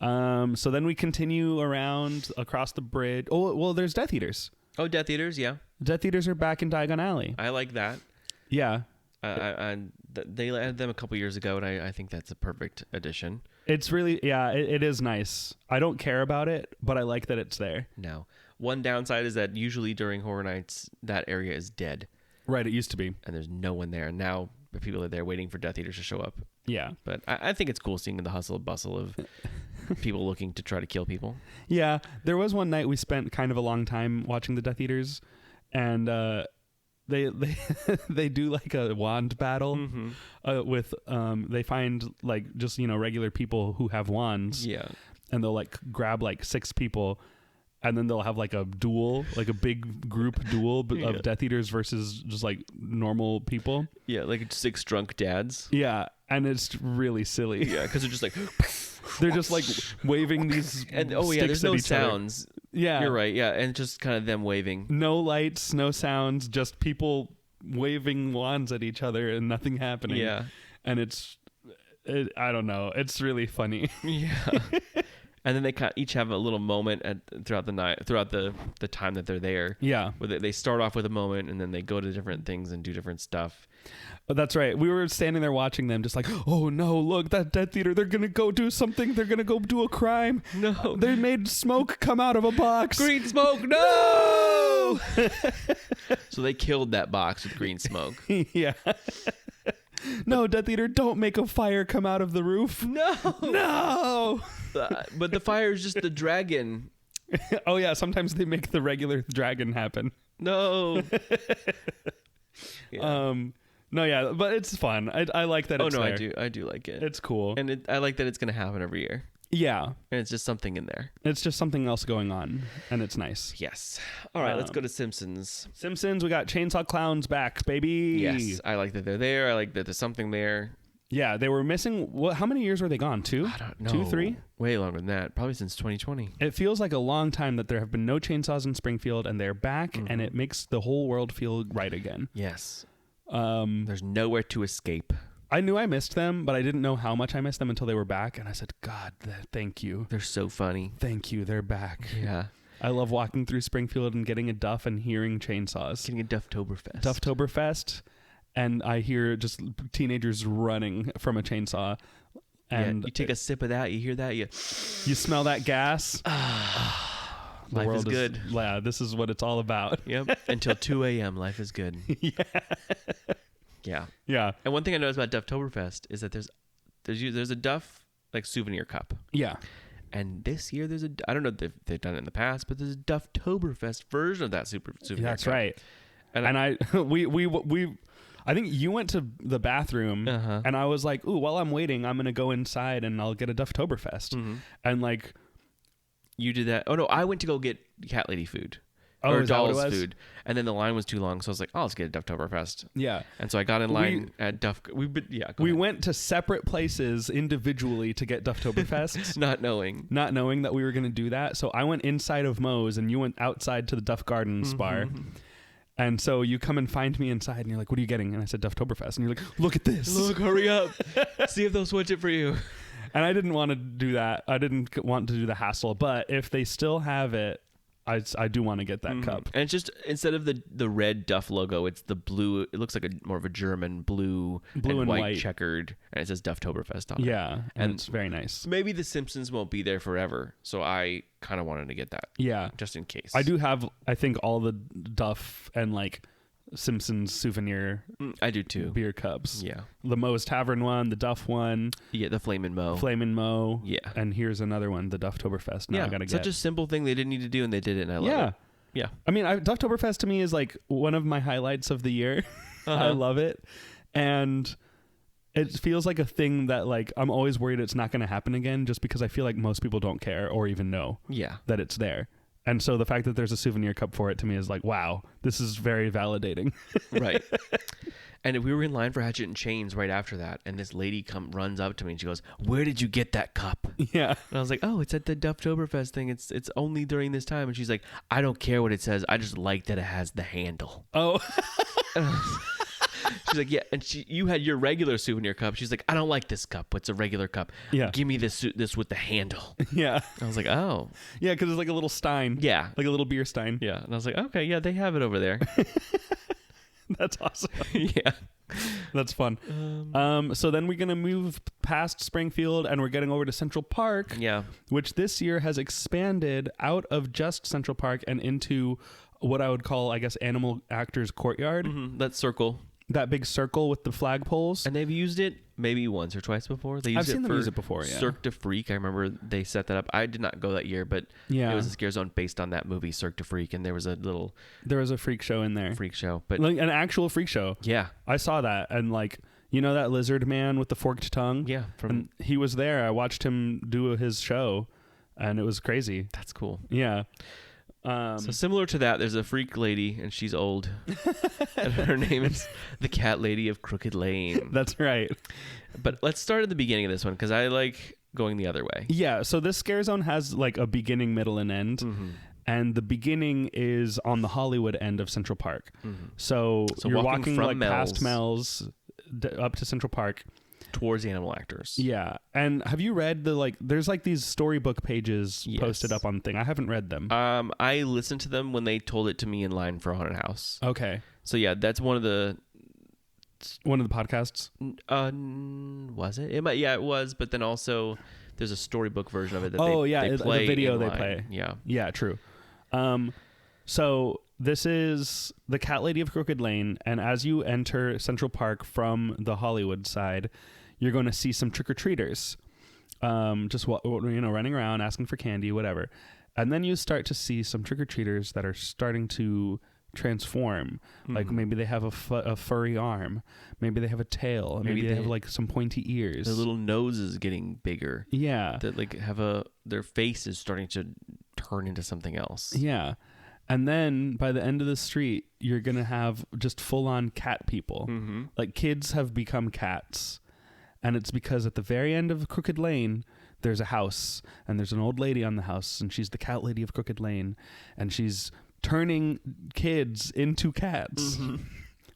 So then we continue around across the bridge. Oh, well, there's Death Eaters. Oh, Death Eaters, yeah, Death Eaters are back in Diagon Alley. I like that. Yeah. They added them a couple years ago, and I think that's a perfect addition. It's really, it is nice. I don't care about it, but I like that it's there. Now, one downside is that usually during Horror Nights, that area is dead, Right, it used to be. and there's no one there. And now the people are there waiting for Death Eaters to show up. Yeah. But I think it's cool seeing the hustle and bustle of people looking to try to kill people. Yeah, there was one night we spent kind of a long time watching the Death Eaters, and they they do like a wand battle with they find like just regular people who have wands, Yeah. and they'll like grab like 6 people, and then they'll have like a duel, like a big group duel of Death Eaters versus just like normal people. Yeah, like 6 drunk dads. Yeah, and it's really silly. Yeah, because they're just like... They're just like waving these And sticks there's at no each other. sounds. Yeah, You're right. Yeah, and just kind of them waving. No lights, no sounds, just people waving wands at each other and nothing happening. Yeah. And I don't know. It's really funny. Yeah. And then they each have a little moment throughout the night, throughout the time that they're there. Yeah. Where they start off with a moment, and then they go to different things and do different stuff. But that's right. We were standing there watching them just like, oh no, look, that Death Eater, they're going to go do something. They're going to go do a crime. No. They made smoke come out of a box. Green smoke, no! So they killed that box with green smoke. Yeah. No, Death Eater, don't make a fire come out of the roof. No! No. But the fire is just the dragon. Oh yeah, sometimes they make the regular dragon happen. No. Yeah. No, yeah, but it's fun. I like that. Oh it's no, there. I do like it. It's cool. And I like that it's gonna happen every year, Yeah, and it's just something in there. it's just something else going on, and it's nice. Yes. All right, let's go to Simpsons. Simpsons, we got Chainsaw Clowns back, baby. Yes, I like that they're there. I like that there's something there. Yeah, they were missing. How many years were they gone? 2? I don't know. 2, 3? Way longer than that. Probably since 2020. It feels like a long time that there have been no chainsaws in Springfield, and they're back, and it makes the whole world feel right again. Yes. There's nowhere to escape. I knew I missed them, but I didn't know how much I missed them until they were back, and I said, God, thank you. They're so funny. Thank you, they're back. Yeah. I love walking through Springfield and getting a duff and hearing chainsaws. Getting a Dufftoberfest. Dufftoberfest, and I hear just teenagers running from a chainsaw. And you take a sip of that, you hear that, you smell that gas. The life is world good. Yeah, this is what it's all about. Yep. Until 2 a.m. Life is good. Yeah. Yeah. And one thing I noticed about Dufftoberfest is that there's a Duff like souvenir cup. Yeah. And this year I don't know if they've done it in the past, but there's a Dufftoberfest version of that souvenir That's cup. right. And I I think you went to the bathroom and I was like, ooh, while I'm waiting, I'm going to go inside and I'll get a Dufftoberfest. And like, you did that. Oh no, I went to go get Cat Lady food. Oh, or is that what it Doll's was? food. And then the line was too long, so I was like, oh, let's get a Dufftoberfest. yeah. And so I got in line at Duff. Go We ahead. went to separate places individually to get Dufftoberfest. Not knowing. Not knowing that we were going to do that. So I went inside of Moe's and you went outside to the Duff Gardens bar. And so you come and find me inside and you're like, what are you getting? And I said, Dufftoberfest. And you're like, look at this. Look, hurry up. See if they'll switch it for you. And I didn't want to do that. I didn't want to do the hassle. But if they still have it, I do want to get that cup. And it's just, instead of the red Duff logo, it's the blue. It looks like more of a German blue and white checkered. And it says Dufftoberfest on it. Yeah. And it's very nice. Maybe the Simpsons won't be there forever. So I kind of wanted to get that. Yeah. Just in case. I do have, I think, all the Duff and like Simpsons souvenir I do too. beer cups. Yeah. The Moe's Tavern one, the Duff one, Yeah, the Flamin' Mo. Flamin' Mo. Yeah. And here's another one, the Dufftoberfest. Now I gotta such get. a simple thing they didn't need to do, and they did it, and I love it. Yeah. I mean, Dufftoberfest to me is like one of my highlights of the year. I love it. And it feels like a thing that like I'm always worried it's not going to happen again just because I feel like most people don't care or even know Yeah. that it's there. And so the fact that there's a souvenir cup for it to me is like, wow, this is very validating. Right. And we were in line for Hatchet and Chains right after that, and this lady runs up to me and she goes, "Where did you get that cup?" Yeah. And I was like, "Oh, it's at the Dufftoberfest thing. It's only during this time." And she's like, "I don't care what it says. I just like that it has the handle." Oh, She's like, "Yeah." And you had your regular souvenir cup. She's like, "I don't like this cup. It's a regular cup. Yeah. Give me this with the handle." yeah. I was like, "Oh, Yeah, because it's like a little stein. yeah, Like a little beer stein. yeah." And I was like, "Okay, yeah, they have it over there." That's awesome. Yeah. That's fun. So then we're gonna move past Springfield and we're getting over to Central Park, Yeah. which this year has expanded out of just Central Park and into what I would call, I guess, Animal Actors Courtyard. That circle. That big circle with the flagpoles. And they've used it maybe once or twice before. They used I've seen them for use it before, yeah. Cirque du Freak. I remember they set that up. I did not go that year, but Yeah. it was a scare zone based on that movie, Cirque du Freak, and there was a little There was a freak show in there. freak show. But Like an actual freak show. yeah. I saw that, and like, you know that lizard man with the forked tongue? Yeah. And he was there. I watched him do his show, and it was crazy. That's cool. Yeah. So similar to that, there's a freak lady, and she's old. And her name is the Cat Lady of Crooked Lane. That's right. But let's start at the beginning of this one, because I like going the other way. Yeah, so this scare zone has like a beginning, middle, and end. Mm-hmm. And the beginning is on the Hollywood end of Central Park. So you're walking walking from like past Mel's Mel's up to Central Park. towards Animal Actors. Yeah. And have you read the like there's like these storybook pages Yes. posted up on the thing. I haven't read them. I listened to them when they told it to me in line for Haunted House. Okay. So yeah, that's one of the. One of the podcasts. Was it? It might. Yeah, it was. But then also, there's a storybook version of it that they the play video in they line. play. Yeah. Yeah, true. So this is the Cat Lady of Crooked Lane, and as you enter Central Park from the Hollywood side, you're going to see some trick-or-treaters, just running around asking for candy, whatever. And then you start to see some trick-or-treaters that are starting to transform. Like maybe they have a furry arm, maybe they have a tail, maybe they have like some pointy ears. Their little nose is getting bigger. Yeah. That like their face is starting to turn into something else. Yeah. And then by the end of the street, you're going to have just full on cat people. Like kids have become cats. And it's because at the very end of Crooked Lane, there's a house and there's an old lady on the house and she's the Cat Lady of Crooked Lane. And she's turning kids into cats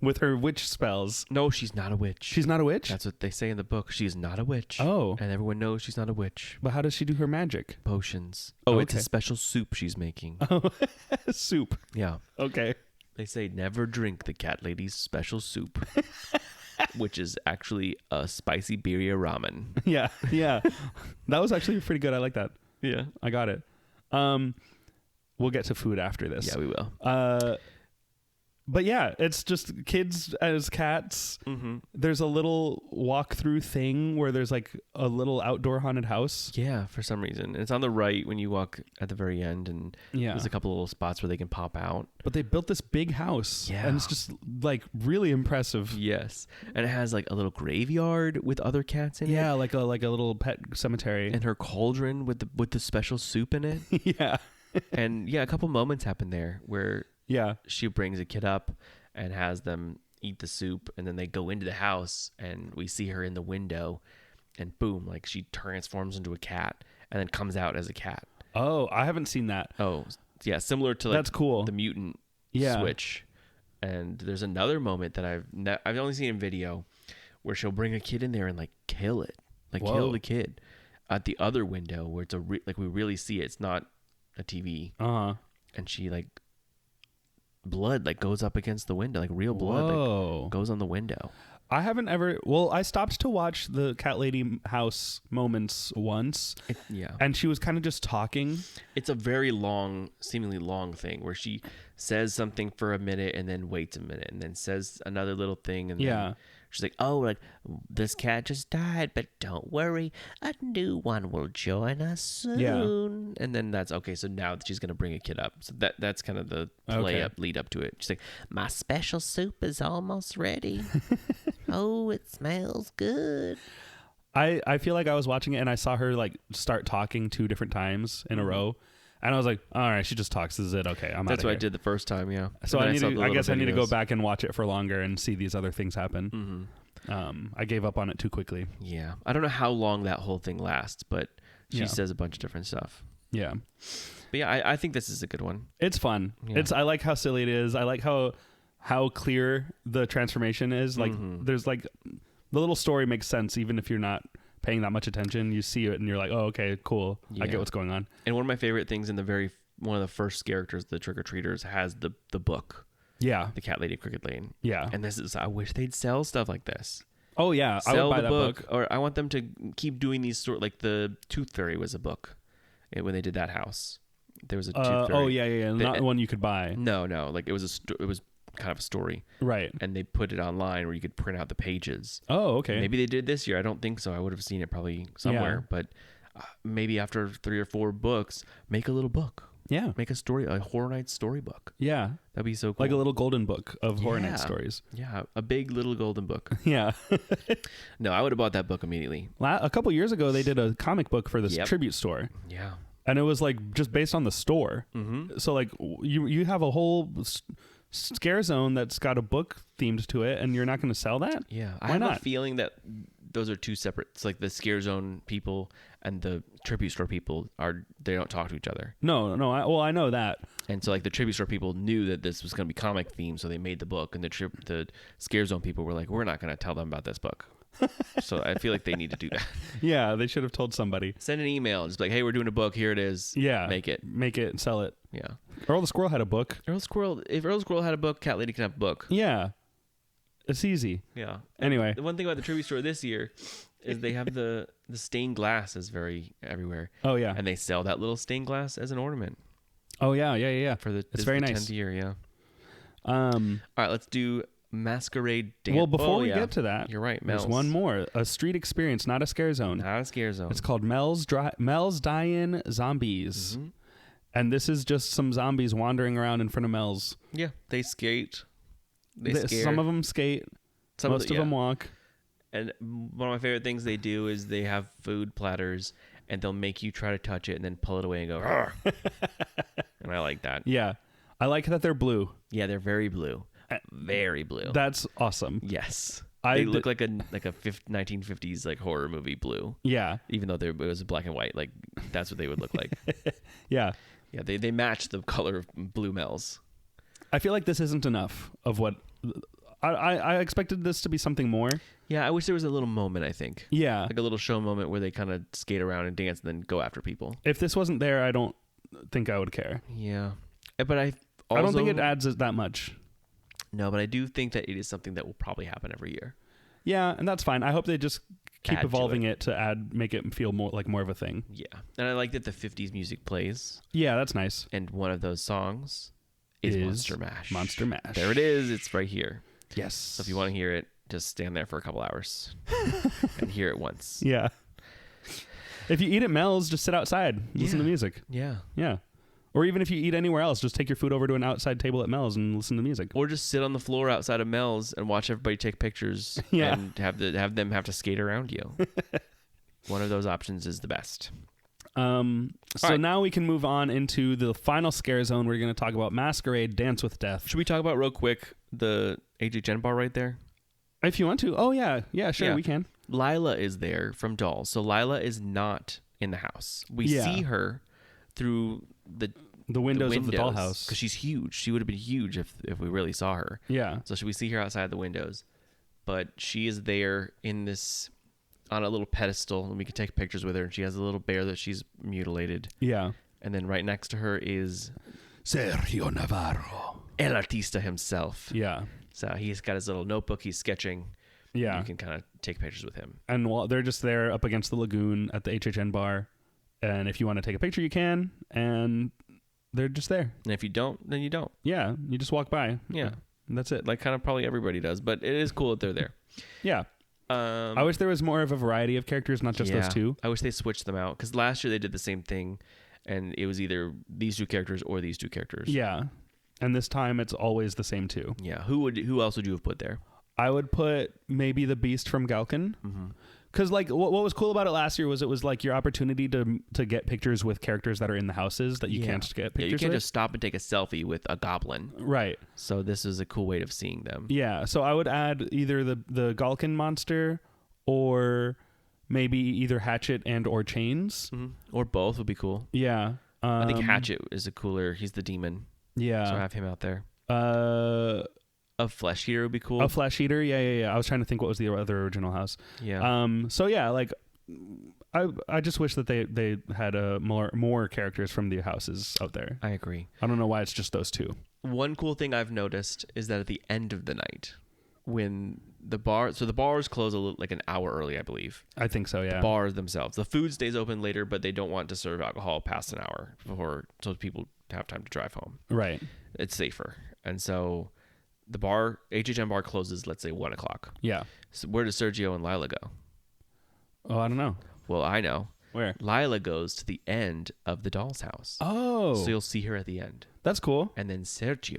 with her witch spells. No, she's not a witch. She's not a witch? That's what they say in the book. She's not a witch. Oh. And everyone knows she's not a witch. But how does she do her magic? Potions. Oh, it's Okay. a special soup she's making. Soup. Yeah. Okay. They say never drink the Cat Lady's special soup, which is actually a spicy birria ramen. Yeah. Yeah. That was actually pretty good. I like that. Yeah. I got it. We'll get to food after this. Yeah, we will. But yeah, it's just kids as cats. There's a little walk-through thing where there's like a little outdoor haunted house. Yeah, for some reason. It's on the right when you walk at the very end, and Yeah. there's a couple of little spots where they can pop out. But they built this big house. Yeah. And it's just like really impressive. Yes. And it has like a little graveyard with other cats in Yeah, it. like a little pet cemetery. And her cauldron with the special soup in it. yeah. And yeah, a couple moments happen there where Yeah. she brings a kid up and has them eat the soup, and then they go into the house and we see her in the window, and boom, like she transforms into a cat and then comes out as a cat. Oh, I haven't seen that. Oh, yeah, similar to like That's cool. the mutant Yeah. switch. And there's another moment that I've only seen in video where she'll bring a kid in there and like kill it, like Whoa. kill the kid at the other window where it's like we really see it. It's not a TV, Uh-huh. and she like blood like goes up against the window, like real blood Whoa. like, goes on the window. I haven't ever. Well, I stopped to watch the Cat Lady house moments once, Yeah, and she was kind of just talking. it's a very long, seemingly long thing where she says something for a minute and then waits a minute and then says another little thing, and Yeah. then she's like, "Oh, like this cat just died, but don't worry, a new one will join us soon." And then that's okay. So now that she's gonna bring a kid up, so that's kind of the Okay. lead up to it. She's like, "My special soup is almost ready. Oh, it smells good." I feel like I was watching it and I saw her like start talking 2 different times in a row, and I was like, all right, she just talks. This is it. Okay, I'm That's outta what I here. did the first time. Yeah. So And then saw the I little guess I need to go videos. back and watch it for longer and see these other things happen. I gave up on it too quickly. Yeah. I don't know how long that whole thing lasts, but she Yeah. says a bunch of different stuff. Yeah, But yeah, I think this is a good one. it's fun. Yeah. I like how silly it is. I like how clear the transformation is. Like there's like the little story makes sense even if you're not paying that much attention. You see it and you're like, oh, okay, cool. I Yeah. get what's going on. And one of my favorite things in one of the first characters, the trick-or-treaters, has the book. Yeah. The Cat Lady Crooked Lane. Yeah. And this is, I wish they'd sell stuff like this. Oh yeah, I Sell would buy the that book. or I want them to keep doing these like the Tooth Fairy was a book. When they did that house, there was a Tooth Fairy. Oh yeah. Not one you could buy. No, like it was it was kind of a story, Right. and they put it online where you could print out the pages. Oh, okay. Maybe they did this year. I don't think so. I would have seen it probably somewhere, but maybe after 3 or 4 books, make a little book. Yeah. Make a Horror Nights storybook. Yeah. That'd be so cool. Like a little golden book of Horror Yeah. Nights stories. Yeah, a big little golden book. Yeah. No, I would have bought that book immediately. A couple years ago, they did a comic book for this Yep. tribute store. Yeah. And it was like just based on the store. Mm-hmm. So like you have a whole scare zone that's got a book themed to it, and you're not going to sell that? Yeah, I Why have a not? feeling that those are two separate. It's like the Scare Zone people and the tribute store people they don't talk to each other. No. I know that. And so like the tribute store people knew that this was going to be comic themed, so they made the book. And the Scare Zone people were like, we're not going to tell them about this book. So I feel like they need to do that. Yeah, they should have told somebody. Send an email, just like, hey, we're doing a book. Here it is. Yeah, make it. and sell it. Yeah. Earl the Squirrel had a book. If Earl Squirrel had a book, Cat Lady can have a book. Yeah, it's easy. Yeah. Anyway, The one thing about the tribute store this year is they have the stained glass is very everywhere. oh yeah, And they sell that little stained glass as an ornament oh yeah. for the It's very the nice. 10th year, yeah. All right, let's do Masquerade Dance. Well, before we get to that, you're right, there's Mel's. one more. A street experience, not a scare zone. Not a Scare Zone. It's called Mel's Die-In Zombies. Mhm. And this is just some zombies wandering around in front of Mel's. Yeah, they skate. They scare. Some of them skate. Most of them walk. And one of my favorite things they do is they have food platters, and they'll make you try to touch it and then pull it away and go, "Arr." And I like that. Yeah. I like that they're blue. Yeah, they're very blue. Very blue. That's awesome. Yes. I They d- look like a 1950s like horror movie blue. Yeah. Even though it was black and white, like that's what they would look like. Yeah. Yeah, they match the color of blue Mel's. I feel like this isn't enough of what I expected this to be something more. Yeah, I wish there was a little moment, I think. Yeah. Like a little show moment where they kind of skate around and dance and then go after people. If this wasn't there, I don't think I would care. Yeah. But I don't think it adds that much. No, but I do think that it is something that will probably happen every year. Yeah, and that's fine. I hope they just keep Add to evolving it to make it feel more of a thing. Yeah. And I like that the 50s music plays, Yeah, that's nice. and one of those songs is Monster Mash. Monster Mash. There it is. It's right here. Yes. So if you want to hear it, just stand there for a couple hours and hear it once. Yeah. If you eat at Mel's, just sit outside, listen to Yeah. music. Yeah. Yeah. Or even if you eat anywhere else, just take your food over to an outside table at Mel's and listen to music. Or just sit on the floor outside of Mel's and watch everybody take pictures Yeah. and have them have to skate around you. One of those options is the best. So right. now we can move on into the final scare zone. We're going to talk about Masquerade Dance with Death. Should we talk about real quick the HHN bar right there? If you want to. Oh, yeah. Yeah, sure, Yeah. we can. Lila is there from Dolls. So Lila is not in the house. We Yeah. see her through the Windows of the dollhouse. because she's huge. She would have been huge if we really saw her. Yeah. So should we see her outside the windows? But she is there in this on a little pedestal, and we can take pictures with her. And she has a little bear that she's mutilated. Yeah. And then right next to her is Sergio Navarro. El Artista himself. Yeah. So he's got his little notebook. He's sketching. Yeah. You can kind of take pictures with him. And while they're just there up against the lagoon at the HHN bar. And if you want to take a picture, you can. And they're just there. And if you don't, then you don't. Yeah. You just walk by. Yeah. And that's it. Like kind of probably everybody does, but it is cool that they're there. Yeah. I wish there was more of a variety of characters, not just those two. I wish they switched them out because last year they did the same thing, and it was either these two characters or these two characters. Yeah. And this time it's always the same two. Yeah. Who else would you have put there? I would put maybe the Beast from Galkin. Because like what was cool about it last year was it was like your opportunity to get pictures with characters that are in the houses that you can't get pictures Yeah, you can't with. just stop and take a selfie with a goblin. Right. So this is a cool way of seeing them. Yeah. So I would add either the Galkin monster or maybe either Hatchet and or Chains. Or both would be cool. Yeah. I think Hatchet is a cooler. He's the demon. Yeah. So have him out there. A Flesh Eater would be cool. Flesh Eater. Yeah. I was trying to think what was the other original house. Yeah. So yeah, like I just wish that they had more characters from the houses out there. I agree. I don't know why it's just those two. One cool thing I've noticed is that at the end of the night, when the bars close like an hour early, I believe. I think so, yeah. Bars themselves. The food stays open later, but they don't want to serve alcohol past an hour so people have time to drive home. Right. It's safer. And so the bar, HHN bar closes, let's say 1 o'clock. Yeah. So where does Sergio and Lila go? Oh, I don't know. Well, I know. Where? Lila goes to the end of the doll's house. Oh. So you'll see her at the end. That's cool. And then Sergio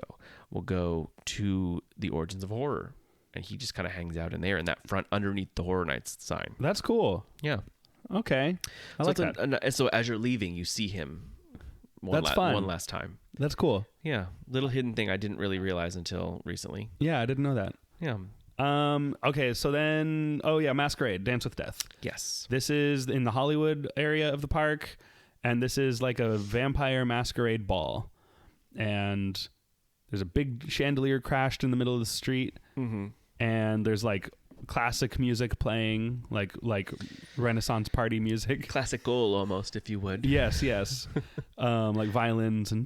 will go to the Origins of Horror. And he just kind of hangs out in there in that front underneath the Horror Nights sign. That's cool. Yeah. Okay. I like that. So as you're leaving, you see him That's fun. one last time. That's cool. Yeah. Little hidden thing I didn't really realize until recently. Yeah, I didn't know that. Yeah. Okay, so then, Masquerade, Dance with Death. Yes. This is in the Hollywood area of the park, and this is like a vampire masquerade ball. And there's a big chandelier crashed in the middle of the street, and there's like classic music playing, like Renaissance party music. Classical almost, if you would. Yes. Like violins and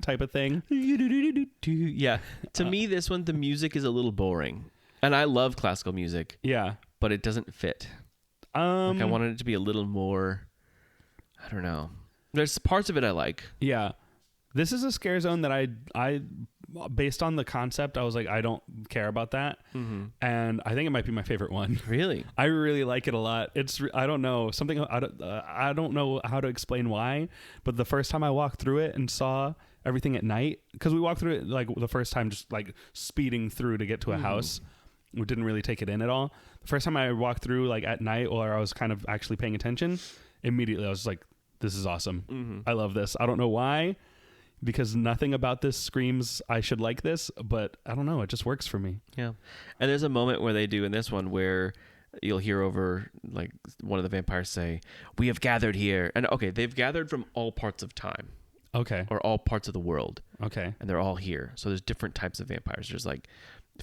type of thing. Yeah. To me, this one, the music is a little boring. And I love classical music, Yeah. but it doesn't fit. Like I wanted it to be a little more, I don't know. There's parts of it I like. Yeah. This is a scare zone that I based on the concept, I was like, I don't care about that. And I think it might be my favorite one. Really? I really like it a lot. I don't know, something, I don't know how to explain why, but the first time I walked through it and saw everything at night, because we walked through it like the first time just like speeding through to get to a house. We didn't really take it in at all. The first time I walked through like at night, or I was kind of actually paying attention, immediately I was like, this is awesome. I love this. I don't know why, because nothing about this screams I should like this, but I don't know, it just works for me. Yeah. And there's a moment where they do in this one where you'll hear over like one of the vampires say, "We have gathered here." And okay, they've gathered from all parts of time. Okay. Or all parts of the world. Okay. And they're all here. So there's different types of vampires. There's like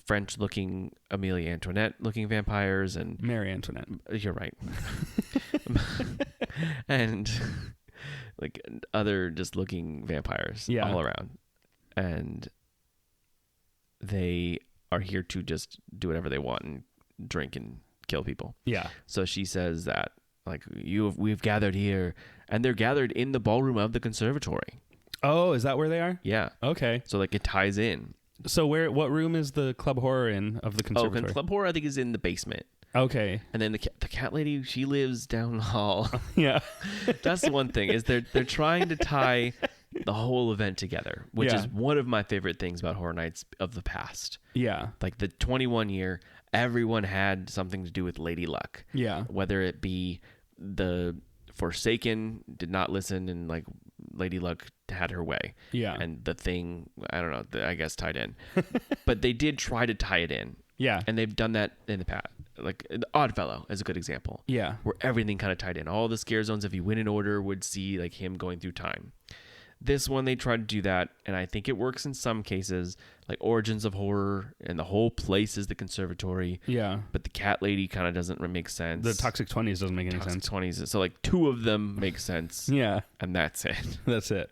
French looking Amelie Antoinette looking vampires and Mary Antoinette. You're right. And like other just looking vampires all around. And they are here to just do whatever they want and drink and kill people. Yeah. So she says that like we've gathered here, and they're gathered in the ballroom of the conservatory. Oh, is that where they are? Yeah. Okay. So like it ties in. So what room is the Club Horror in of the conservatory? Club Horror I think is in the basement. Okay. And then the cat lady, she lives down the hall. Yeah. That's the one thing is they're trying to tie the whole event together, which is one of my favorite things about Horror Nights of the past. Yeah. Like the 21 year, everyone had something to do with Lady Luck. Yeah. Whether it be the Forsaken did not listen and like Lady Luck had her way. Yeah. And the Thing, I don't know, I guess tied in. But they did try to tie it in. Yeah. And they've done that in the past. Like Oddfellow is a good example. Yeah. Where everything kind of tied in. All the scare zones, if you went in order, would see like him going through time. This one, they tried to do that, and I think it works in some cases, like Origins of Horror, and the whole place is the conservatory. Yeah. But the cat lady kind of doesn't make sense. The Toxic 20s doesn't make any Toxic sense. 20s. So like two of them make sense. Yeah. And that's it. That's it.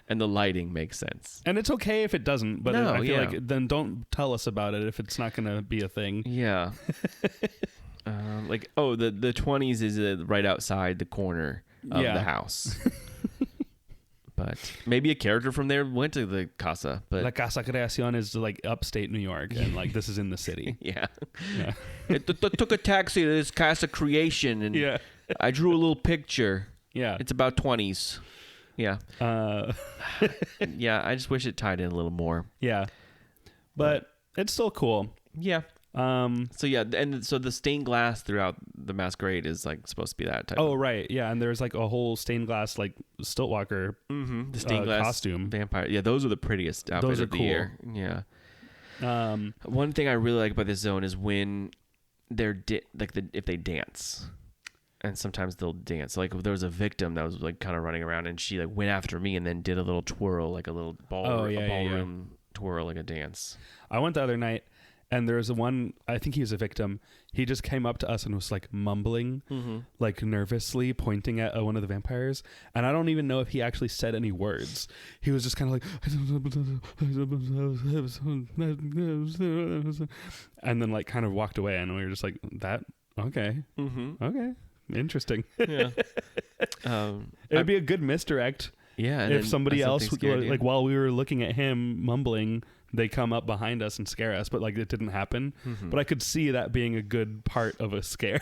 And the lighting makes sense. And it's okay if it doesn't, but No, I feel yeah. like then don't tell us about it if it's not going to be a thing. Yeah. The 20s is right outside the corner of the house. But maybe a character from there went to the casa. But La Casa Creacion is like upstate New York, and like this is in the city. yeah. Yeah. It took a taxi to this Casa Creation, and Yeah. I drew a little picture. Yeah. It's about 20s. Yeah. Yeah, I just wish it tied in a little more. Yeah. But it's still cool. Yeah. So yeah, and so the stained glass throughout the masquerade is like supposed to be that type. Oh, right. Yeah. And there's like a whole stained glass, like Stiltwalker The stained glass costume. vampire. Yeah, those are the prettiest outfits Those are of the cool. year. Yeah. One thing I really like about this zone is when they're if they dance. And sometimes they'll dance. Like there was a victim that was like kind of running around, and she like went after me and then did a little twirl, like a little ballroom twirl, like a dance. I went the other night, And there's one, I think he was a victim. He just came up to us and was like mumbling, like nervously pointing at one of the vampires. And I don't even know if he actually said any words. He was just kind of like, and then like kind of walked away. And we were just like, that, okay. Okay. Interesting. Yeah. It'd be a good misdirect. Yeah. And If then somebody else, something scared you. like while we were looking at him mumbling, they come up behind us and scare us, but like it didn't happen. But I could see that being a good part of a scare.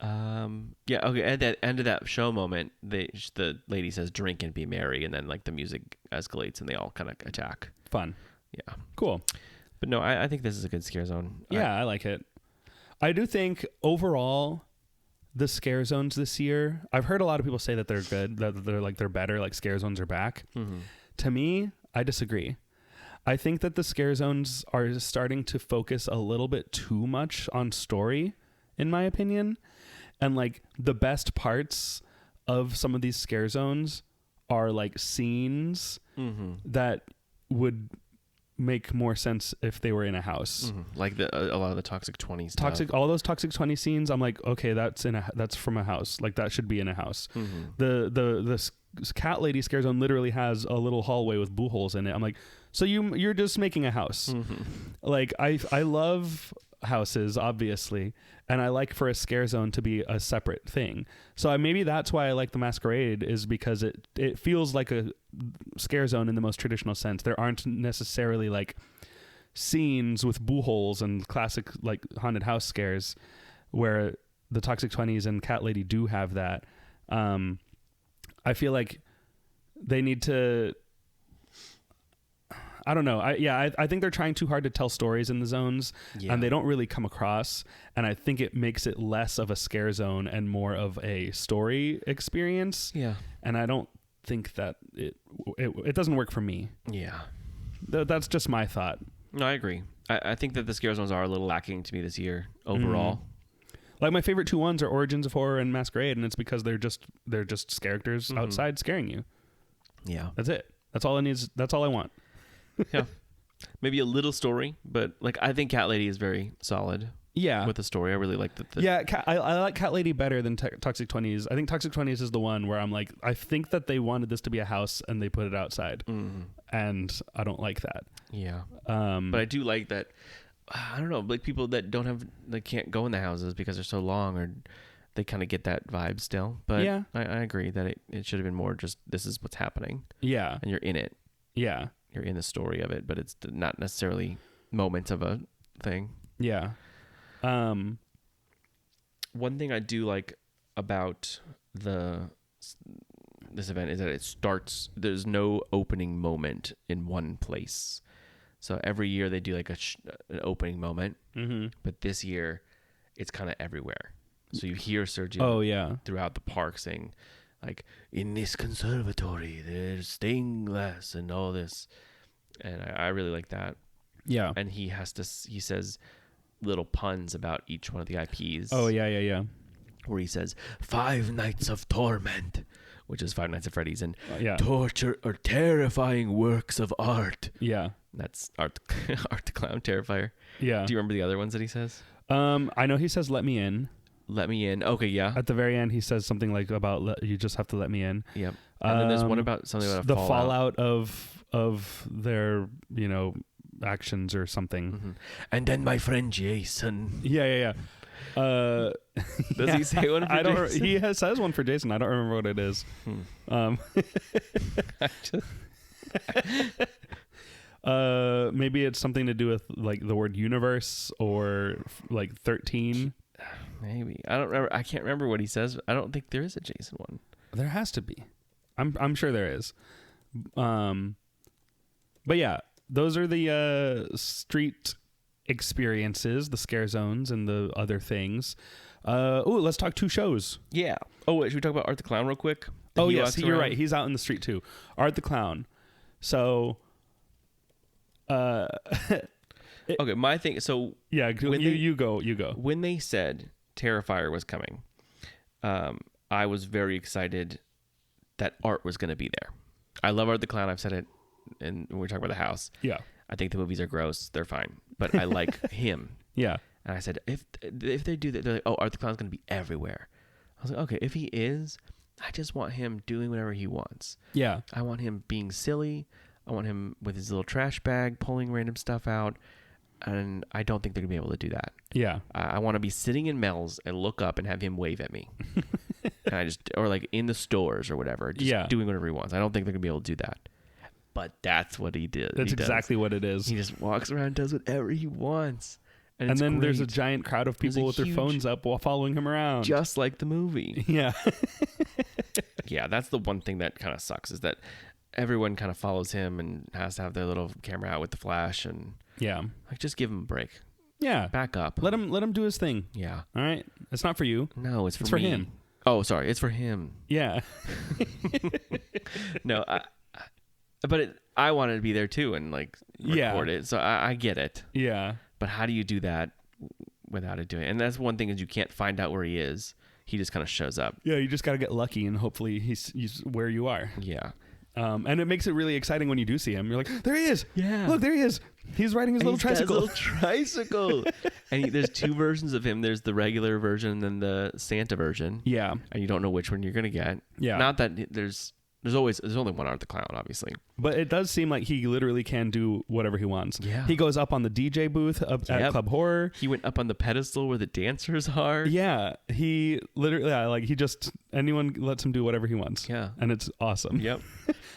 Yeah. Okay. At the end of that show moment, the lady says, "Drink and be merry," and then like the music escalates and they all kind of attack. Fun. Yeah. Cool. But no, I think this is a good scare zone. Yeah, I like it. I do think overall the scare zones this year, I've heard a lot of people say that they're good, that they're better, like scare zones are back. To me, I disagree. I think that the scare zones are starting to focus a little bit too much on story, in my opinion. And like the best parts of some of these scare zones are like scenes that would make more sense if they were in a house. Like a lot of the Toxic 20s stuff. All those Toxic 20 scenes, I'm like, okay, that's from a house. Like that should be in a house. The cat lady scare zone literally has a little hallway with boo holes in it. I'm like, so you're just making a house. Like I love houses, obviously, and I like for a scare zone to be a separate thing. So maybe that's why I like the Masquerade, is because it feels like a scare zone in the most traditional sense. There aren't necessarily like scenes with boo holes and classic like haunted house scares, where the Toxic 20s and Cat Lady do have that. I feel like they need to, I don't know. I think they're trying too hard to tell stories in the zones, and they don't really come across. And I think it makes it less of a scare zone and more of a story experience. Yeah. And I don't think that it doesn't work for me. Yeah. That's just my thought. No, I agree. I think that the scare zones are a little lacking to me this year overall. Like my favorite two ones are Origins of Horror and Masquerade, and it's because they're just characters outside scaring you. Yeah. That's it. That's all it needs. That's all I want. Yeah. Maybe a little story, but like I think Cat Lady is very solid. Yeah. With the story, I really like the Yeah, I like Cat Lady better than Toxic 20s. I think Toxic 20s is the one where I'm like, I think that they wanted this to be a house and they put it outside, and I don't like that. Yeah. But I do like that. I don't know, like people that can't go in the houses because they're so long, or they kind of get that vibe still. But yeah, I agree that it should have been more just this is what's happening. Yeah. And you're in it. Yeah. You're in the story of it, but it's not necessarily moments of a thing. Yeah. One thing I do like about this event is that it starts, there's no opening moment in one place. So every year they do like an opening moment, but this year it's kind of everywhere. So you hear Sergio throughout the park saying, like, in this conservatory, there's stained glass and all this. And I really like that. Yeah. And he says little puns about each one of the IPs. Oh, yeah. Where he says, 5 Nights of Torment, which is Five Nights at Freddy's, and yeah. Torture or terrifying works of art. Yeah. That's Art the Clown Terrifier. Yeah. Do you remember the other ones that he says? I know he says, let me in. Let me in. Okay, yeah. At the very end, he says something like about you just have to let me in. Yep. And then there's one about something about the fallout of their, actions or something. And then my friend Jason. Yeah. Does he say one for Jason? He says one for Jason. I don't remember what it is. Maybe it's something to do with like the word universe or like 13. Maybe. I don't remember. I can't remember what he says. I don't think there is a Jason one. There has to be. I'm sure there is. But yeah, those are the street experiences, the scare zones and the other things. Let's talk 2 shows. Yeah. Oh, wait, should we talk about Art the Clown real quick? Oh, yes, you're right. He's out in the street too. Art the Clown. So okay, my thing. So yeah, you go. When they said Terrifier was coming, I was very excited that Art was going to be there. I love Art the Clown. I've said it, and when we talk about the house. Yeah, I think the movies are gross. They're fine, but I like him. Yeah. And I said, if they do that, they're like, oh, Art the Clown's going to be everywhere. I was like, okay, if he is, I just want him doing whatever he wants. Yeah. I want him being silly. I want him with his little trash bag, pulling random stuff out. And I don't think they're going to be able to do that. Yeah. I want to be sitting in Mel's and look up and have him wave at me. Or like in the stores or whatever, just doing whatever he wants. I don't think they're going to be able to do that. But that's what he did. That's exactly what it is. He just walks around and does whatever he wants. And then there's a great. giant crowd of people with their phones up while following him around. Just like the movie. Yeah. Yeah, that's the one thing that kind of sucks is that everyone kind of follows him and has to have their little camera out with the flash and Yeah. like just give him a break. Yeah. Back up. Let him do his thing. Yeah. All right. It's not for you. No, it's It's for for me. him. Oh, sorry. It's for him. Yeah. No, I wanted to be there too and like record it. So I get it. Yeah. But how do you do that without it doing it? And that's one thing is you can't find out where he is. He just kind of shows up. Yeah. You just got to get lucky and hopefully he's where you are. Yeah. And it makes it really exciting when you do see him. You're like, there he is. Yeah. Look, there he is. He's riding his little tricycle. Little tricycle. And there's two versions of him. There's the regular version and then the Santa version. Yeah. And you don't know which one you're gonna get. Yeah. Not that there's only one Art the Clown, obviously. But it does seem like he literally can do whatever he wants. Yeah. He goes up on the DJ booth up at Yep. Club Horror. He went up on the pedestal where the dancers are. Yeah. He literally, anyone lets him do whatever he wants. Yeah. And it's awesome. Yep.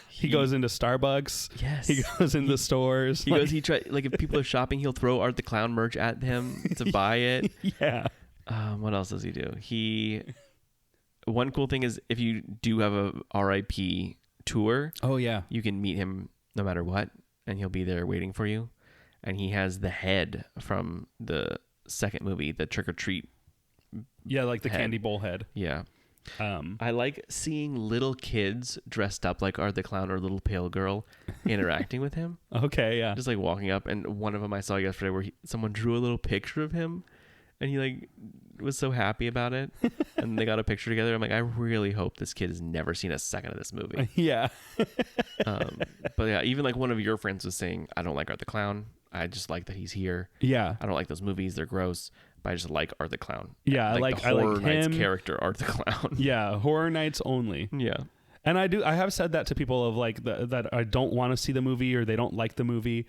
He goes into Starbucks. Yes. He goes into stores. He goes. He try like if people are shopping, he'll throw Art the Clown merch at him to buy it. Yeah. What else does he do? One cool thing is if you do have a RIP tour, Oh, yeah. you can meet him no matter what, and he'll be there waiting for you. And he has the head from the second movie, the Trick or Treat. Yeah, like the Head. candy bowl head. Yeah. I like seeing little kids dressed up like Art the Clown or Little Pale Girl interacting with him. Okay, yeah. Just like walking up, and one of them I saw yesterday where someone drew a little picture of him, and he like was so happy about it, and they got a picture together. I'm like, I really hope this kid has never seen a second of this movie. Yeah. But yeah, even like one of your friends was saying, I don't like Art the Clown. I just like that he's here. Yeah. I don't like those movies; they're gross. But I just like Art the Clown. Yeah, the I Horror like Nights him. character, Art the Clown. Yeah, horror nights only. Yeah. And I have said that to people of like that I don't want to see the movie or they don't like the movie.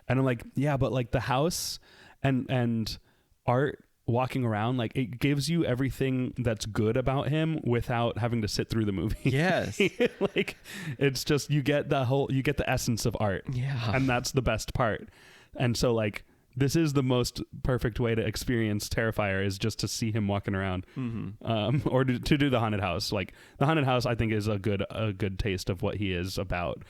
And I'm like, yeah, but like the house and Art walking around, like it gives you everything that's good about him without having to sit through the movie. Yes. Like it's just you get the essence of Art. Yeah. And that's the best part. And so like this is the most perfect way to experience Terrifier is just to see him walking around, or to do the haunted house. Like the haunted house, I think is a good taste of what he is about.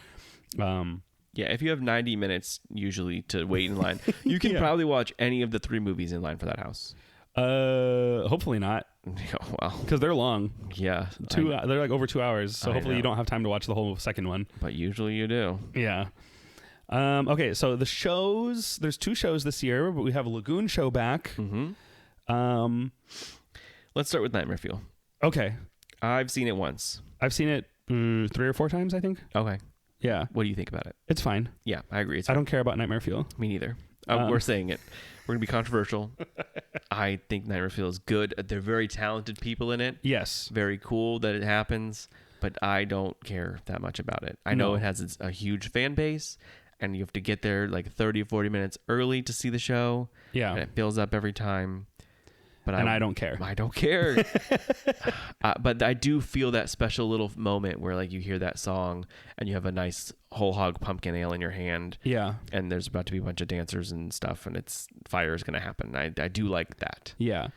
Yeah, if you have 90 minutes usually to wait in line, you can probably watch any of the 3 movies in line for that house. Hopefully not, Yeah, well, because they're long. yeah. They're like over 2 hours, so I hopefully you know. don't have time to watch the whole second one. But usually you do. Yeah. Okay, so the shows. There's 2 shows this year, but we have Lagoon Show back. Mm-hmm. Let's start with Nightmare Fuel. Okay, I've seen it once. I've seen it 3 or 4 times, I think. Okay. Yeah, What do you think about it? it's fine. Yeah, I agree. It's I don't care about Nightmare Fuel. Me neither. We're saying it. We're going to be controversial. I think Nightmare Fuel is good. They're very talented people in it. Yes. Very cool that it happens, but I don't care that much about it. I know No. it has a huge fan base, and you have to get there like 30 or 40 minutes early to see the show. Yeah. And it fills up every time. But And I don't care. I don't care. But I do feel that special little moment where like you hear that song and you have a nice whole hog pumpkin ale in your hand. Yeah. And there's about to be a bunch of dancers and stuff, and fire is going to happen. I do like that. Yeah.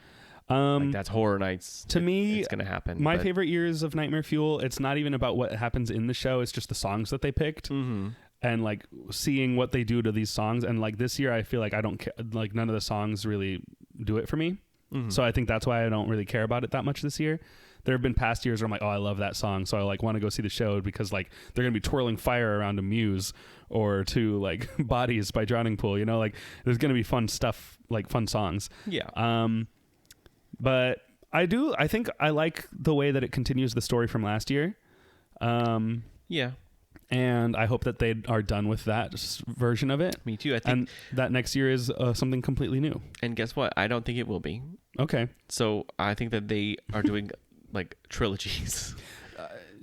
Like that's Horror Nights. To me, it's going to happen. My but- favorite years of Nightmare Fuel, it's not even about what happens in the show. It's just the songs that they picked. Mm-hmm. And like seeing what they do to these songs. And like this year, I feel like I don't care. Like none of the songs really do it for me. Mm-hmm. So I think that's why I don't really care about it that much this year. There have been past years where I'm like, oh, I love that song. So I like want to go see the show because like they're going to be twirling fire around a Muse or to like Bodies by Drowning Pool, you know, like there's going to be fun stuff, like fun songs. Yeah. But I think I like the way that it continues the story from last year. Yeah. And I hope that they are done with that version of it. Me too. I think, And that next year is something completely new. and guess what? I don't think it will be. Okay. So I think that they are doing like trilogies.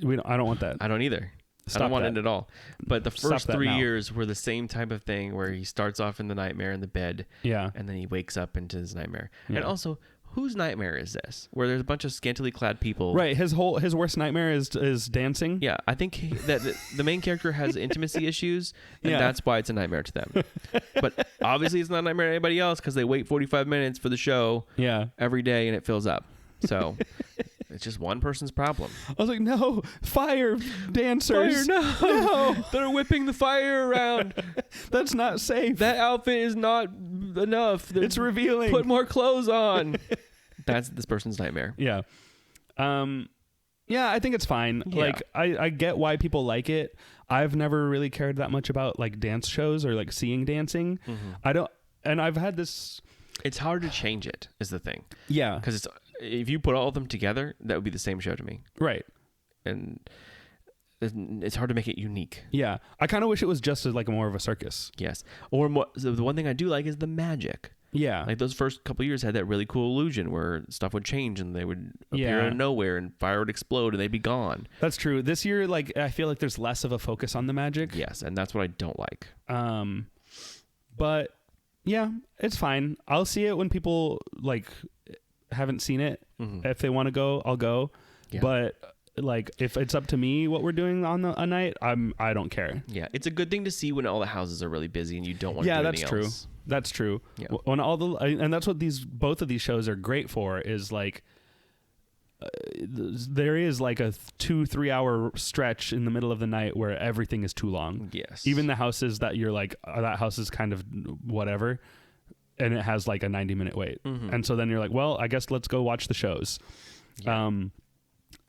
I don't want that. I don't either. I Stop don't want that. it at all. But the Stop first that 3 now. years were the same type of thing where he starts off in the nightmare in the bed, Yeah. and then he wakes up into his nightmare. Yeah. And also, whose nightmare is this? Where there's a bunch of scantily clad people. Right. His worst nightmare is dancing. Yeah, I think that the main character has intimacy issues, and Yeah. that's why it's a nightmare to them. But obviously, it's not a nightmare to anybody else because they wait 45 minutes for the show Yeah. every day, and it fills up. So it's just one person's problem. I was like, no, fire dancers. no, they're whipping the fire around. That's not safe. That outfit is not enough. It's revealing. Put more clothes on. That's this person's nightmare. Yeah. Yeah, I think it's fine. Yeah. Like, I get why people like it. I've never really cared that much about like dance shows or like seeing dancing. I don't, and I've had this. It's hard to change it, is the thing. Yeah. Because it's if you put all of them together, that would be the same show to me. Right. And it's hard to make it unique. Yeah. I kind of wish it was just like more of a circus. Yes. Or more, so the one thing I do like is the magic. Yeah. Like those first couple years had that really cool illusion where stuff would change and they would appear Yeah. out of nowhere and fire would explode and they'd be gone. That's true. This year, like, I feel like there's less of a focus on the magic. Yes, and that's what I don't like. But yeah, it's fine. I'll see it when people like haven't seen it. If they want to go, I'll go. Yeah. But like, if it's up to me, what we're doing on a night, I don't care. Yeah, it's a good thing to see when all the houses are really busy and you don't want to Yeah, do that's anything true. else. That's true. Yeah. When all the and that's what both of these shows are great for is like there is like a 2-3 hour stretch in the middle of the night where everything is too long. Yes. Even the houses that you're like that house is kind of whatever, and it has like a 90-minute wait, and so then you're like, well, I guess let's go watch the shows. Yeah.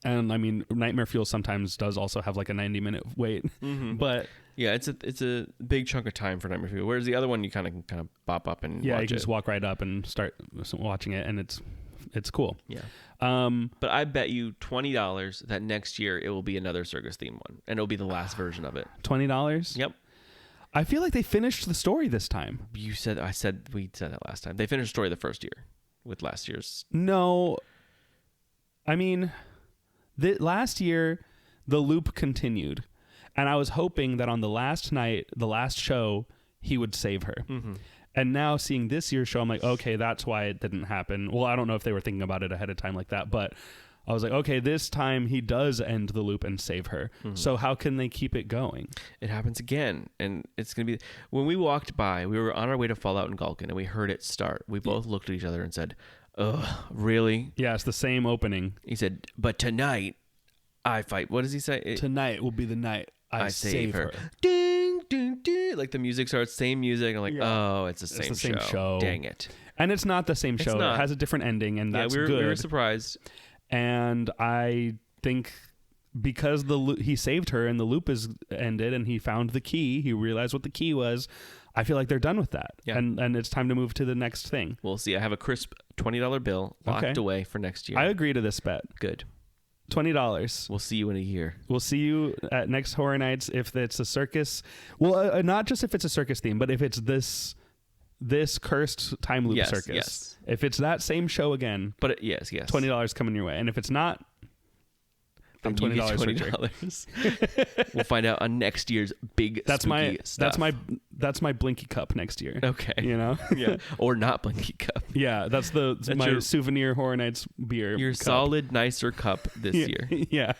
And I mean, Nightmare Fuel sometimes does also have like a 90-minute wait, but Yeah, it's a big chunk of time for Nightmare Fuel. Whereas the other one, you kind of bop up and yeah, watch you can it. just walk right up and start watching it, and it's cool. Yeah. Um, But I bet you $20 that next year it will be another circus themed one, and it'll be the last version of it. $20. Yep. I feel like they finished the story this time. We said that last time. They finished story the first year with last year's. No, I mean, last year the loop continued, and I was hoping that on the last night, the last show, he would save her. And now seeing this year's show, I'm like, okay, that's why it didn't happen. Well, I don't know if they were thinking about it ahead of time like that, but I was like, okay, this time he does end the loop and save her. So how can they keep it going? It happens again, and it's gonna be when we walked by. We were on our way to Fallout and Gulkin, and we heard it start. We both looked at each other and said, "Ugh, really?" Yeah, it's the same opening. He said, "But tonight, I fight." What does he say? Tonight will be the night I save her. Ding, ding, ding. Like the music starts, same music. I'm like, Yeah. oh, it's the same, the same show. Dang it. And it's not the same It's show. not. It has a different ending, and that's we were good. surprised. And I think because he saved her and the loop is ended and he found the key, he realized what the key was, I feel like they're done with that. Yeah. And it's time to move to the next thing. We'll see. I have a crisp $20 bill locked Okay. away for next year. I agree to this bet. Good. $20. We'll see you in a year. We'll see you at next Horror Nights if it's a circus. Well, not just if it's a circus theme, but if it's this cursed time loop Yes, circus. yes. If it's that same show again, But yes. $20 coming your way. And if it's not, then Then you get $20 for $20. We'll find out on next year's big That's spooky stuff. that's my Blinky cup next year. Okay. You know? Yeah. Or not Blinky Cup. Yeah, that's my your- souvenir Horror Nights beer. Your cup. solid, nicer cup this year. Yeah.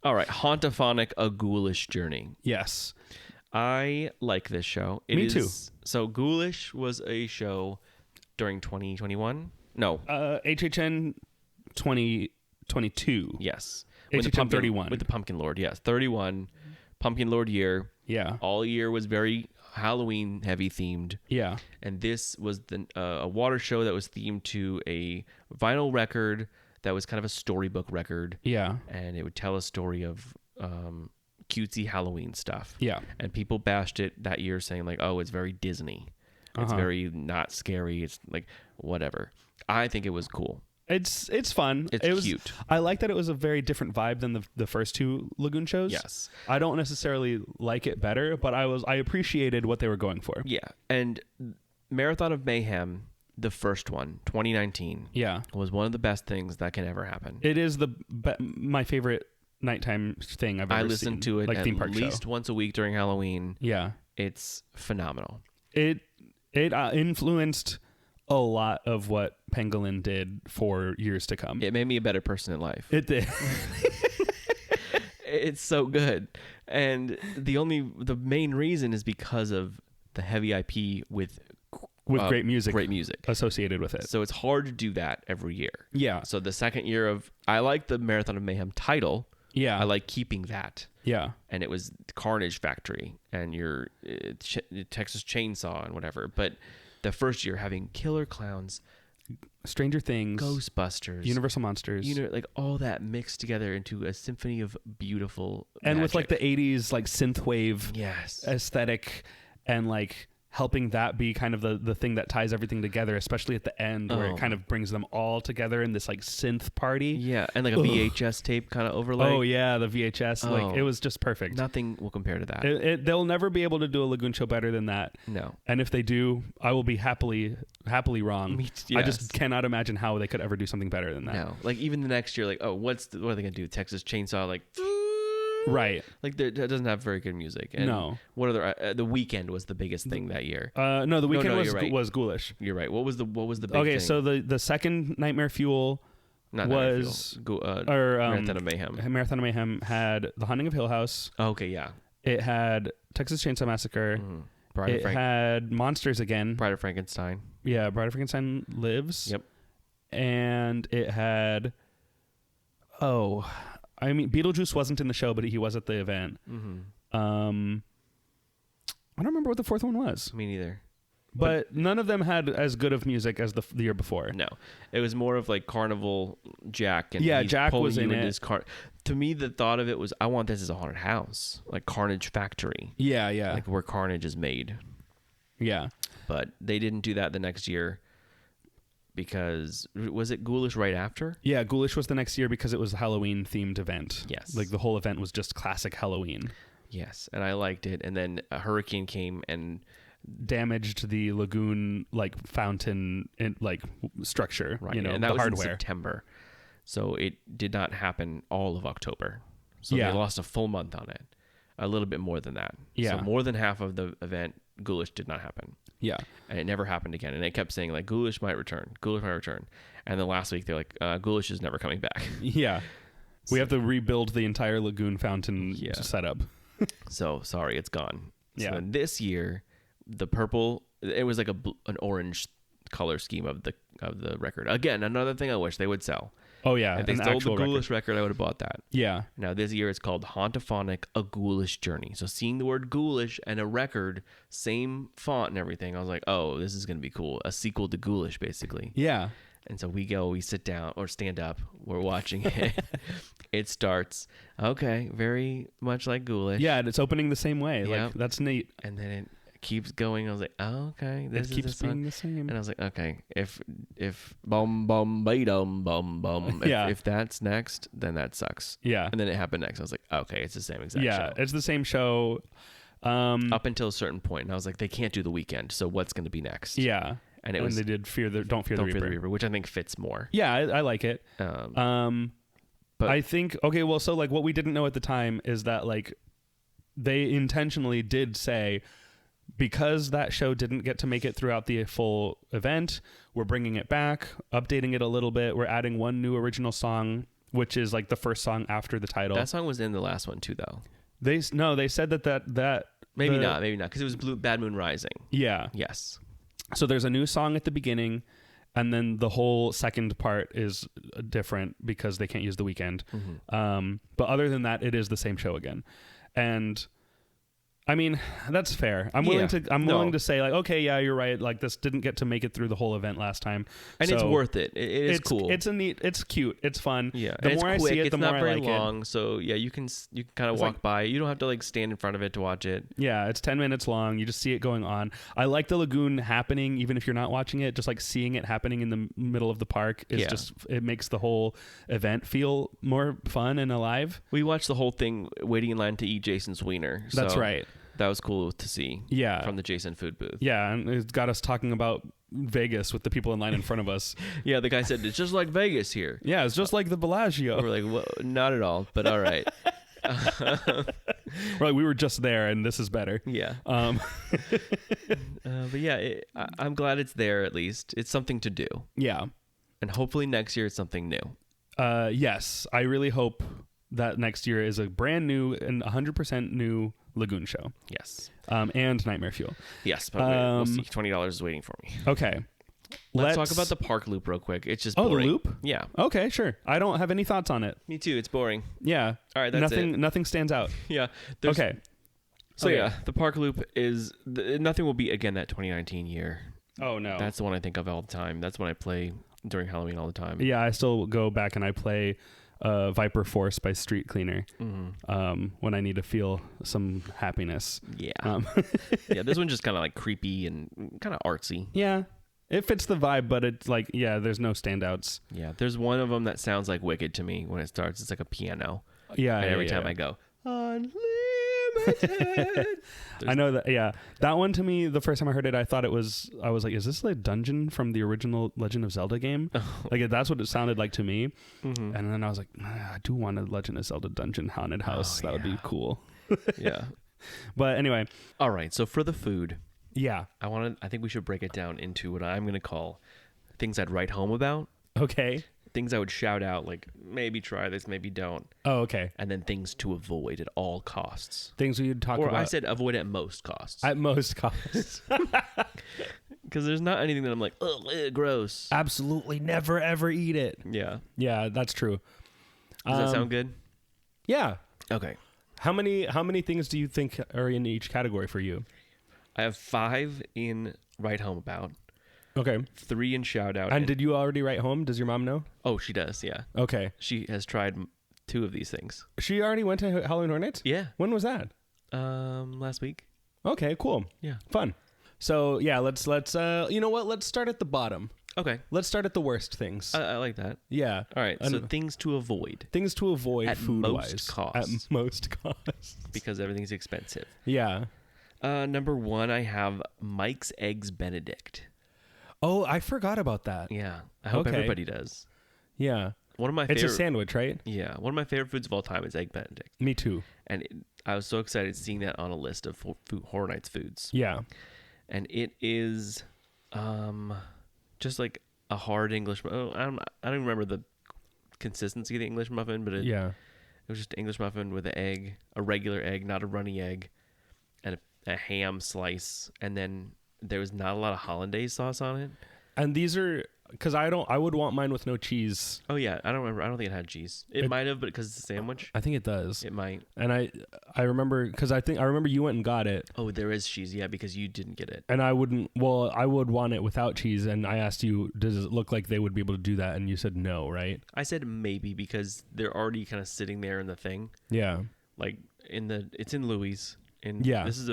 All right. Hauntophonic, A Ghoulish Journey. Yes. I like this show. Me too. So Ghoulish was a show during 2021. No. HHN 2022. Yes. HHN 31. With the Pumpkin Lord. Yes. 31. Pumpkin Lord year. Yeah. All year was very Halloween heavy themed. Yeah. And this was a water show that was themed to a vinyl record that was kind of a storybook record. Yeah. And it would tell a story of cutesy Halloween stuff. Yeah. And people bashed it that year saying like, oh, it's very Disney. It's very not scary. It's like whatever. I think it was cool. It's fun. It's it was cute. I like that it was a very different vibe than the first two Lagoon shows. Yes. I don't necessarily like it better, but I appreciated what they were going for. Yeah. And Marathon of Mayhem, the first one, 2019, Yeah. was one of the best things that can ever happen. It is my favorite nighttime thing I've ever I seen. listen to it like at theme park least show. once a week during Halloween. Yeah. It's phenomenal. It influenced a lot of what Pangolin did for years to come. It made me a better person in life. It did. It's so good. And the main reason is because of the heavy IP with Great music Great music. associated with it. So it's hard to do that every year. Yeah. So the second year of, I like the Marathon of Mayhem title. Yeah. I like keeping that. Yeah. And it was Carnage Factory and your Texas Chainsaw and whatever. But the first year having Killer Clowns, Stranger Things, Ghostbusters, Universal Monsters, like all that mixed together into a symphony of beautiful and with like the magic. 80s like synthwave Yes. aesthetic, and like helping that be kind of the thing that ties everything together, especially at the end where Oh. it kind of brings them all together in this like synth party. Yeah, and like a VHS tape kind of overlay. Oh yeah, the VHS. Oh. Like it was just perfect. Nothing will compare to that. They'll never be able to do a Lagoon show better than that. No. And if they do, I will be happily wrong. Me t- I yes. just cannot imagine how they could ever do something better than that. No. Like even the next year, like, oh, what are they gonna do? Texas Chainsaw, like, Right. like it doesn't have very good music. And No. What other? The Weekend was the biggest thing that year. No, the weekend no, was you're right. was ghoulish. You're right. What was the big Okay, thing? so the second Nightmare Fuel Not was Nightmare Fuel. or Marathon of Mayhem. Marathon of Mayhem had The Haunting of Hill House. Oh, okay, yeah. It had Texas Chainsaw Massacre. Bride It of had Monsters again. Bride of Frankenstein. Yeah, Bride of Frankenstein Lives. Yep. And it had Beetlejuice wasn't in the show, but he was at the event. Mm-hmm. I don't remember what the fourth one was, Me neither. but none of them had as good of music as the year before. No, it was more of like Carnival Jack, and Yeah, he's Jack pulling was you in into it. his car. To me, the thought of it was, I want this as a haunted house, like Carnage Factory, Yeah, yeah, like where Carnage is made. yeah. But they didn't do that the next year because was it Ghoulish right after? Yeah, Ghoulish was the next year because it was a Halloween themed event. Yes. Like the whole event was just classic Halloween. Yes, and I liked it. And then a hurricane came and Damaged the lagoon like fountain like structure, right, you know, and that the was in hardware. September, so it did not happen all of October. So Yeah. they lost a full month on it, a little bit more than that. Yeah. So more than half of the event, Ghoulish did not happen. Yeah. And it never happened again. And they kept saying like Ghoulish might return. Ghoulish might return. And then last week they're like, Ghoulish is never coming back. Yeah. We have to rebuild the entire lagoon fountain Yeah. setup. So sorry, it's gone. Yeah. So then this year, the purple, it was like an orange color scheme of the record. Again, another thing I wish they would sell. Oh yeah, If they an sold the actual record. Ghoulish record, I would have bought that. Yeah. Now this year it's called Hauntophonic: A Ghoulish Journey. So seeing the word Ghoulish and a record, same font and everything, I was like, oh, this is gonna be cool. A sequel to Ghoulish, basically. Yeah. And so we sit down or stand up. We're watching it. It starts, okay, very much like Ghoulish. Yeah, and it's opening the same way. Yep. Like that's neat. And then it keeps going. I was like, oh, okay, this It is keeps the song. being the same. And I was like, okay, if bum bum ba dum bum bum, Yeah. if that's next, then that sucks. Yeah. And then it happened next. I was like, okay, it's the same exact Yeah, show. it's the same show. Up until a certain point, and I was like, they can't do the Weekend, so what's going to be next? Yeah. And it was they did Don't Fear the Don't Fear Reaper. the Reaper, which I think fits more. Yeah, I like it. But I think so like what we didn't know at the time is that like they intentionally did say, because that show didn't get to make it throughout the full event, we're bringing it back, updating it a little bit. We're adding one new original song, which is like the first song after the title. that song was in the last one too, though. They said that Maybe not, because it was Bad Moon Rising. Yeah. Yes. So there's a new song at the beginning, and then the whole second part is different because they can't use the Weekend. Mm-hmm. But other than that, it is the same show again. And I mean, that's fair. I'm willing Yeah. to. I'm No. willing to say like, okay, yeah, you're right. Like this didn't get to make it through the whole event last time, And it's So worth it. It is it's cool. It's it's cute. It's fun. yeah, The and more it's I quick. see it, It's the not more I very like it. long. So yeah, you can kind of It's walk like- by. You don't have to like stand in front of it to watch it. Yeah, it's 10 minutes long. You just see it going on. I like the lagoon happening, even if you're not watching it. Just like seeing it happening in the middle of the park is Yeah. just it makes the whole event feel more fun and alive. We watched the whole thing waiting in line to eat Jason's wiener. That's so right. That was cool to see. Yeah. From the Jason food booth. Yeah, and it's got us talking about Vegas with the people in line in front of us. Yeah, the guy said it's just like Vegas here. Yeah, it's just like the Bellagio. We're like, well, not at all, but all right. We're like, we were just there, and this is better. Yeah. Um, But yeah, I'm glad it's there at least. It's something to do. yeah. And hopefully next year it's something new. Yes, I really hope that next year is a brand new and 100% new Lagoon show. Yes. And Nightmare Fuel. Yes, but we'll see. $20 is waiting for me. Okay. Let's talk about the park loop real quick. It's just Oh, the boring. loop? Yeah. Okay, sure. I don't have any thoughts on it. Me too. It's boring. Yeah. All right, that's it. Nothing stands out. Yeah. Okay. So Okay. yeah, the park loop is nothing will be again that 2019 year. Oh no. That's the one I think of all the time. That's when I play during Halloween all the time. Yeah, I still go back and I play Viper Force by Street Cleaner when I need to feel some happiness. Yeah. Yeah. This one's just kind of like creepy and kind of artsy. Yeah. It fits the vibe, but it's like, yeah, there's no standouts. Yeah. There's one of them that sounds like Wicked to me when it starts. It's like a piano. Yeah. And yeah, every yeah. time I go, Unlimited. I know that. Yeah, that one to me. The first time I heard it, I was like, "Is this like dungeon from the original Legend of Zelda game?" Like that's what it sounded like to me. And then I was like, I do want a Legend of Zelda dungeon haunted house. That would be cool. Yeah. But anyway, All right. So for the food, yeah. I think we should break it down into what I'm going to call things I'd write home about, Okay. things I would shout out, like maybe try this, maybe don't, Oh, okay. and then things to avoid at all costs. Things we would talk Or about I said avoid at most costs. at most costs. Because there's not anything that I'm like, ugh, gross. Absolutely never ever eat it. Yeah. Yeah, that's true. Does that sound good? Yeah. Okay. How many things do you think are in each category for you? I have 5 in write home about, Okay. 3 in shout out. And did you already write home? Does your mom know? Oh, she does. Yeah. Okay. She has tried 2 of these things. She already went to Halloween Horror Nights? Yeah. When was that? Last week. Okay, cool. Yeah. Fun. So yeah, let's you know what? Let's start at the bottom. Okay. Let's start at the worst things. I like that. Yeah. All right. So And things to avoid things to avoid at food most wise. costs. At most costs. because everything's expensive. Yeah. Number 1, I have Mike's Eggs Benedict. Oh, I forgot about that. Yeah. I hope Okay. everybody does. Yeah. One of my It's favorite a sandwich, right? Yeah, one of my favorite foods of all time is Egg Benedict. Me too. And I was so excited seeing that on a list of Horror Nights foods. Yeah. And it is just like a hard English. I don't even remember the consistency of the English muffin, but it was just an English muffin with an egg, a regular egg, not a runny egg, and a ham slice. And then there was not a lot of hollandaise sauce on it. And these are because I would want mine with no cheese. Oh yeah, I don't remember. I don't think it had cheese. It might have, but because it's a sandwich, I think it does. it might. And I remember because I remember you went and got it. Oh, there is cheese. Yeah, because you didn't get it. And I would want it without cheese. And I asked you, does it look like they would be able to do that? And you said no, right? I said maybe because they're already kind of sitting there in the thing, Yeah. like it's in Louis, and Yeah. this is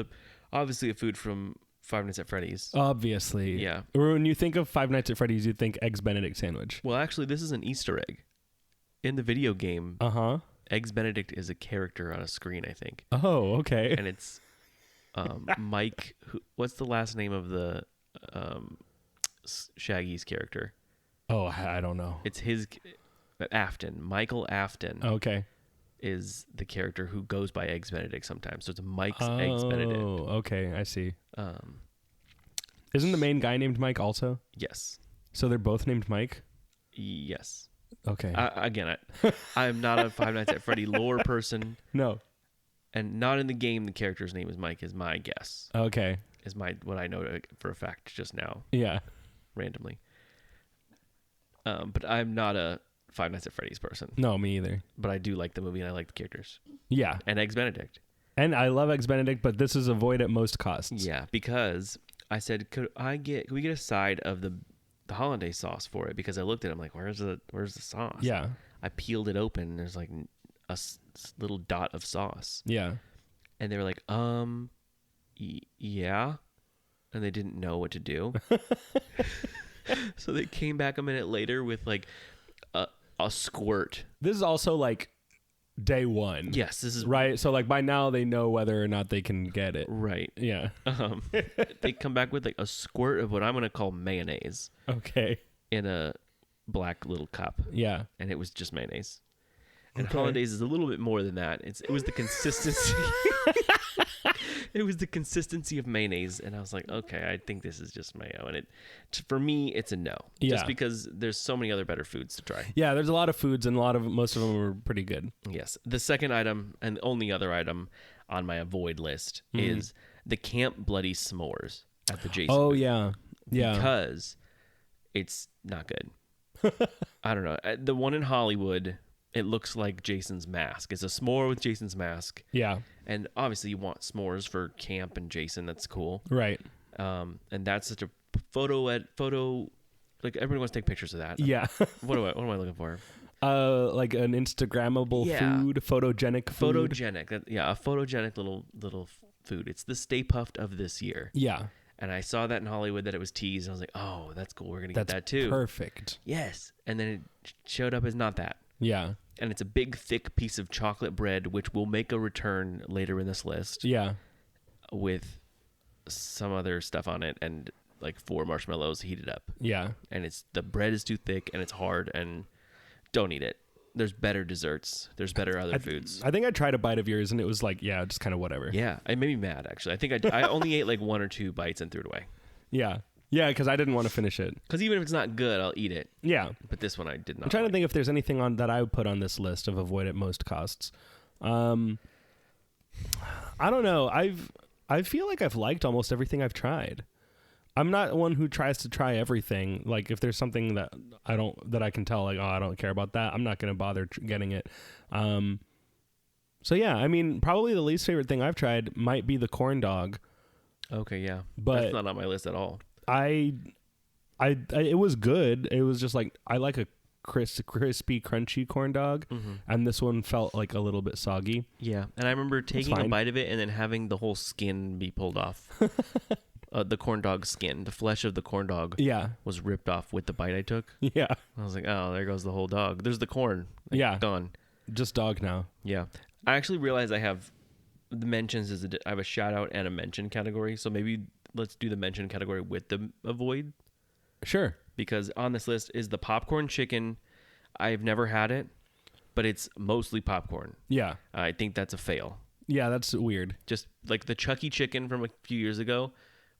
obviously a food from Five Nights at Freddy's. Obviously. Yeah. When you think of Five Nights at Freddy's, you think Eggs Benedict sandwich. Well, actually, this is an Easter egg. In the video game, Uh-huh. Eggs Benedict is a character on a screen, I think, Oh, okay. and it's Mike. What's the last name of the Shaggy's character? Oh, I don't know. It's his Afton. Michael Afton Okay. is the character who goes by Eggs Benedict sometimes. So it's Mike's Eggs Benedict. Oh, okay. I see. Um, Isn't the main guy named Mike also? yes. So they're both named Mike? Yes. Okay. I'm not a Five Nights at Freddy lore person, No. and not in the game. The character's name is Mike. Is my guess. Okay. Is what I know for a fact just now, Yeah. randomly. But I'm not a Five Nights at Freddy's person. No, me either. But I do like the movie and I like the characters Yeah. and Eggs Benedict. And I love Eggs Benedict, but this is avoid at most costs. Yeah, because I said, could we get a side of the hollandaise sauce for it? Because I looked at it, I'm like, where's the sauce? Yeah. I peeled it open, and there's like little dot of sauce. Yeah. And they were like, yeah. And they didn't know what to do. So they came back a minute later with like a squirt. This is also like day one. Yes, this is Right. So like by now they know whether or not they can get it. right. Yeah. They come back with like a squirt of what I'm going to call mayonnaise Okay. in a black little cup. Yeah. And it was just mayonnaise. And Okay. hollandaise is a little bit more than that. It was the consistency. It was the consistency of mayonnaise, and I was like, okay, I think this is just mayo. And for me, it's a no. Yeah. Just because there's so many other better foods to try. Yeah. There's a lot of foods and most of them are pretty good. Yes. The second item and the only other item on my avoid list is the Camp Bloody S'mores at the Jason. Oh booth. yeah. Yeah. Because it's not good. I don't know. The one in Hollywood, it looks like Jason's mask. It's a s'more with Jason's mask. Yeah. And obviously you want s'mores for camp and Jason. That's cool. Right. And that's such a photo, like everybody wants to take pictures of that. Yeah. What am I looking for? Like an Instagrammable Yeah. food, photogenic food. Photogenic. A photogenic little food. It's the Stay Puffed of this year. Yeah. And I saw that in Hollywood that it was teased. And I was like, oh, that's cool. We're going to get That's that too. perfect. Yes. And then it showed up as not that. Yeah. And it's a big, thick piece of chocolate bread, which will make a return later in this list Yeah. with some other stuff on it and like 4 marshmallows heated up. Yeah. And the bread is too thick and it's hard and don't eat it. There's better desserts. There's better other foods. I think I tried a bite of yours and it was like, yeah, just kind of whatever. Yeah, it made me mad actually. I think I only ate like 1 or 2 bites and threw it away. Yeah. Yeah, because I didn't want to finish it. Because even if it's not good, I'll eat it. Yeah. But this one I did not. I'm trying to think if there's anything on that I would put on this list of avoid at most costs. I don't know. I feel like I've liked almost everything I've tried. I'm not one who tries to try everything. Like if there's something that I can tell like, oh, I don't care about that, I'm not going to bother getting it. So yeah, I mean, probably the least favorite thing I've tried might be the corn dog. Okay, yeah. But that's not on my list at all. it was good. It was just like I like a crispy, crunchy corn dog, and this one felt like a little bit soggy. Yeah, and I remember taking a fine. bite of it and then having the whole skin be pulled off. The corn dog skin, the flesh of the corn dog, Yeah, was ripped off with the bite I took. yeah, I was like, oh, there goes the whole dog. There's the corn. Like, Yeah. gone. just dog now. Yeah, I actually realized I have the mentions I have a shout out and a mention category. So maybe let's do the mention category with the avoid, Sure. because on this list is the popcorn chicken. I've never had it, but it's mostly popcorn. Yeah, I think that's a fail. yeah, that's weird. Just like the Chuck E. chicken from a few years ago.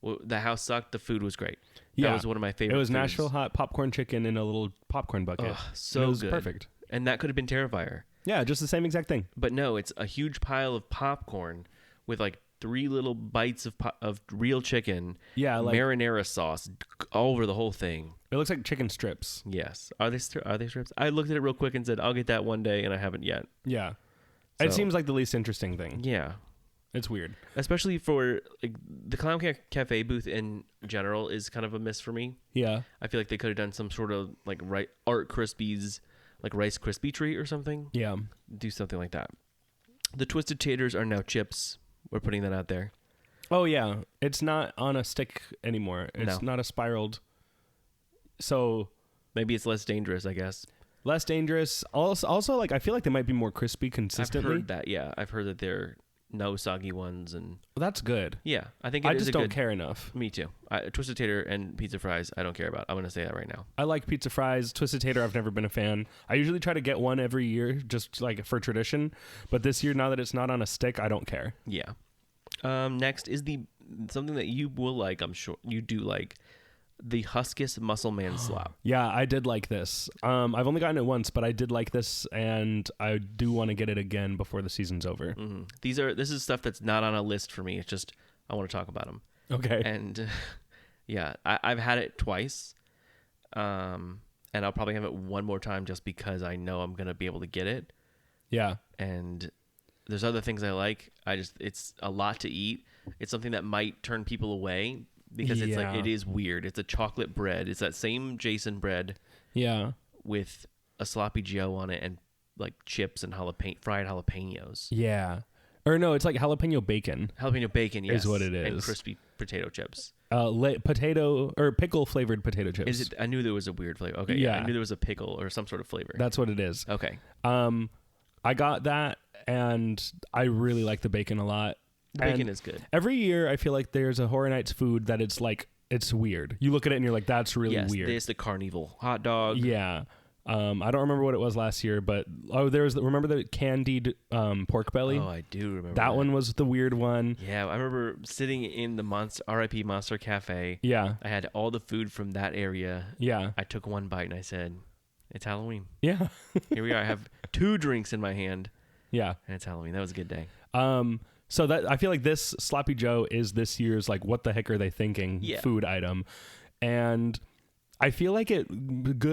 Well, the house sucked. The food was great. Yeah, That was one of my favorite. It was foods. Nashville hot popcorn chicken in a little popcorn bucket. Ugh, so it was good. perfect. And that could have been Terrifier. Yeah, just the same exact thing. But no, it's a huge pile of popcorn with like 3 little bites of real chicken. Yeah, like marinara sauce all over the whole thing. it looks like chicken strips. Yes. Are they strips? I looked at it real quick and said, I'll get that one day, and I haven't yet. Yeah, So- it seems like the least interesting thing. Yeah. It's weird. Especially for like the Clown Cafe booth in general is kind of a miss for me. Yeah, I feel like they could have done some sort of like Art Krispies, like Rice Krispie treat or something. yeah. Do something like that. The Twisted Taters are now chips. We're putting that out there. Oh yeah, it's not on a stick anymore. It's No. not a spiraled. So Maybe it's less dangerous, I guess. less dangerous. Also, like I feel like they might be more crispy consistently. I've heard that. Yeah, I've heard that they're no soggy ones, and Well, that's good. yeah, I think it I is just a don't good- care enough. Me too. Twisted Tater and pizza fries, I don't care about. I'm gonna say that right now. I like pizza fries. Twisted Tater, I've never been a fan. I usually try to get one every year, just like for tradition. But this year, now that it's not on a stick, I don't care. Yeah. Next is something that you will like. I'm sure you do like the Huskus Muscle Man Slop. Yeah, I did like this. I've only gotten it once, but I did like this, and I do want to get it again before the season's over. This is stuff that's not on a list for me. It's just I want to talk about them. Okay. And yeah, I've had it twice, and I'll probably have it one more time just because I know I'm gonna be able to get it. Yeah. And there's other things I like. It's a lot to eat. It's something that might turn people away because it's like Yeah. it is weird. It's a chocolate bread. It's that same Jason bread Yeah. with a sloppy Joe on it and like chips and fried jalapenos. Yeah. Or no, it's like jalapeno bacon. Jalapeno bacon, yes, Is what it and is. crispy potato chips. Potato or pickle flavored potato chips. Is it? I knew there was a weird flavor. Okay, Yeah. I knew there was a pickle or some sort of flavor. That's what it is. Okay, I got that, and I really like the bacon a lot. the bacon And is good. Every year, I feel like there's a Horror Nights food that it's like it's weird. You look at it and you're like, that's really Yes, weird. there's the carnival hot dog. Yeah. I don't remember what it was last year, but remember the candied pork belly? Oh, I do remember that one was the weird one. Yeah, I remember sitting in the RIP Monster Cafe. Yeah. I had all the food from that area. Yeah. I took one bite and I said, "It's Halloween." Yeah. Here we are. I have 2 drinks in my hand, Yeah. and it's Halloween. That was a good day. So that I feel like this Sloppy Joe is this year's like what the heck are they thinking Yeah. food item, and I feel like it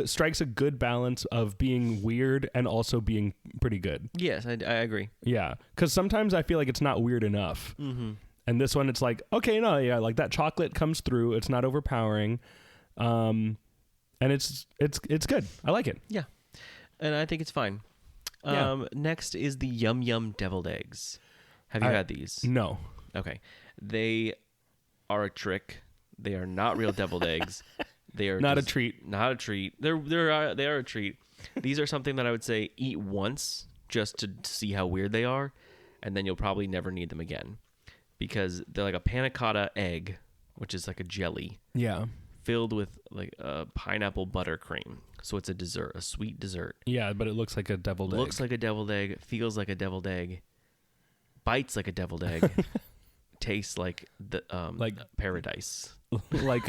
strikes a good balance of being weird and also being pretty good. Yes, I agree. Yeah, because sometimes I feel like it's not weird enough, and this one it's like okay, no, yeah, like that chocolate comes through. It's not overpowering, and it's good. I like it. Yeah, and I think it's fine. Yeah. Next is the Yum Yum deviled eggs. Have you had these? No. Okay. They are a trick. They are not real deviled eggs. They are Not a just- treat. Not a treat. They are a treat. These are something that I would say eat once just to see how weird they are, and then you'll probably never need them again because they're like a panna cotta egg, which is like a jelly Yeah. filled with like a pineapple buttercream. So it's a dessert, a sweet dessert. Yeah, but it looks like a deviled egg. Looks like a deviled egg, feels like a deviled egg, bites like a deviled egg, tastes like the Like- paradise. like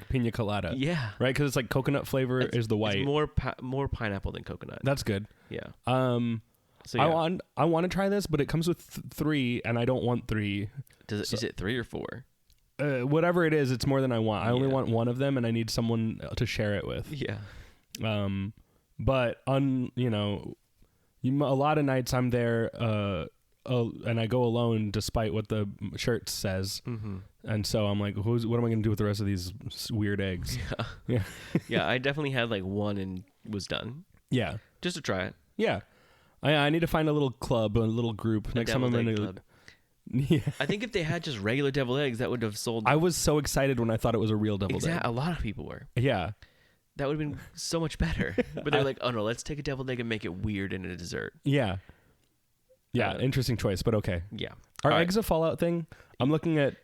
pina colada. Yeah, Right, because it's like coconut flavor is the white. It's more pineapple than coconut. That's good. Yeah. Um, So yeah. I want to try this, but it comes with 3, and I don't want 3. Is it 3 or 4? Whatever it is, it's more than I want. I only Yeah. want one of them, and I need someone to share it with. Yeah. But a lot of nights I'm there, and I go alone, despite what the shirt says. Mm-hmm. And so I'm like, what am I going to do with the rest of these weird eggs? Yeah. Yeah, I definitely had like one and was done Yeah. just to try it. Yeah. I need to find a little club, a little group. Next time I'm deviled in egg a club. Yeah. I think if they had just regular deviled eggs, that would have sold. I was so excited when I thought it was a real deviled egg. A lot of people were. Yeah. That would have been so much better. But they're like, oh no, let's take a deviled egg and make it weird in a dessert. Yeah. Yeah. Uh, Interesting choice, but okay. Yeah. Are All right. eggs a Fallout thing? I'm looking at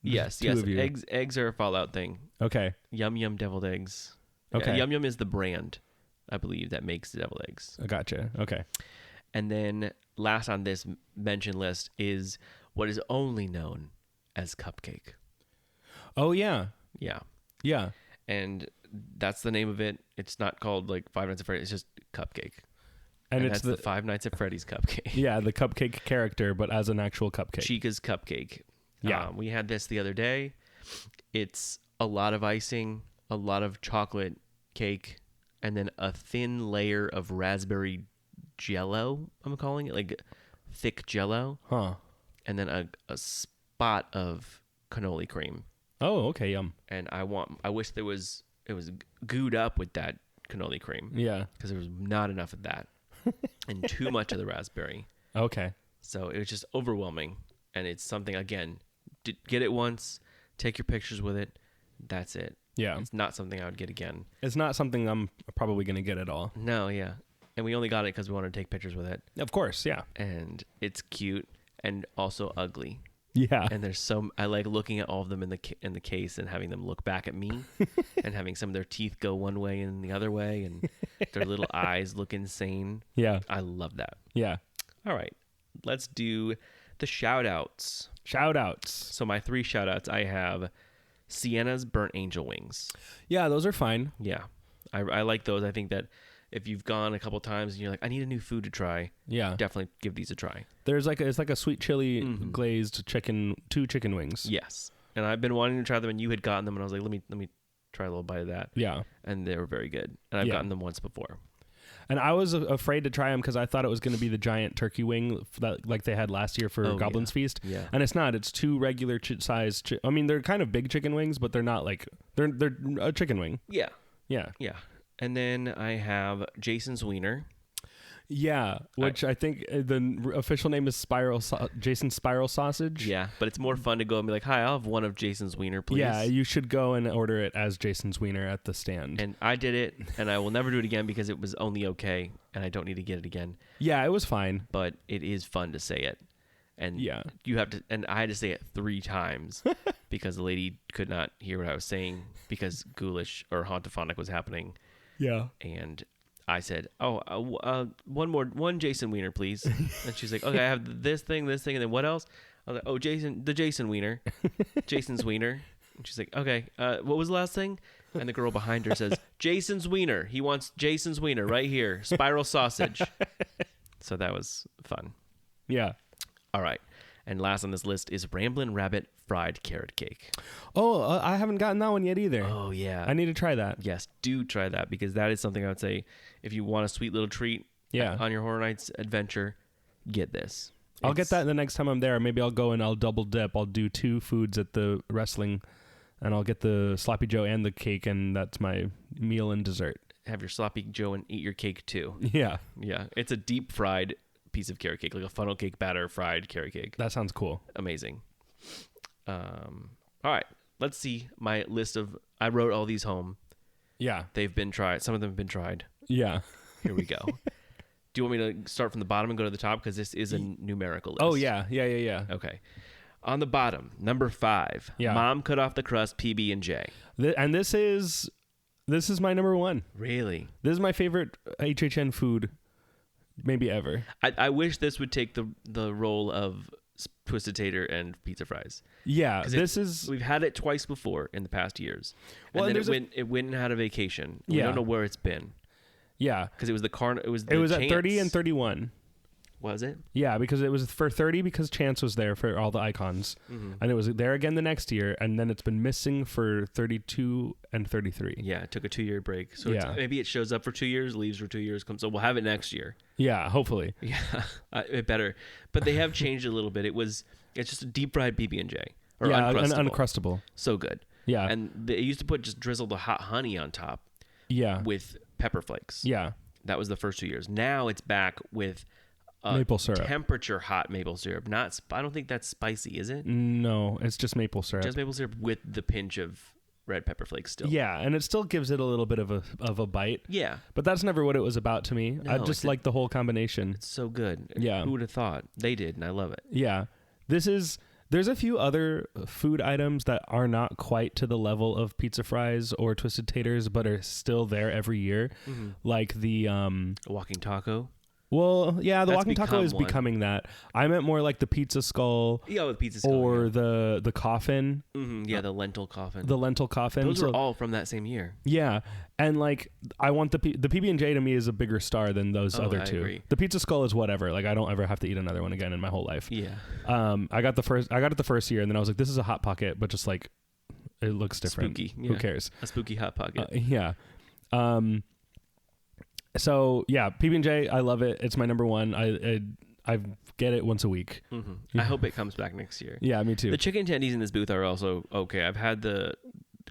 Yes, two yes. of you. Eggs are a Fallout thing. Okay. Yum Yum deviled eggs. Okay. Yum Yum is the brand, I believe, that makes the deviled eggs. I gotcha. Okay. And then last on this mention list is what is only known as cupcake. Oh yeah. Yeah. Yeah. And that's the name of it. It's not called like Five Nights at Freddy's. It's just cupcake. And That's it's the Five Nights at Freddy's cupcake. yeah, the cupcake character, but as an actual cupcake. Chica's cupcake. Yeah. We had this the other day. It's a lot of icing, a lot of chocolate cake, and then a thin layer of raspberry jello, I'm calling it, like thick jello, Huh. and then a spot of cannoli cream. Oh, okay, yum. And I wish it was gooed up with that cannoli cream Yeah. because there was not enough of that and too much of the raspberry. Okay. So it was just overwhelming. And it's something, again, get it once, take your pictures with it. That's it. Yeah. It's not something I would get again. It's not something I'm probably going to get at all. No, yeah. And we only got it because we wanted to take pictures with it. Of course, yeah. And it's cute and also ugly. Yeah. And there's I like looking at all of them in the case and having them look back at me and having some of their teeth go one way and the other way and their little eyes look insane. Yeah. I love that. Yeah. All right. Let's do the shout outs. Shout outs. So my 3 shout outs, I have Sienna's Burnt Angel Wings. Yeah, those are fine. Yeah. I like those. I think that if you've gone a couple times and you're like, I need a new food to try, Yeah. definitely give these a try. There's it's like a sweet chili glazed chicken, 2 chicken wings. Yes. And I've been wanting to try them and you had gotten them and I was like, let me try a little bite of that. Yeah. And they were very good. And I've Yeah. gotten them once before. And I was afraid to try them because I thought it was going to be the giant turkey wing that like they had last year for Oh, Goblin's yeah. Feast. Yeah. And it's not. It's two regular sized. I mean, they're kind of big chicken wings, but they're not like they're a chicken wing. Yeah. Yeah. Yeah. And then I have Jason's Wiener. Yeah, which I think the official name is Jason Spiral Sausage. Yeah, but it's more fun to go and be like, "Hi, I'll have one of Jason's Wiener, please." Yeah, you should go and order it as Jason's Wiener at the stand. And I did it, and I will never do it again because it was only okay, and I don't need to get it again. Yeah, it was fine. But it is fun to say it, and Yeah. you have to. And I had to say it 3 times because the lady could not hear what I was saying because Ghoulish or Hauntophonic was happening, Yeah. and I said, one Jason Wiener, please. And she's like, okay, I have this thing, and then what else? I was like, oh, the Jason Wiener, Jason's Wiener. And she's like, okay, what was the last thing? And the girl behind her says, Jason's Wiener. He wants Jason's Wiener right here, spiral sausage. So that was fun. Yeah. All right. And last on this list is Ramblin' Rabbit fried carrot cake. Oh, I haven't gotten that one yet either. Oh, yeah. I need to try that. Yes, do try that because that is something I would say if you want a sweet little treat Yeah. on your Horror Nights adventure, get this. I'll get that the next time I'm there. Maybe I'll go and I'll double dip. I'll do 2 foods at the wrestling, and I'll get the Sloppy Joe and the cake, and that's my meal and dessert. Have your sloppy Joe and eat your cake too. Yeah, Yeah, it's a deep fried piece of carrot cake, like a funnel cake batter fried carrot cake. that sounds cool. Amazing. All right, let's see my list of. I wrote all these home. Yeah, They've been tried. Some of them have been tried. yeah. Here we go. Do you want me to start from the bottom and go to the top because this is a numerical list? Oh yeah. Okay. On the bottom, number 5. Yeah. Mom cut off the crust PB&J. And this is my number 1. Really? This is my favorite HHN food, maybe ever. I wish this would take the role of Twisted Tater and pizza fries. Yeah, 'Cause this is we've had it twice before in the past years. Well, And then and it went and had a vacation. We Yeah. don't know where it's been yeah. because it was It was at 30 and Chance. 31. Was it? Yeah, because it was for 30 because Chance was there for all the icons. Mm-hmm. And it was there again the next year, and then it's been missing for 32 and 33. Yeah, it took a 2-year break. So Yeah. maybe it shows up for 2 years, leaves for 2 years, comes. So we'll have it next year. Yeah, hopefully. Yeah, it better. But they have changed a little bit. It's just a deep fried PB&J or Yeah, Uncrustable. Uncrustable. So good. Yeah. And they used to put just drizzle the hot honey on top Yeah. with pepper flakes. Yeah. That was the first 2 years. Now it's back with Maple syrup. temperature hot maple syrup. I don't think that's spicy, is it? No, it's just maple syrup. Just maple syrup with the pinch of red pepper flakes still. Yeah, and it still gives it a little bit of a bite. Yeah. But that's never what it was about to me. I No, just it's like the whole combination. It's so good. Yeah. Who would have thought? They did, and I love it. Yeah. There's a few other food items that are not quite to the level of pizza fries or Twisted Taters, but are still there every year. Mm-hmm. Like the A walking taco. well, yeah, the That's walking taco become is one. becoming that. I meant more like the pizza skull Yeah, with pizza skull. or the coffin, yeah, the lentil coffin. the lentil coffin. Those So- are all from that same year. yeah, and like I want the PB&J to me is a bigger star than those Oh, other I 2. agree. The pizza skull is whatever. Like I don't ever have to eat another one again in my whole life. Yeah. I got it the first year, and then I was like, this is a hot pocket, but just like it looks different. Spooky. Who Yeah. cares? A spooky hot pocket. Yeah. So yeah, PB&J, I love it. It's my number 1. I get it once a week. I hope it comes back next year. Yeah, me too. The chicken tendies in this booth are also okay. I've had the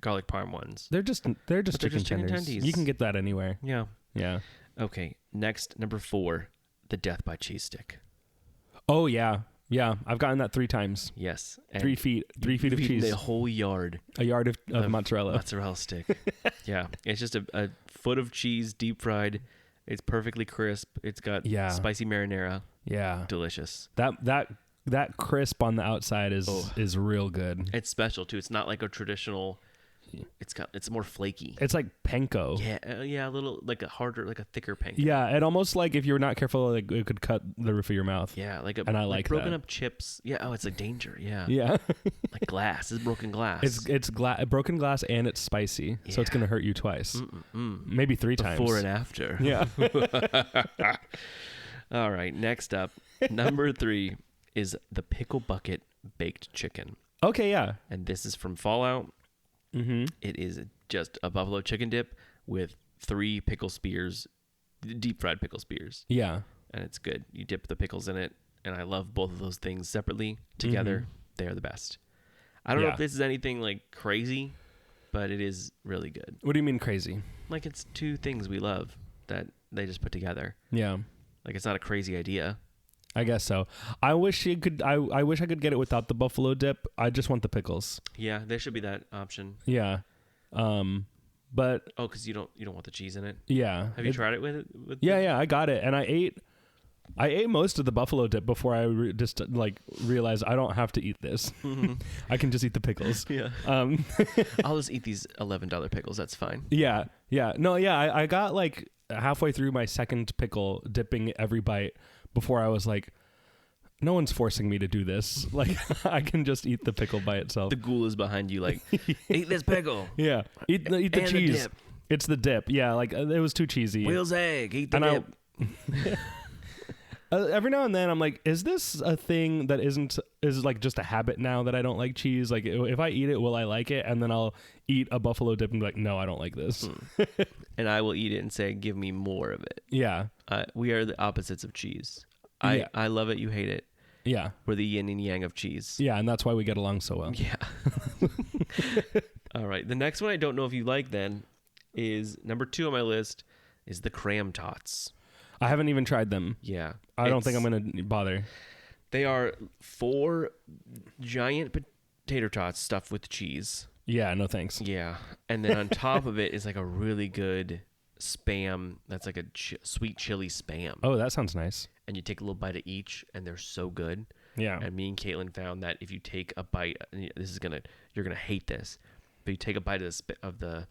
garlic parm ones. They're just But they're chicken just chicken tenders. tendies. You can get that anywhere. Yeah. Yeah. Okay. Next, number 4, the Death by Cheese Stick. Oh yeah. Yeah, I've gotten that 3 times. Yes. And 3 feet of you've eaten cheese. The whole yard A yard of mozzarella. mozzarella stick. Yeah. It's just a foot of cheese, deep fried. It's perfectly crisp. It's got Yeah. spicy marinara. Yeah. Delicious. That crisp on the outside is real good. It's special too. It's not like a traditional. It's more flaky. It's like panko. Yeah, a little like a thicker panko. Yeah, and almost like if you're not careful, like it could cut the roof of your mouth. Yeah, And I like broken that. up chips. Yeah, oh, it's like danger. Yeah, Yeah. like glass. It's broken glass. it's broken glass and it's spicy, so it's Yeah. gonna hurt you twice, maybe 3 times. before and after. Yeah. All right. Next up, number 3 is the pickle bucket baked chicken, Okay. Yeah. and this is from Fallout. Mm-hmm. It is just a buffalo chicken dip with 3 pickle spears deep fried pickle spears, Yeah. and it's good. You dip the pickles in it, and I love both of those things separately. Together, they are the best. I don't know Yeah. if this is anything like crazy, but it is really good. What do you mean crazy? Like it's two things we love that they just put together. Yeah. Like it's not a crazy idea. I guess so. I wish you could. I wish I could get it without the buffalo dip. I just want the pickles. Yeah, there should be that option. Yeah. But Oh, because you don't want the cheese in it. yeah. Have you tried it with it? Yeah, I got it, and I ate most of the buffalo dip before I just like realized I don't have to eat this. I can just eat the pickles. Yeah. I'll just eat these $11 pickles. That's fine. Yeah. No, yeah. I got like halfway through my second pickle, dipping every bite before I was like, no one's forcing me to do this. Like, I can just eat the pickle by itself. The ghoul is behind you, like, eat this pickle. Yeah, eat the And the cheese. dip. It's the dip. Yeah, like it was too cheesy. Will's egg. Eat the And dip. Every now and then I'm like, is this a thing that is like just a habit now that I don't like cheese? Like if I eat it, will I like it? And then I'll eat a buffalo dip and be like, no, I don't like this. And I will eat it and say, give me more of it. Yeah. We are the opposites of cheese. Yeah. I love it. You hate it. Yeah. We're the yin and yang of cheese. Yeah. And that's why we get along so well. Yeah. All right. The next one I don't know if you like then is number 2 on my list is the cram tots. I haven't even tried them. Yeah. I don't think I'm going to bother. They are 4 giant potato tots stuffed with cheese. Yeah. No thanks. Yeah. And then on top of it is like a really good Spam. That's like a sweet chili Spam. Oh, that sounds nice. And you take a little bite of each and they're so good. Yeah. And me and Caitlin found that if you take a bite, and you're gonna hate this, but you take a bite of the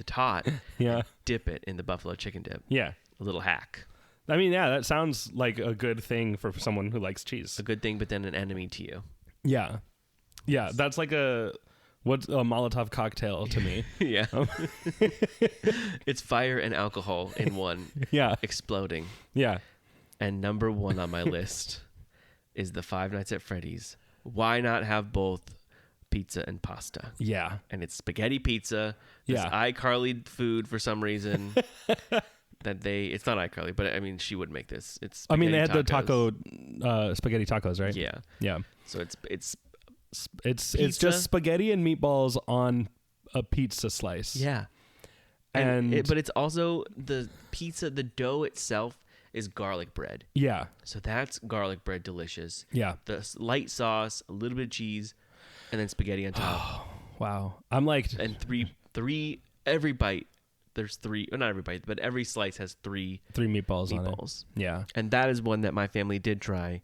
tot, Yeah. dip it in the buffalo chicken dip. Yeah. A little hack, I mean, yeah, that sounds like a good thing for someone who likes cheese. a good thing, but then an enemy to you. Yeah. Yeah. That's like what's a Molotov cocktail to me. Yeah, it's fire and alcohol in one, Yeah. exploding. Yeah. And number 1 on my list is the Five Nights at Freddy's. Why not have both pizza and pasta? Yeah. And it's spaghetti pizza. This Yeah. iCarly food for some reason. It's not iCarly, but I mean, she would make this. It's I mean, they had spaghetti the spaghetti tacos, right? Yeah. Yeah. So it's It's Pizza. just spaghetti and meatballs on a pizza slice. yeah. But it's also the pizza, the dough itself is garlic bread. Yeah. So that's garlic bread delicious. Yeah. The light sauce, a little bit of cheese, and then spaghetti on top. Wow. I'm like, And three every bite there's 3, or not every bite, but every slice has 3 3 meatballs on it. meatballs. Yeah. And that is one that my family did try.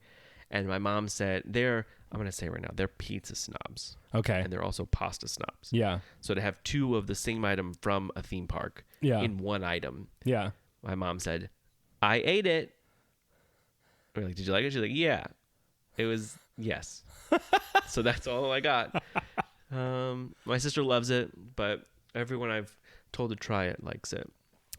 And my mom said I'm going to say right now, they're pizza snobs. Okay. And they're also pasta snobs. Yeah. So to have 2 of the same item from a theme park Yeah. in one item, Yeah. my mom said, I ate it. We're like, did you like it? She's like, yeah. It was, yes. So that's all I got. My sister loves it, but everyone I've told to try it likes it.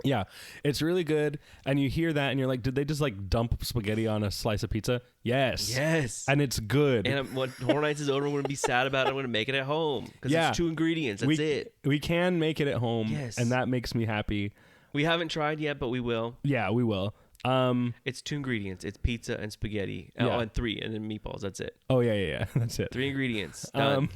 Yeah. It's really good. And you hear that and you're like, did they just like dump spaghetti on a slice of pizza? Yes. Yes. And it's good. And when Horror Nights is over, I'm going to be sad about it. I'm going to make it at home. Because Yeah. it's 2 ingredients. That's it. We can make it at home. Yes. And that makes me happy. We haven't tried yet, but we will. Yeah, we will. It's 2 ingredients. It's pizza and spaghetti. Yeah. Oh, and 3. And then meatballs. That's it. Oh, yeah. That's it. 3 ingredients. Done.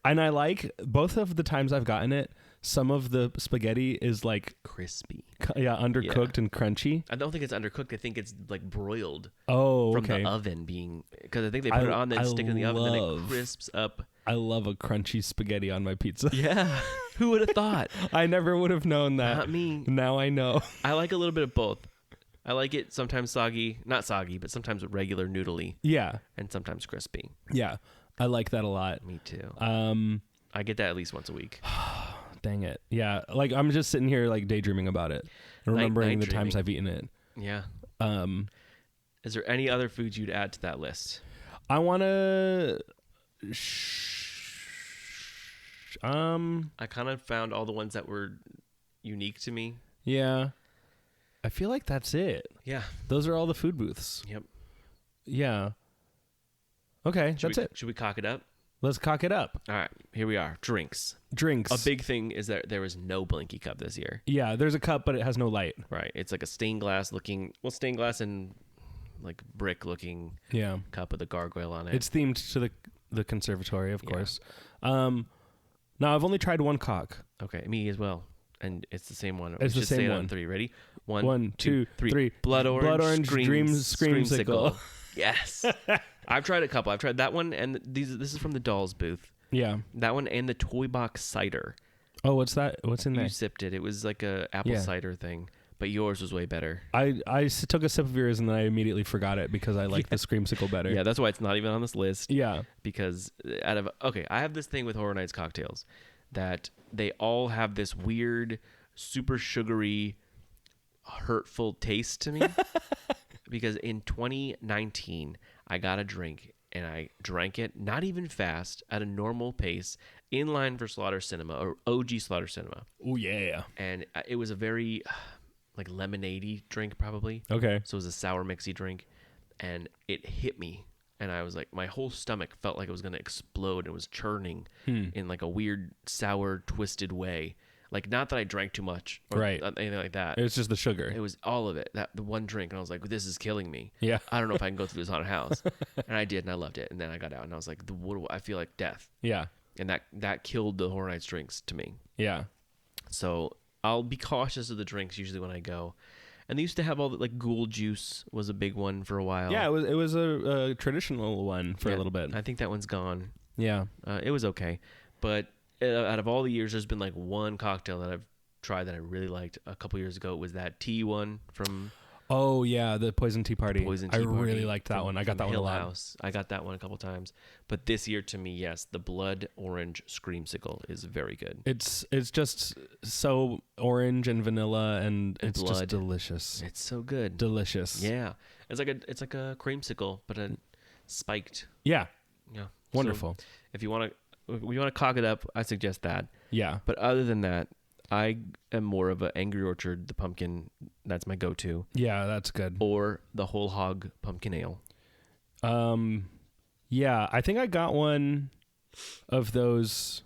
And I like both of the times I've gotten it. Some of the spaghetti is like, Crispy. undercooked and crunchy. I don't think it's undercooked. I think it's like broiled Oh, from okay. the oven because I think they put it on, then stick it in the oven, then it love- crisps up. I love a crunchy spaghetti on my pizza. Yeah. Who would have thought? I never would have known that. Not me. Now I know. I like a little bit of both. I like it sometimes soggy, not soggy, but sometimes regular noodly, Yeah. and sometimes crispy. Yeah. I like that a lot. Me too. I get that at least once a week. dang it. Yeah. Like I'm just sitting here like daydreaming about it and remembering night the times dreaming. I've eaten it. Yeah. Is there any other foods you'd add to that list? I want to I kind of found all the ones that were unique to me. yeah. I feel like that's it. Yeah. Those are all the food booths. Yep. Yeah. Okay, that's it. Should we cock it up? Let's cock it up. All right, here we are. Drinks. Drinks. A big thing is that there was no Blinky cup this year. Yeah, there's a cup, but it has no light. Right. It's like a stained glass and like brick looking Yeah. cup with a gargoyle on it. It's themed to the conservatory, of Yeah. course. Now, I've only tried one cock. okay, me as well. And it's the same one. It's we the should same say it one. on 3. Ready? One, two, three. Blood orange Dreams Screamsicle. Yes. I've tried a couple. I've tried that one, and this is from the Dolls booth. Yeah. That one and the Toy Box cider. Oh, what's that? What's in there? You sipped it. It was like a apple Yeah. cider thing, but yours was way better. I took a sip of yours and then I immediately forgot it because I like the Screamsicle better. Yeah, that's why it's not even on this list. Yeah. Because I have this thing with Horror Nights cocktails that they all have this weird, super sugary, hurtful taste to me. Because in 2019, I got a drink and I drank it not even fast at a normal pace in line for Slaughter Cinema or OG Slaughter Cinema. Oh, yeah. And it was a very like lemonade-y drink probably. Okay. So it was a sour mixy drink and it hit me. And I was like, my whole stomach felt like it was going to explode. It was churning in like a weird, sour, twisted way. Like, not that I drank too much or Right. anything like that. It was just the sugar. It was all of it, the one drink. And I was like, this is killing me. Yeah. I don't know if I can go through this haunted house. And I did, and I loved it. And then I got out, and I was like, I feel like death. Yeah. And that killed the Horror Nights drinks to me. Yeah. So I'll be cautious of the drinks usually when I go. And they used to have all the, like, Ghoul Juice was a big one for a while. Yeah, it was a traditional one for a Yeah, little bit. I think that one's gone. Yeah. It was okay. But out of all the years, there's been, like, one cocktail that I've tried that I really liked a couple years ago. It was that tea one from Oh, yeah, the Poison Tea Party. Poison I Tea Party really liked that from- one. I got from that one a Hill lot. House. I got that one a couple times. But this year, to me, yes, the Blood Orange Screamsicle is very good. It's just so orange and vanilla, and it's just blood. delicious. It's so good. Delicious. Yeah, it's like a creamsicle, but a spiked. Yeah. Yeah, Wonderful. So if you want to cock it up, I suggest that. Yeah. But other than that, I am more of a Angry Orchard, the pumpkin. That's my go-to, Yeah, that's good. or the Whole Hog Pumpkin Ale. Yeah, I think I got one of those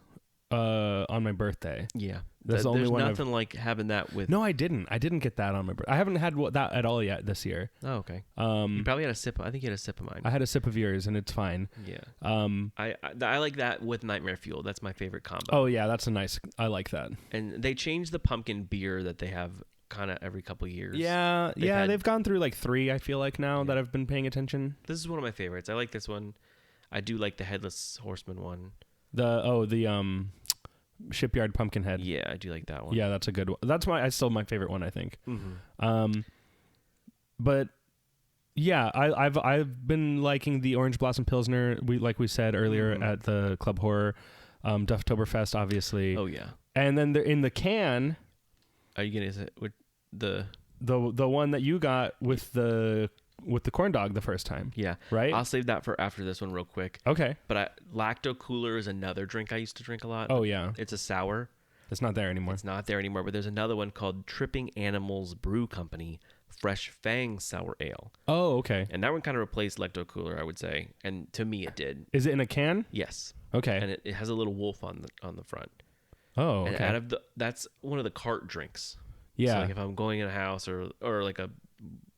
on my birthday. Yeah, That's the only there's one I've- nothing like having that with. No, I didn't. I didn't get that on my birthday. I haven't had that at all yet this year. Oh, okay. You probably had a sip. I think you had a sip of mine. I had a sip of yours, and it's fine. Yeah. Um, I like that with Nightmare Fuel. That's my favorite combo. oh yeah, that's a nice. I like that. And they changed the pumpkin beer that they have kind of every couple years. Yeah, had- they've gone through like 3. I feel like now that I've been paying attention. This is one of my favorites. I like this one. I do like the Headless Horseman one. The Shipyard Pumpkinhead. Yeah, I do like that one. Yeah, that's a good one. That's still my favorite one, I think. Mm-hmm. But yeah, I've been liking the Orange Blossom Pilsner. Like we said earlier at the Club Horror, Dufftoberfest, obviously. Oh yeah. And then in the can, Are you gonna say with the? the one that you got with the corn dog the first time. Yeah. Right? I'll save that for after this one real quick. Okay. But Lacto Cooler is another drink I used to drink a lot. Oh yeah, It's a sour. it's not there anymore. It's not there anymore. But there's another one called Tripping Animals Brew Company Fresh Fang Sour Ale. Oh okay. And that one kind of replaced Lacto Cooler, I would say. And to me, it did. Is it in a can? Yes. Okay. And it has a little wolf on the front. Oh And okay. that's one of the cart drinks. Yeah. So like if I'm going in a house or like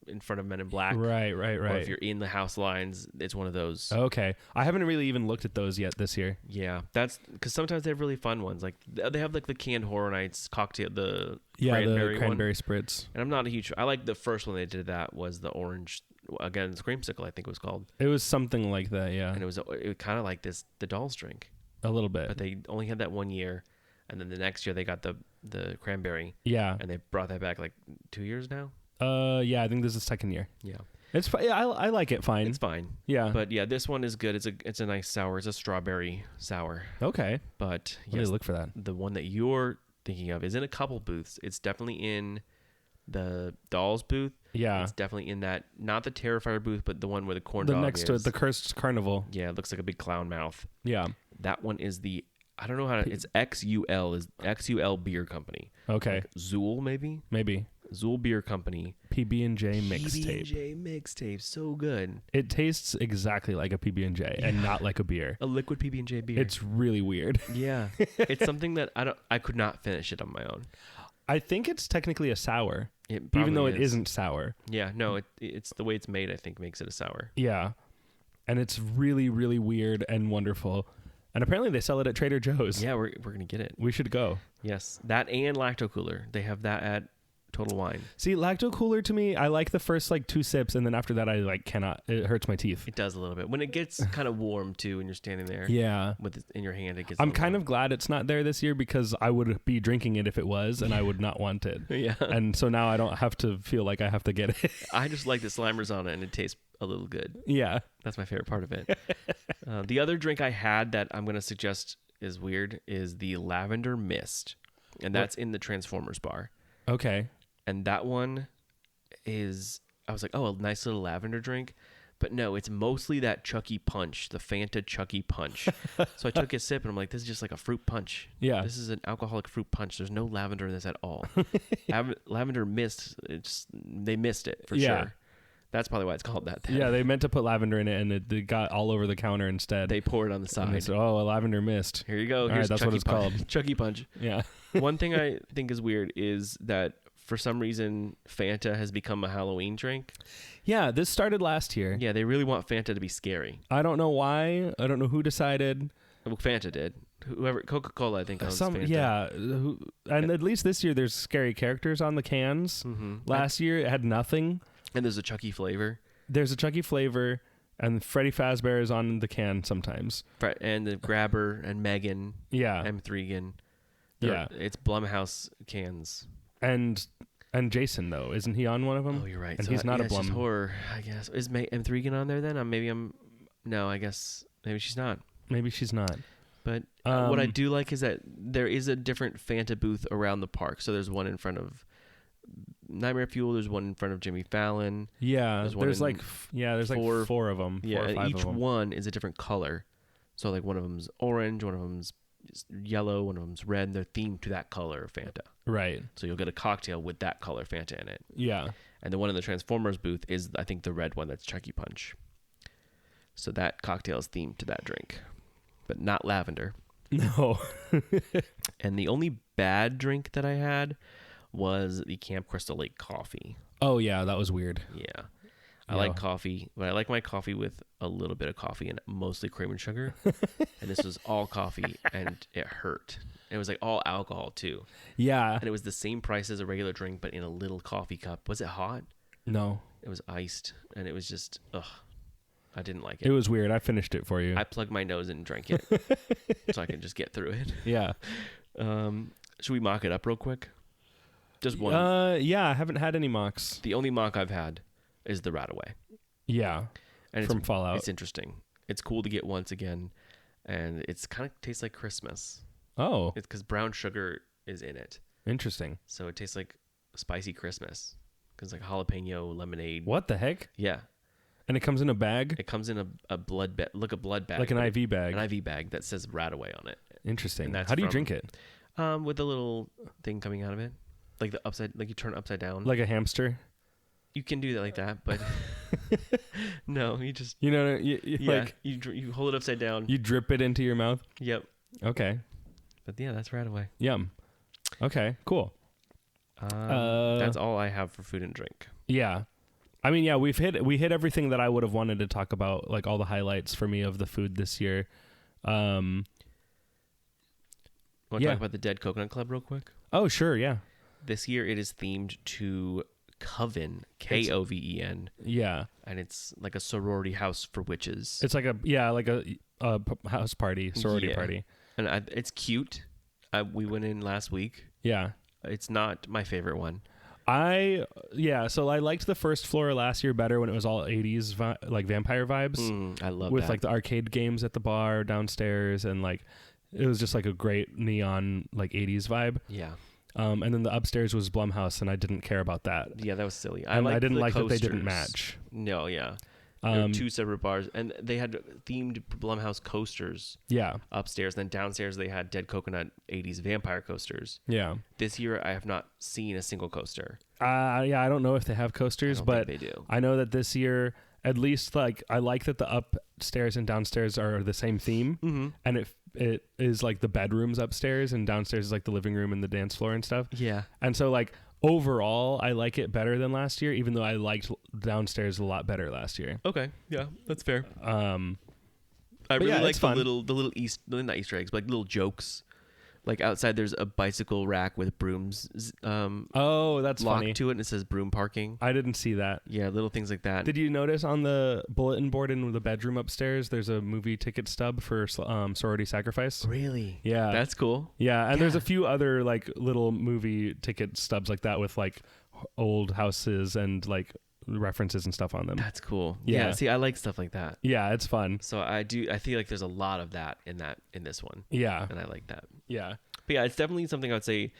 in front of Men in Black. Right. Or if you're in the house lines, it's one of those. Okay. I haven't really even looked at those yet this year. Yeah, that's because sometimes they have really fun ones. Like they have like the canned Horror Nights cocktail, the The one. cranberry spritz. And I'm not a huge. I like the first one they did. That was the orange. Again, Screamsicle, I think it was called. It was something like that, yeah. And it was kind of like the Dolls drink, A little bit. but they only had that 1 year, and then the next year they got the cranberry, Yeah. and they brought that back like 2 years now. Yeah, I think this is the second year. Yeah, It's fine. I like it fine. it's fine. Yeah. But yeah, this one is good. It's a nice sour. It's a strawberry sour. Okay. But Let me yes, look for that. the one that you're thinking of is in a couple booths. It's definitely in the Dolls booth. Yeah. It's definitely in that, not the Terrifier booth, but the one where the corn The dog next to it, is. the Cursed Carnival. Yeah, it looks like a big clown mouth. Yeah. That one is I don't know how to, it's XUL beer company. Okay. Like Zool maybe? Maybe. Zool Beer Company. PB&J mixtape. PB&J mixtape, so good. It tastes exactly like a PB&J and not like a beer. A liquid PB&J beer. It's really weird. yeah. It's something that I could not finish it on my own. I think it's technically a sour, It even though probably it is. isn't sour. Yeah, no, it's the way it's made. I think makes it a sour. Yeah. And it's really, really weird and wonderful. And apparently they sell it at Trader Joe's. Yeah, we're gonna get it. We should go. Yes, that and Lacto Cooler. They have that at Total Wine. See, Lacto Cooler to me, I like the first like 2 sips, and then after that I like cannot. It hurts my teeth. It does a little bit when it gets kind of warm too. When you're standing there, Yeah. with it in your hand, it gets. I'm kind of glad it's not there this year because I would be drinking it if it was, and I would not want it. yeah. And so now I don't have to feel like I have to get it. I just like the Slimers on it, and it tastes a little good. Yeah. That's my favorite part of it. The other drink I had that I'm gonna suggest is weird is the Lavender Mist, and that's in the Transformers bar. Okay. And that one is, I was like, oh, a nice little lavender drink. But no, it's mostly that Chucky Punch, the Fanta Chucky Punch. So I took a sip and I'm like, this is just like a fruit punch. Yeah. This is an alcoholic fruit punch. There's no lavender in this at all. Lavender mist, they missed it for Yeah. sure. That's probably why it's called that. Then. Yeah, they meant to put lavender in it, and it got all over the counter instead. They pour it on the and they side. said, "Oh, a lavender mist." Here you go. All Here's right, that's what Chucky it's Punch. called. Chucky Punch. Yeah. One thing I think is weird is that for some reason Fanta has become a Halloween drink. Yeah, this started last year. Yeah, they really want Fanta to be scary. I don't know why. I don't know who decided. Well, Fanta did. Whoever Coca-Cola, I think, owns Fanta. Yeah, and at least this year there's scary characters on the cans. Mm-hmm. Last year it had nothing. And there's a Chucky flavor. There's a Chucky flavor, and Freddy Fazbear is on the can sometimes. And the Grabber and Megan, Yeah, M3gan. Yeah. It's Blumhouse cans. and Jason though, isn't he on one of them? Oh, you're right. And So he's not a it's just Blum. horror, I guess. Is M3gan on there then? No, I guess maybe she's not. Maybe she's not. But what I Um, do like is that there is a different Fanta booth around the park. So there's one in front of Nightmare Fuel. There's one in front of Jimmy Fallon. Yeah, There's one there's in like there's like four of them. Yeah, four or and five each of them. one is a different color. So like one of them's orange, one of them's yellow, one of them's red. And they're themed to that color of Fanta. Right. So you'll get a cocktail with that color Fanta in it. Yeah. And the one in the Transformers booth is, I think, the red one that's Chucky Punch. So that cocktail is themed to that drink, but not lavender. No. And the only bad drink that I had was the Camp Crystal Lake coffee. Oh yeah, that was weird. Yeah. I Yeah. like coffee, but I like my coffee with a little bit of coffee and mostly cream and sugar. And this was all coffee, and it hurt. It was like all alcohol too. Yeah. And it was the same price as a regular drink, but in a little coffee cup. Was it hot? No. It was iced, and it was just, ugh. I didn't like It was weird. I finished it for you. I plugged my nose in and drank it so I could just get through it. yeah. Should we mock it up real quick? Just one. Yeah, I haven't had any mocks. The only mock I've had is the Radaway. Yeah. And From Fallout. It's interesting. It's cool to get once again, and it's kind of tastes like Christmas. Oh, It's because brown sugar is in it, interesting. so it tastes like spicy Christmas. Because like jalapeno lemonade. What the heck? Yeah, And it comes in a bag? it comes in a blood bag, like a blood bag, Like an but IV bag. an IV bag that says Radaway on it. Interesting. And that's How do you from- drink it? With a little thing coming out of it, like the upside, like you turn it upside down. Like a hamster? You can do that like that, but no, you just You know, yeah, like you hold it upside down. you drip it into your mouth? Yep. Okay. But yeah, that's Radaway. Yum. Okay, cool. That's all I have for food and drink. Yeah. I mean, yeah, we hit everything that I would have wanted to talk about, like all the highlights for me of the food this year. Want to Yeah. talk about the Dead Coconut Club real quick? Oh, sure, yeah. This year it is themed to Coven, Koven, Yeah. and it's like a sorority house for witches. It's like a house party, sorority Yeah. party. And it's cute. We went in last week. Yeah. It's not my favorite one. So I liked the first floor last year better when it was all 80s like vampire vibes I love with that. like the arcade games at the bar downstairs, and like it was just like a great neon like 80s vibe. Yeah. And then the upstairs was Blumhouse, and I didn't care about that. Yeah, that was silly. I liked didn't the like that they didn't coasters. match. No, yeah. There were 2 separate bars, and they had themed Blumhouse coasters Yeah. upstairs. Then downstairs they had Dead Coconut 80s vampire coasters. Yeah. This year I have not seen a single coaster. Yeah, I don't know if they have coasters, I don't but think they do. I know that this year, at least, like, I like that the upstairs and downstairs are the same theme, and it is like the bedrooms upstairs, and downstairs is like the living room and the dance floor and stuff. Yeah. And so, like, overall, I like it better than last year, even though I liked downstairs a lot better last year. Okay. Yeah, that's fair. I but really yeah, like it's the fun. little not Easter eggs, but like little jokes. Like outside, there's a bicycle rack with brooms Oh, that's locked funny. to it, and it says broom parking. I didn't see that. Yeah, little things like that. Did you notice on the bulletin board in the bedroom upstairs, there's a movie ticket stub for Sorority Sacrifice? Really? Yeah. That's cool. Yeah, and there's Yeah. a few other like little movie ticket stubs like that with like old houses and like references and stuff on them. That's cool. Yeah. Yeah. See, I like stuff like that. Yeah, it's fun. So I feel like there's a lot of that in this one, Yeah. and I like that. Yeah. But yeah, it's definitely something I would say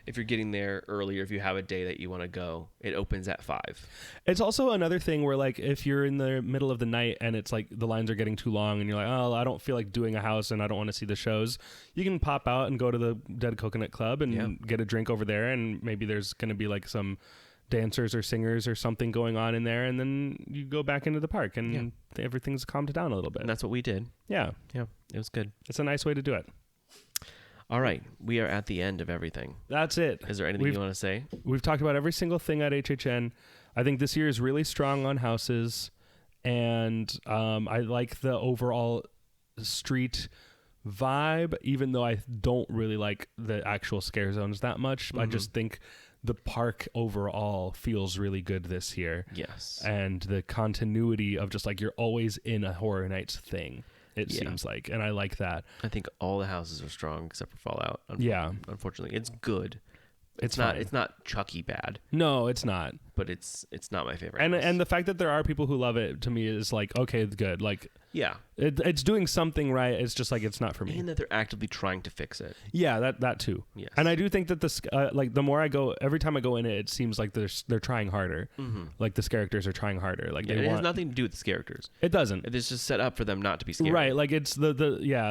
if you're getting there earlier, if you have a day that you want to go, it opens at 5. It's also another thing where like if you're in the middle of the night and it's like the lines are getting too long and you're like, oh, I don't feel like doing a house and I don't want to see the shows, you can pop out and go to the Dead Coconut Club and get a drink over there, and maybe there's going to be like some dancers or singers or something going on in there, and then you go back into the park and everything's calmed down a little bit. And that's what we did. Yeah. Yeah, it was good. It's a nice way to do it. All right, we are at the end of everything. That's it. Is there anything you want to say? We've talked about every single thing at HHN. I think this year is really strong on houses, and I like the overall street vibe, even though I don't really like the actual scare zones that much. I just think the park overall feels really good this year. Yes. And the continuity of just like you're always in a Horror Nights thing, it seems like, and I like that. I think all the houses are strong except for Fallout. Yeah. Unfortunately, it's good. It's not. fine. It's not Chucky bad, No, it's not. but it's not my favorite. And house. and the fact that there are people who love it to me is like, okay, good. Like yeah, it's doing something right. It's just like it's not for me. and that they're actively trying to fix it. Yeah, that too. Yes. And I do think that this like the more I go, every time I go in it seems like they're trying harder. Like the characters are trying harder. Like Yeah, they it has want. nothing to do with the characters. It doesn't. It's just set up for them not to be scared. Right, like it's the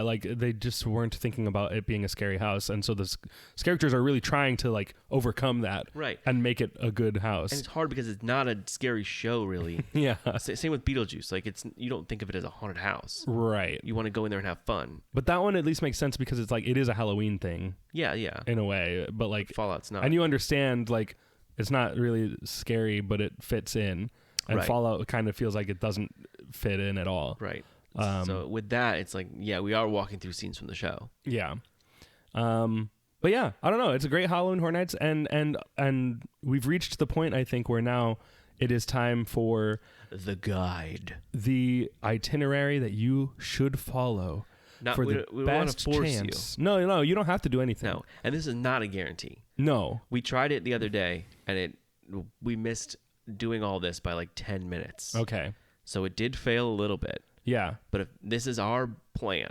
like they just weren't thinking about it being a scary house, and so the characters are really trying to like overcome that, Right. and make it a good house. And it's hard because it's not a scary show, really. Yeah, Same with Beetlejuice. Like you don't think of it as a haunted house. right. You want to go in there and have fun. But that one at least makes sense because it's like it is a Halloween thing Yeah, yeah. in a way, but like Fallout's not. and you understand like it's not really scary, but it fits in, and Right. Fallout kind of feels like it doesn't fit in at all. Right. So with that, it's like, yeah, we are walking through scenes from the show. Yeah. But yeah, I don't know. It's a great Halloween Horror Nights, and we've reached the point I think where now it is time for The guide. the itinerary that you should follow for we the don't wanna best force chance. No, you don't have to do anything. No, and this is not a guarantee. No. We tried it the other day, and we missed doing all this by like 10 minutes. Okay. So it did fail a little bit. Yeah. But if this is our plan.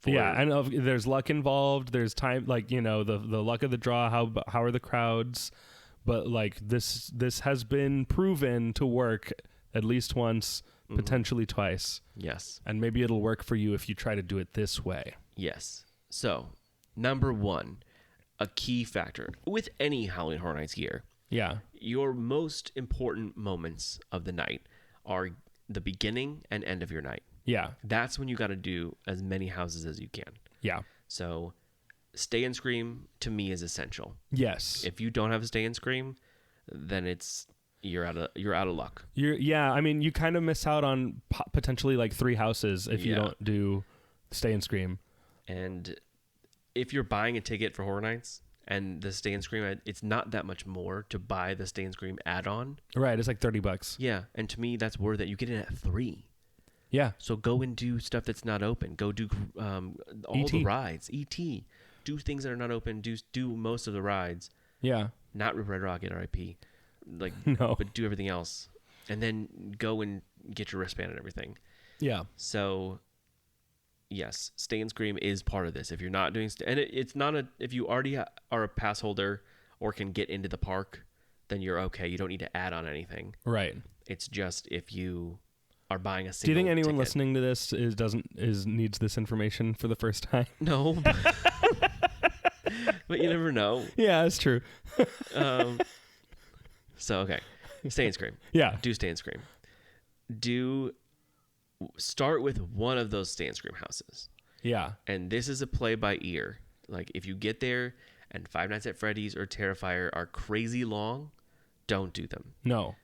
Yeah, and there's luck involved. There's time, like the luck of the draw. How are the crowds? But like this has been proven to work at least once, potentially twice, Yes. and maybe it'll work for you if you try to do it this way. Yes. So, number 1, a key factor with any Halloween Horror Nights gear. Yeah, Your most important moments of the night are the beginning and end of your night. yeah, That's when you got to do as many houses as you can. yeah, So, Stay and Scream to me is essential. yes. If you don't have a Stay and Scream, then you're out of luck. I mean, you kind of miss out on potentially like 3 houses if you Yeah. don't do Stay and Scream. And if you're buying a ticket for Horror Nights and the Stay and Scream, it's not that much more to buy the Stay and Scream add-on. Right, it's like $30. Yeah, and to me, that's worth it. You get it at 3. Yeah, So go and do stuff that's not open. Go do all E.T. the rides. E.T. Do things that are not open. Do most of the rides. yeah, Not Rip Red Rocket, R.I.P. Like, No. but do everything else. And then go and get your wristband and everything. yeah, So, yes, Stay and Scream is part of this. If you're not doing, and it's not if you already are a pass holder or can get into the park, then you're okay. You don't need to add on anything. right. It's just if you are buying a Do single you think anyone ticket. listening to this needs this information for the first time? No. But you never know. Yeah, that's true. So, okay. Stay and Scream. Yeah. Do Stay and Scream. Start with one of those Stay and Scream houses. Yeah. And this is a play by ear. Like, if you get there and Five Nights at Freddy's or Terrifier are crazy long, don't do them. No.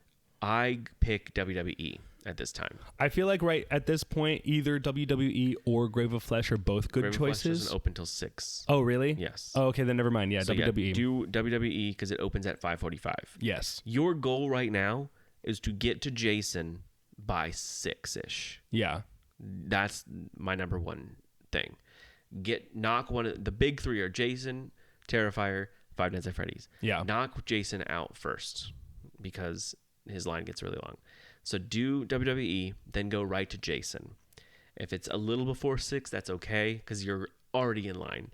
I pick WWE at this time. I feel like right at this point, either WWE or Grave of Flesh are both good Grave of Flesh choices. doesn't open till 6. Oh, really? Yes. Oh, okay, then never mind. Yeah, So WWE. yeah, do WWE because it opens at 5:45. Yes. Your goal right now is to get to Jason by 6-ish. Yeah. That's my number one thing. Knock one of the big three are Jason, Terrifier, Five Nights at Freddy's. Yeah. Knock Jason out first because his line gets really long. So do WWE, then go right to Jason. If it's a little before 6, that's okay because you're already in line.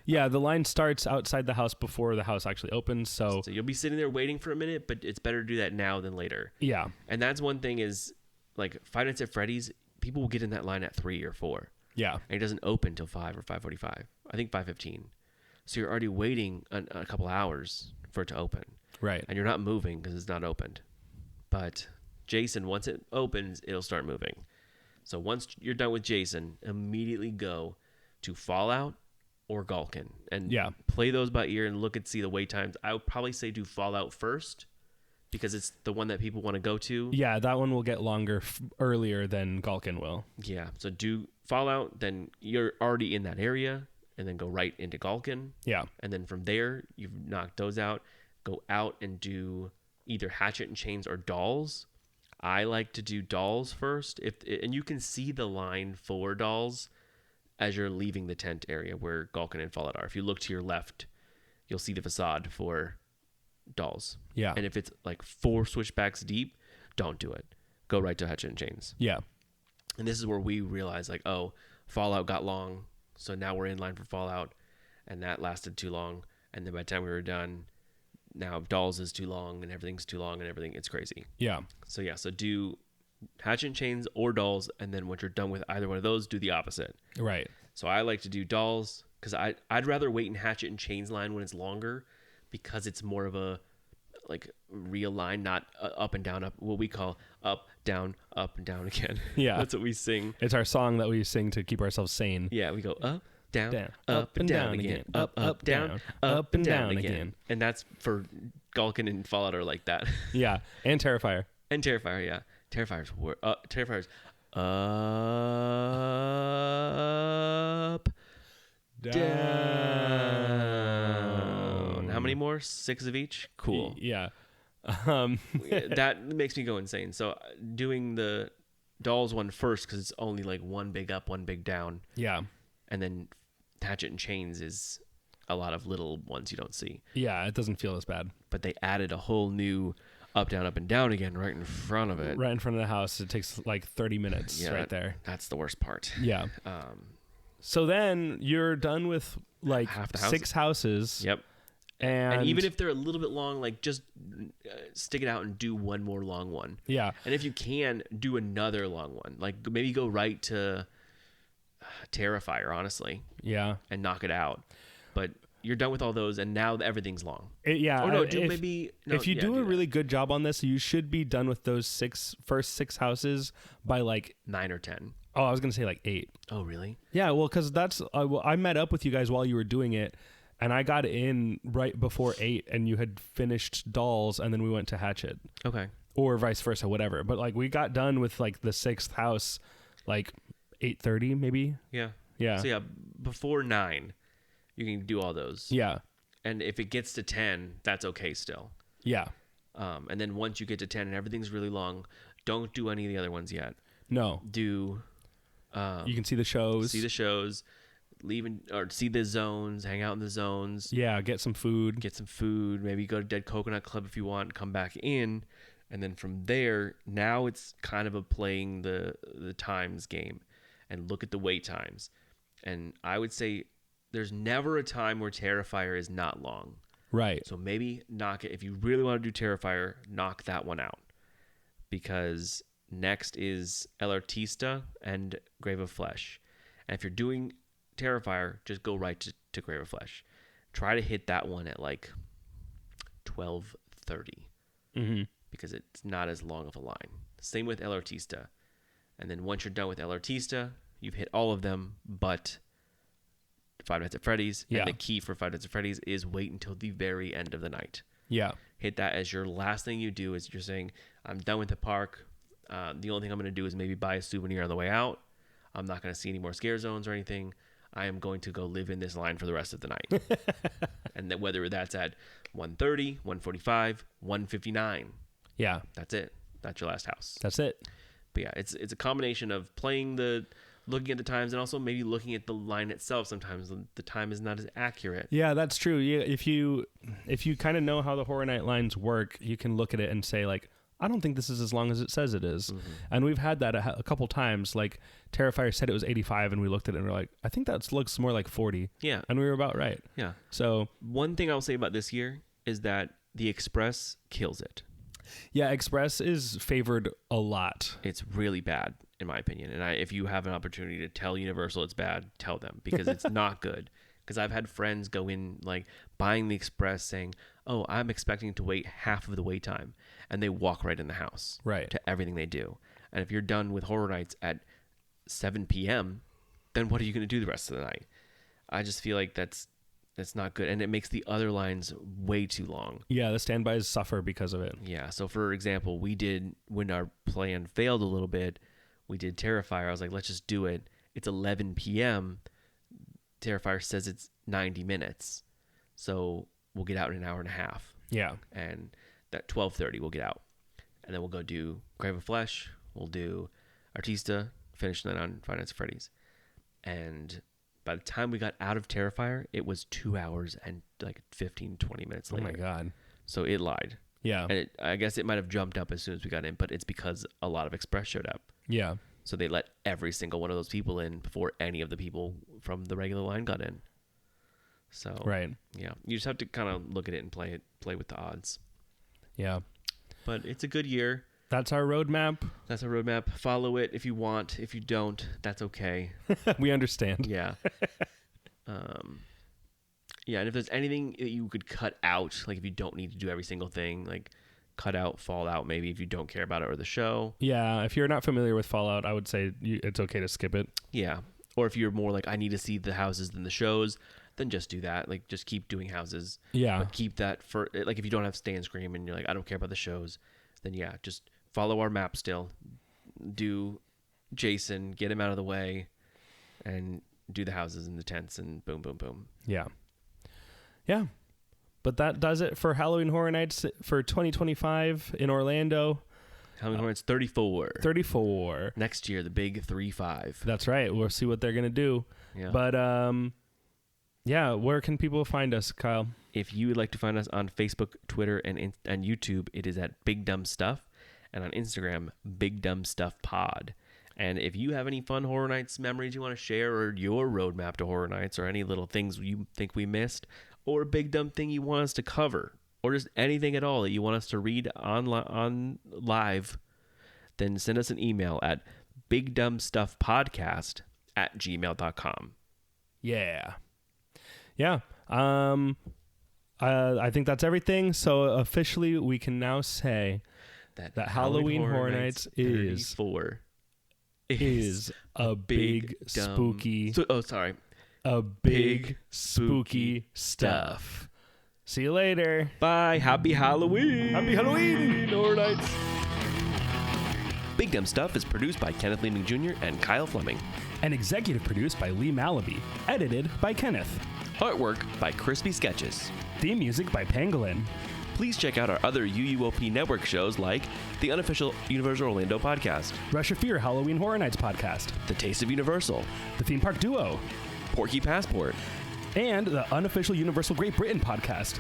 Yeah, the line starts outside the house before the house actually opens. So you'll be sitting there waiting for a minute, but it's better to do that now than later. yeah. And that's one thing is, like, Five Nights at Freddy's, people will get in that line at 3 or 4. Yeah. And it doesn't open till 5 or 5:45. I think 5:15. So you're already waiting a couple hours for it to open. Right. And you're not moving because it's not opened. But Jason, once it opens, it'll start moving. So once you're done with Jason, immediately go to Fallout or Gulkin. And Yeah. play those by ear and look and see the wait times. I would probably say do Fallout first because it's the one that people want to go to. Yeah, that one will get longer earlier than Gulkin will. Yeah. So do Fallout, then you're already in that area, and then go right into Gulkin. Yeah. And then from there, you've knocked those out. Go out and do either Hatchet and Chains or Dolls. I like to do Dolls first, and you can see the line for Dolls as you're leaving the tent area where Gulkin and Fallout are. If you look to your left, you'll see the facade for Dolls. Yeah. And if it's like 4 switchbacks deep, don't do it. Go right to Hatchet and Chains. Yeah. And this is where we realize, like, oh, Fallout got long, so now we're in line for Fallout, and that lasted too long. And then by the time we were done, now Dolls is too long, and everything's too long, and everything, it's crazy. Yeah. So yeah, so do Hatchet and Chains or Dolls, and then once you're done with either one of those, do the opposite. Right. So I like to do Dolls, because I'd rather wait in Hatchet and Chains line when it's longer, because it's more of a, like, real line, not up and down, up, what we call up, down, and down again. Yeah. That's what we sing. It's our song that we sing to keep ourselves sane. Yeah, we go up, down, Down, up and down again. Up, down, up and down again. And that's for Gulkin and Fallout are like that. Yeah. And Terrifier. And Terrifier, yeah. Terrifier's up, down. How many more? 6 of each? Cool. Yeah. That makes me go insane. So doing the Dolls one first, because it's only like one big up, one big down. Yeah. And then Hatchet and Chains is a lot of little ones you don't see. Yeah. It doesn't feel as bad. But they added a whole new up, down, up, and down again right in front of it. Right in front of the house. It takes like 30 minutes Yeah, right there. That's the worst part. Yeah. So then you're done with like Half the 6 houses. Yep. And even if they're a little bit long, like, just stick it out and do one more long one. yeah. And if you can, do another long one. Like, maybe go right to Terrifier, honestly, Yeah. and knock it out. But you're done with all those, and now everything's long. Yeah. Or no, if you do a really good job on this, you should be done with those first 6 houses by like 9 or 10. I was gonna say like 8. Oh, really? Yeah, well, because that's I met up with you guys while you were doing it, and I got in right before 8, and you had finished Dolls, and then we went to Hatchet, Okay. or vice versa, whatever. But like we got done with like the 6th house, like 8:30 maybe. Yeah. Yeah. So, yeah, before 9, you can do all those. Yeah. And if it gets to 10, that's okay still. Yeah. And then once you get to 10 and everything's really long, don't do any of the other ones yet. No. Do You can see the shows. see the shows, or see the zones, hang out in the zones, Yeah. Get some food. get some food, maybe go to Dead Coconut Club if you want, come back in, and then from there, now it's kind of playing the times game, and look at the wait times. And I would say there's never a time where Terrifier is not long. Right. So maybe knock it. If you really want to do Terrifier, knock that one out. Because Next is El Artista and Grave of Flesh. And if you're doing Terrifier, just go right to Grave of Flesh. Try to hit that one at like 12:30 because it's not as long of a line. Same with El Artista. And then once you're done with El Artista, you've hit all of them but Five Nights at Freddy's. Yeah. And the key for Five Nights at Freddy's is wait until the very end of the night. Yeah. Hit that as your last thing you do. Is you're saying, I'm done with the park. The only thing I'm going to do is maybe buy a souvenir on the way out. I'm not going to see any more scare zones or anything. I am going to go live in this line for the rest of the night. And that whether that's at 1:30, 1:45, 1:59. Yeah. That's it. That's your last house. That's it. But yeah, it's a combination of looking at the times and also maybe looking at the line itself. Sometimes the time is not as accurate. Yeah, that's true. Yeah, if you kind of know how the Horror Night lines work, you can look at it and say like, I don't think this is as long as it says it is. And we've had that a couple times. Like Terrifier said it was 85 and we looked at it and we're like, I think that looks more like 40. Yeah. And we were about right. Yeah. So One thing I'll say about this year is that the Express kills it. yeah, Express is favored a lot. It's really bad, in my opinion. And if you have an opportunity to tell Universal it's bad, tell them because it's not good. Because I've had friends go in, like, buying the Express saying, oh, I'm expecting to wait half of the wait time. And they walk right in the house. Right. To everything they do. And if you're done with Horror Nights at 7 p.m., then what are you going to do the rest of the night? I just feel like that's not good. And it makes the other lines way too long. Yeah, the standbys suffer because of it. Yeah. So, for example, when our plan failed a little bit, we did Terrifier. I was like, let's just do it. It's 11 p.m. Terrifier says it's 90 minutes. So we'll get out in an hour and a half. Yeah. And at 12:30 we'll get out. And then we'll go do Grave of Flesh. We'll do Artista, finish the night on Five Nights at Freddy's. And by the time we got out of Terrifier, it was 2 hours and like 15, 20 minutes Oh later. my God. So it lied. Yeah. And I guess it might have jumped up as soon as we got in, but it's because a lot of Express showed up. Yeah. So they let every single one of those people in before any of the people from the regular line got in. So Right. yeah, you just have to kind of look at it and play with the odds. Yeah. But it's a good year. That's our roadmap. That's a roadmap. Follow it if you want. If you don't, that's okay. We understand. Yeah. Yeah, and if there's anything that you could cut out, like if you don't need to do every single thing, like cut out Fallout maybe if you don't care about it or the show. Yeah. If you're not familiar with Fallout, I would say it's okay to skip it. Yeah. Or if you're more like, I need to see the houses than the shows, then just do that. Like, just keep doing houses. Yeah. But keep that for, like, if you don't have Stay and Scream and you're like, I don't care about the shows, then yeah, just follow our map still. Do Jason, get him out of the way, and do the houses and the tents, and boom, boom, boom. Yeah. Yeah. But that does it for Halloween Horror Nights for 2025 in Orlando. Halloween Horror Nights 34. 34. Next year, the big 3-5. That's right. We'll see what they're going to do. Yeah. But, yeah, where can people find us, Kyle? If you would like to find us on Facebook, Twitter, and YouTube, it is at Big Dumb Stuff. And on Instagram, Big Dumb Stuff Pod. And if you have any fun Horror Nights memories you want to share, or your roadmap to Horror Nights, or any little things you think we missed, or a big dumb thing you want us to cover, or just anything at all that you want us to read on live, then send us an email at bigdumbstuffpodcast@gmail.com. Yeah. Yeah. I think that's everything. So officially, we can now say that Halloween Horror Nights is 34 is a big dumb- spooky, sorry. a big spooky stuff. See you later. Bye. Happy Halloween. Happy Halloween, Horror Nights. Big Dumb Stuff is produced by Kenneth Leeming Jr. and Kyle Fleming. And executive produced by Lee Malaby. Edited by Kenneth. Artwork by Crispy Sketches. Theme music by Pangolin. Please check out our other UUOP network shows like the unofficial Universal Orlando podcast, Rush of Fear Halloween Horror Nights podcast. The Taste of Universal, The Theme Park Duo. Porky Passport. And the unofficial Universal Great Britain podcast.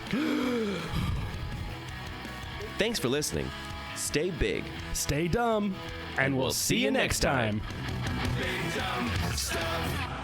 Thanks for listening. Stay big. Stay dumb. And we'll see you next time. Big dumb stuff.